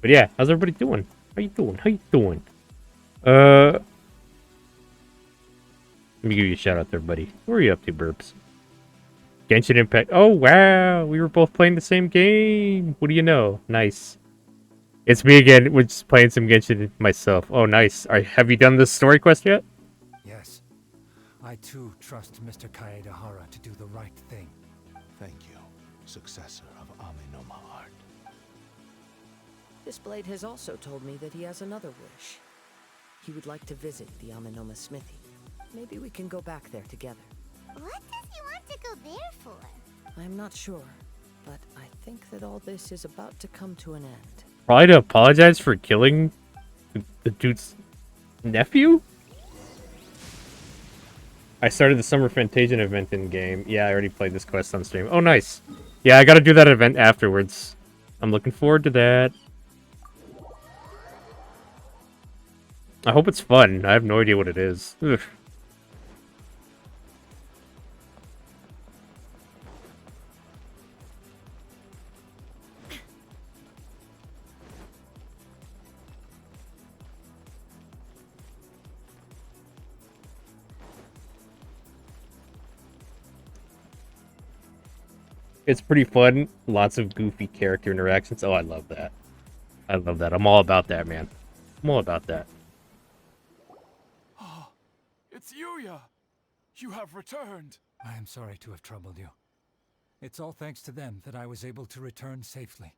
S5: But yeah, how's everybody doing? How you doing? How you doing? Let me give you a shout out there, buddy. What are you up to, Burps? Genshin Impact. Oh, wow. We were both playing the same game. What do you know? Nice. It's me again. We're just playing some Genshin myself. Oh, nice. Have you done this story quest yet?
S10: Yes. I too trust Mr. Kaedehara to do the right thing.
S4: Thank you, successor of Amenoma art.
S8: This blade has also told me that he has another wish. He would like to visit the Amenoma smithy. Maybe we can go back there together.
S3: What does he want to go there for?
S8: I'm not sure, but I think that all this is about to come to an end.
S5: Probably to apologize for killing the dude's nephew? I started the Summer Fantasian event in game. Yeah, I already played this quest on stream. Oh, nice. Yeah, I gotta do that event afterwards. I'm looking forward to that. I hope it's fun. I have no idea what it is. Ugh. It's pretty fun. Lots of goofy character interactions. Oh, I love that. I love that. I'm all about that, man. I'm all about that.
S6: Oh, it's Yuya! You have returned!
S10: I am sorry to have troubled you. It's all thanks to them that I was able to return safely.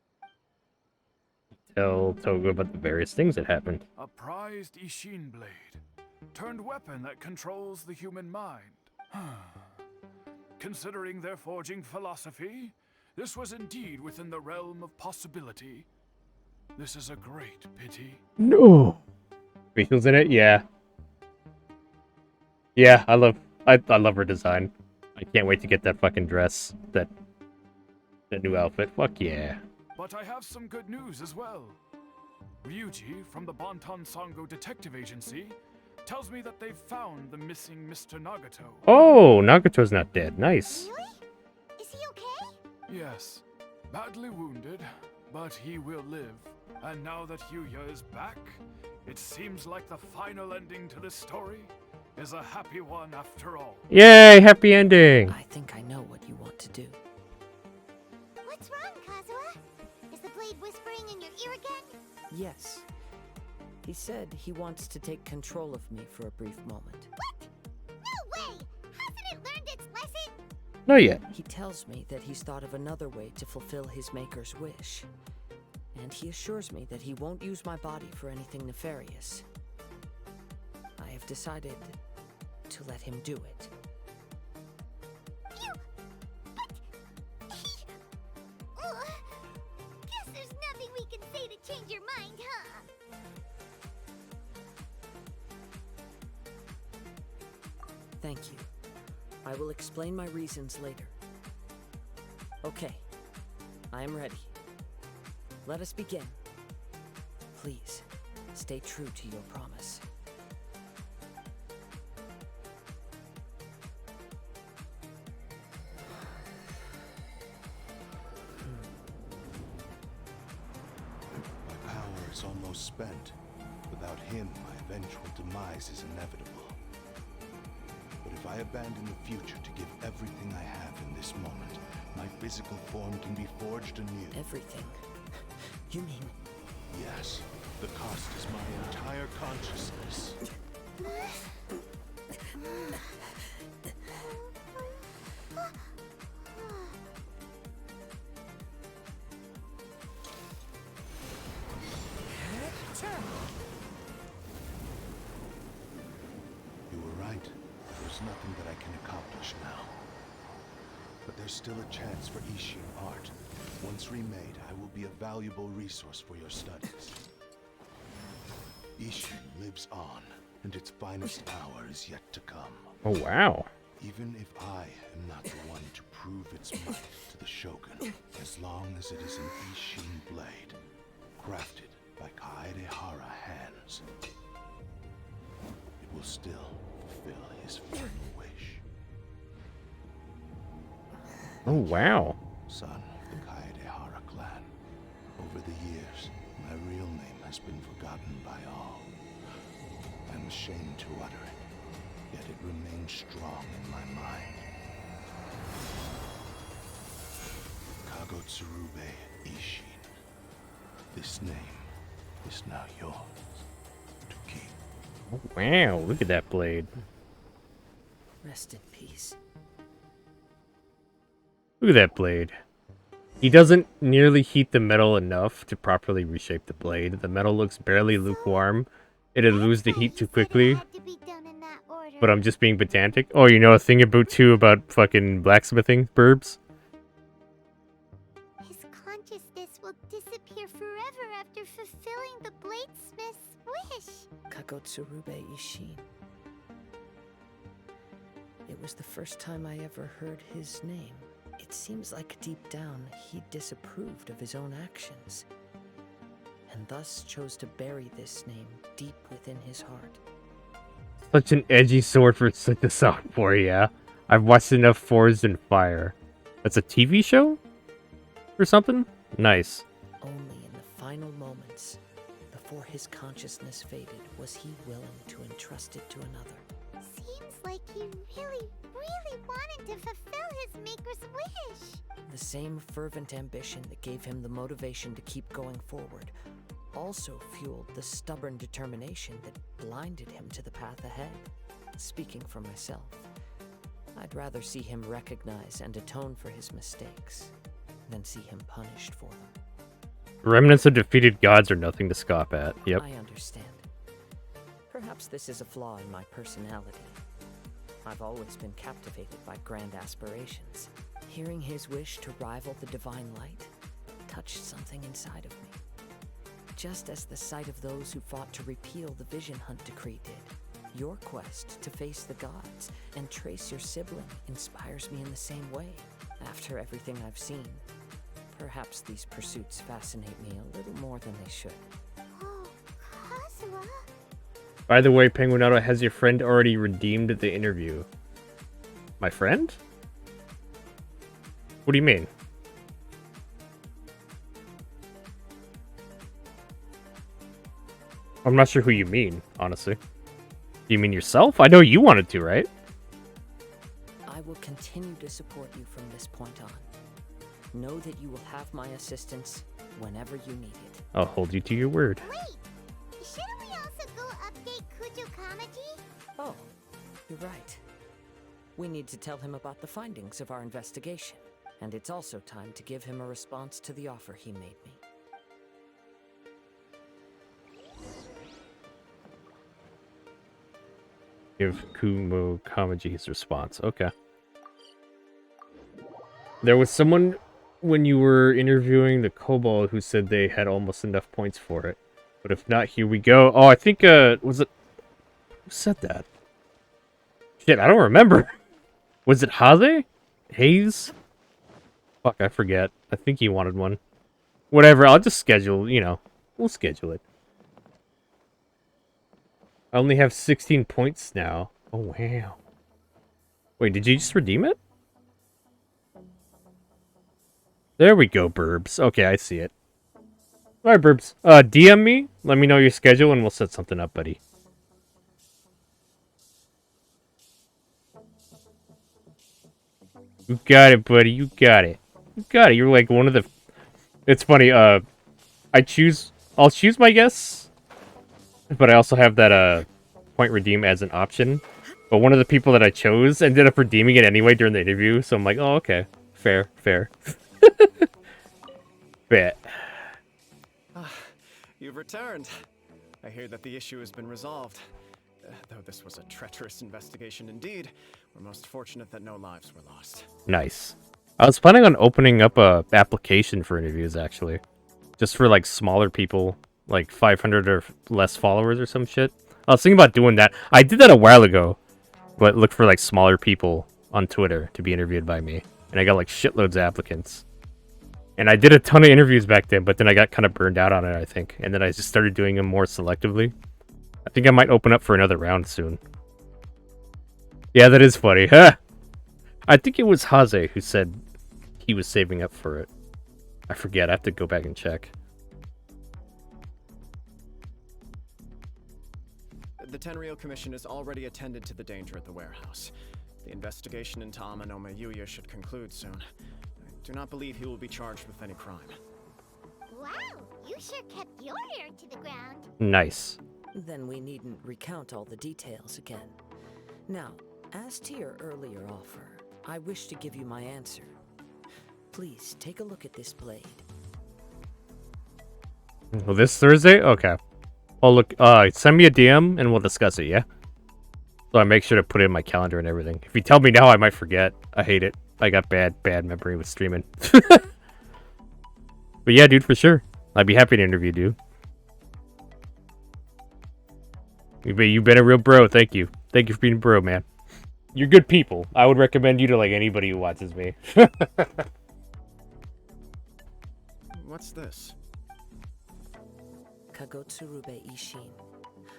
S5: Tell Togo about the various things that happened.
S6: A prized Ishin blade. Turned weapon that controls the human mind. Considering their forging philosophy, this was indeed within the realm of possibility. This is a great pity.
S5: No. Rachel's in it? Yeah. Yeah, I love her design. I can't wait to get that fucking dress. That new outfit. Fuck yeah.
S6: But I have some good news as well. Ryuji from the Bonton Sango Detective Agency tells me that they've found the missing Mr. Nagato.
S5: Oh, Nagato's not dead. Nice.
S3: Really? Is he okay?
S6: Yes, badly wounded, but he will live. And now that Yuya is back, it seems like the final ending to this story is a happy one after all.
S5: Yay, happy ending.
S8: I think I know what you want to do.
S3: What's wrong, Kazuha? Is the blade whispering in your ear again?
S8: Yes. He said he wants to take control of me for a brief moment.
S3: What? No way! Hasn't it learned its lesson?
S5: Not yet.
S8: He tells me that he's thought of another way to fulfill his maker's wish. And he assures me that he won't use my body for anything nefarious. I have decided to let him do it.
S3: You... But... He... Ugh. Guess there's nothing we can say to change your mind, huh?
S8: Thank you. I will explain my reasons later. Okay. I am ready. Let us begin. Please, stay true to your promise.
S4: My power is almost spent. Without him, my eventual demise is inevitable. But if I abandon the future to give everything I have in this moment, my physical form can be forged anew.
S8: Everything? You mean...
S4: Yes. The cost is my entire consciousness. You were right. There's nothing that I can accomplish now. But there's still a chance for Ishin art. Once remade, I will be a valuable resource for your studies. Ishin lives on, and its finest hour is yet to come.
S5: Oh, wow.
S4: Even if I am not the one to prove its might to the Shogun, as long as it is an Ishin blade, crafted by Kaedehara hands, it will still fulfill his final wish.
S5: Oh, wow.
S4: Son of the Kaedehara clan. Over the years, my real name has been forgotten by all. I'm ashamed to utter it, yet it remains strong in my mind. Kagotsurube Ishin. This name is now yours to keep.
S5: Oh, wow, look at that blade.
S8: Rest in peace.
S5: Look at that blade. He doesn't nearly heat the metal enough to properly reshape the blade. The metal looks barely lukewarm. It'll lose the heat too quickly. But I'm just being pedantic. Oh, you know a thing about fucking blacksmithing, burbs?
S3: His consciousness will disappear forever after fulfilling the bladesmith's wish.
S8: Kagotsurube Ishin. It was the first time I ever heard his name. It seems like deep down he disapproved of his own actions, and thus chose to bury this name deep within his heart.
S5: Such an edgy sword for such a soft boy, yeah. I've watched enough Forged in Fire. That's a TV show? Or something? Nice.
S8: Only in the final moments, before his consciousness faded, was he willing to entrust it to another.
S3: Seems like he really wanted to fulfill his maker's wish.
S8: The same fervent ambition that gave him the motivation to keep going forward also fueled the stubborn determination that blinded him to the path ahead. Speaking for myself, I'd rather see him recognize and atone for his mistakes than see him punished for them.
S5: Remnants of defeated gods are nothing to scoff at. Yep.
S8: I understand. Perhaps this is a flaw in my personality. I've always been captivated by grand aspirations. Hearing his wish to rival the divine light touched something inside of me. Just as the sight of those who fought to repeal the Vision Hunt decree did. Your quest to face the gods and trace your sibling inspires me in the same way. After everything I've seen, perhaps these pursuits fascinate me a little more than they should.
S3: Oh, Kazuha.
S5: By the way, Penguinato, has your friend already redeemed the interview? My friend? What do you mean? I'm not sure who you mean, honestly. Do you mean yourself? I know you wanted to, right?
S8: I will continue to support you from this point on. Know that you will have my assistance whenever you need it.
S5: I'll hold you to your word.
S3: Wait! Shouldn't we Kaide Kujo Kamaji?
S8: Oh, you're right. We need to tell him about the findings of our investigation. And it's also time to give him a response to the offer he made me.
S5: Give Kumo Kamaji his response. Okay. There was someone when you were interviewing the Kobold who said they had almost enough points for it. But if not, here we go. Oh, I think, was it... Who said that? Shit, I don't remember. Was it Haze? Hayes? Fuck, I forget. I think he wanted one. Whatever, I'll just schedule, you know. We'll schedule it. I only have 16 points now. Oh, wow. Wait, did you just redeem it? There we go, Burbs. Okay, I see it. Alright, Burbs. DM me. Let me know your schedule and we'll set something up, buddy. You got it, buddy. You got it. You got it. You're like one of the... It's funny, I'll choose my guess. But I also have that, point redeem as an option. But one of the people that I chose ended up redeeming it anyway during the interview. So I'm like, oh, okay. Fair, fair. Bet.
S9: You've returned. I hear that the issue has been resolved. Though this was a treacherous investigation indeed, we're most fortunate that no lives were lost.
S5: Nice. I was planning on opening up a application for interviews, actually. Just for, like, smaller people. Like, 500 or less followers or some shit. I was thinking about doing that. I did that a while ago. But look for, like, smaller people on Twitter to be interviewed by me. And I got, like, shitloads of applicants. And I did a ton of interviews back then, but then I got kind of burned out on it, I think. And then I just started doing them more selectively. I think I might open up for another round soon. Yeah, that is funny. Huh? I think it was Haze who said he was saving up for it. I forget. I have to go back and check.
S9: The Tenryou Commission has already attended to the danger at the warehouse. The investigation into Amanoma Yuya should conclude soon. I do not believe he will be charged with any crime.
S3: Wow, you sure kept your ear to the ground.
S5: Nice.
S8: Then we needn't recount all the details again. Now, as to your earlier offer, I wish to give you my answer. Please take a look at this blade.
S5: Well, this Thursday? Okay. Oh, look, send me a DM and we'll discuss it, yeah? So I make sure to put it in my calendar and everything. If you tell me now, I might forget. I hate it. I got bad memory with streaming. But yeah, dude, for sure. I'd be happy to interview you. You've been a real bro. Thank you. Thank you for being a bro, man. You're good people. I would recommend you to, like, anybody who watches me.
S9: What's this?
S8: Kagotsurube Ishin,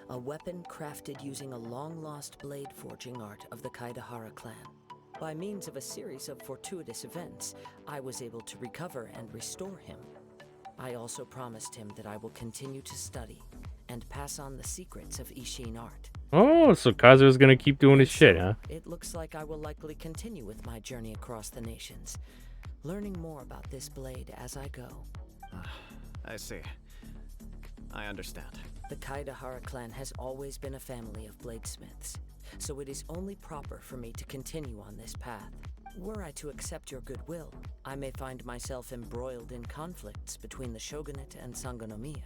S8: a weapon crafted using a long-lost blade forging art of the Kaidahara clan. By means of a series of fortuitous events, I was able to recover and restore him. I also promised him that I will continue to study and pass on the secrets of Ishin art.
S5: Oh, so Kazuo's gonna keep doing his shit, huh?
S8: It looks like I will likely continue with my journey across the nations, learning more about this blade as I go.
S9: I see. I understand.
S8: The Kaidahara clan has always been a family of bladesmiths, so it is only proper for me to continue on this path. Were I to accept your goodwill, I may find myself embroiled in conflicts between the shogunate and Sangonomiya.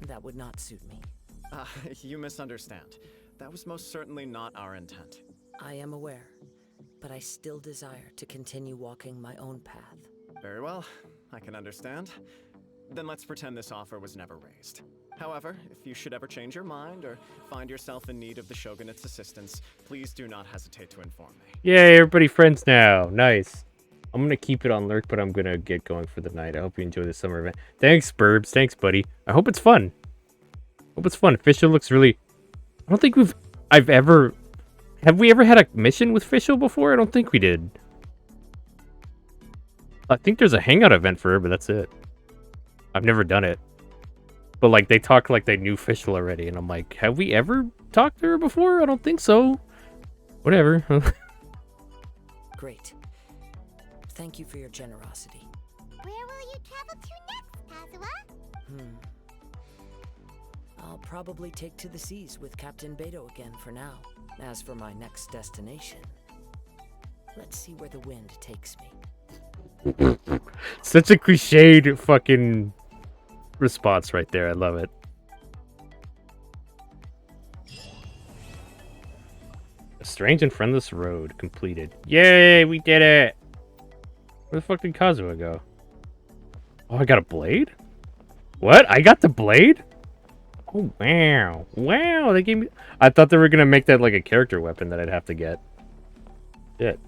S8: That would not suit me.
S9: You misunderstand. That was most certainly not our intent.
S8: I am aware, but I still desire to continue walking my own path.
S9: Very well, I can understand. Then let's pretend this offer was never raised. However, if you should ever change your mind or find yourself in need of the Shogunate's assistance, please do not hesitate to inform me.
S5: Yay, everybody friends now. Nice. I'm gonna keep it on lurk, but I'm gonna get going for the night. I hope you enjoy the summer event. Thanks, Burbs. Thanks, buddy. I hope it's fun. Hope it's fun. Fischl looks really... I don't think Have we ever had a mission with Fischl before? I don't think we did. I think there's a hangout event for her, but that's it. I've never done it. But, like, they talk like they knew Fischl already, and I'm like, have we ever talked to her before? I don't think so. Whatever.
S8: Great. Thank you for your generosity.
S3: Where will you travel to next, Kazuha?
S8: I'll probably take to the seas with Captain Beto again for now. As for my next destination, let's see where the wind takes me.
S5: Such a cliched fucking response right there. I love it. A strange and friendless road completed. Yay, we did it! Where the fuck did Kazuha go? Oh, I got a blade? What? I got the blade? Oh, wow. Wow, they gave me... I thought they were gonna make that like a character weapon that I'd have to get. Shit.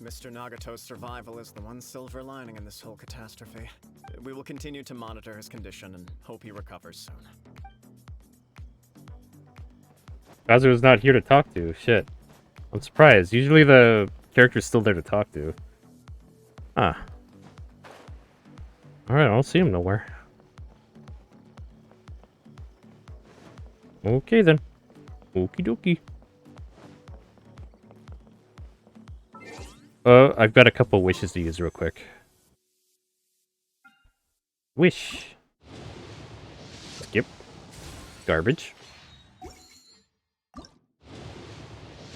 S9: Mr. Nagato's survival is the one silver lining in this whole catastrophe. We will continue to monitor his condition and hope he recovers soon.
S5: Kazuha's not here to talk to. Shit. I'm surprised. Usually the character's still there to talk to. Huh. Alright, I don't see him nowhere. Okay then. Okie dokie. I've got a couple wishes to use real quick. Wish. Skip. Garbage.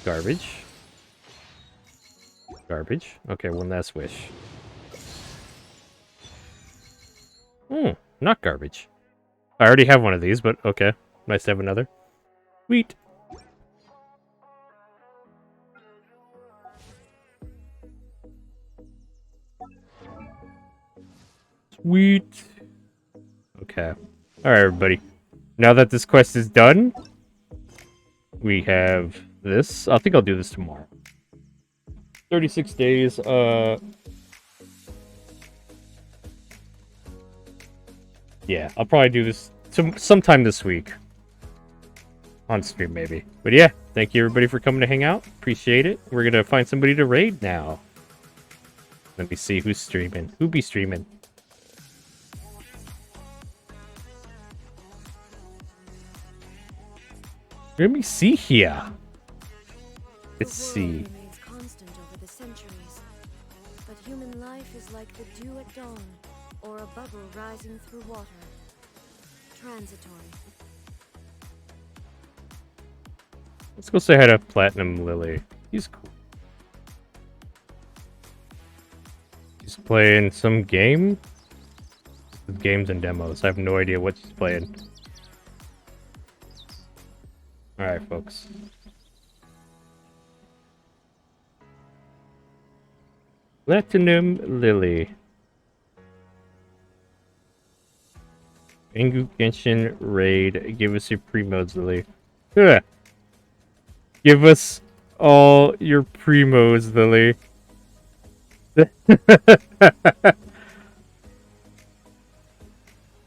S5: Garbage. Garbage. Okay, one last wish. Not garbage. I already have one of these, but okay. Nice to have another. Sweet. Sweet. Okay. Alright, everybody. Now that this quest is done, we have this. I think I'll do this tomorrow. 36 days. Yeah, I'll probably do this sometime this week. On stream, maybe. But yeah, thank you everybody for coming to hang out. Appreciate it. We're gonna find somebody to raid now. Let me see who's streaming. Who be streaming? Let me see here. Let's see.
S13: Remains constant over the centuries, but human life is like the dew at dawn, or a bubble rising through water. Transitory.
S5: Let's go say hi to Platinum Lily. He's cool. He's playing some game? Games and demos. I have no idea what she's playing. Alright, folks. Platinum Lily. Genshin raid. Give us your pre-modes, Lily. Ugh. Give us all your pre-modes, Lily. We'll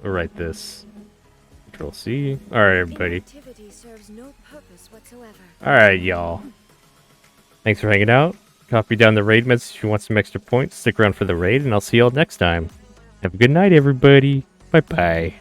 S5: write this. Control C. Alright, everybody. Alright, y'all. Thanks for hanging out. Copy down the raid message if you want some extra points. Stick around for the raid, and I'll see y'all next time. Have a good night, everybody. Bye-bye.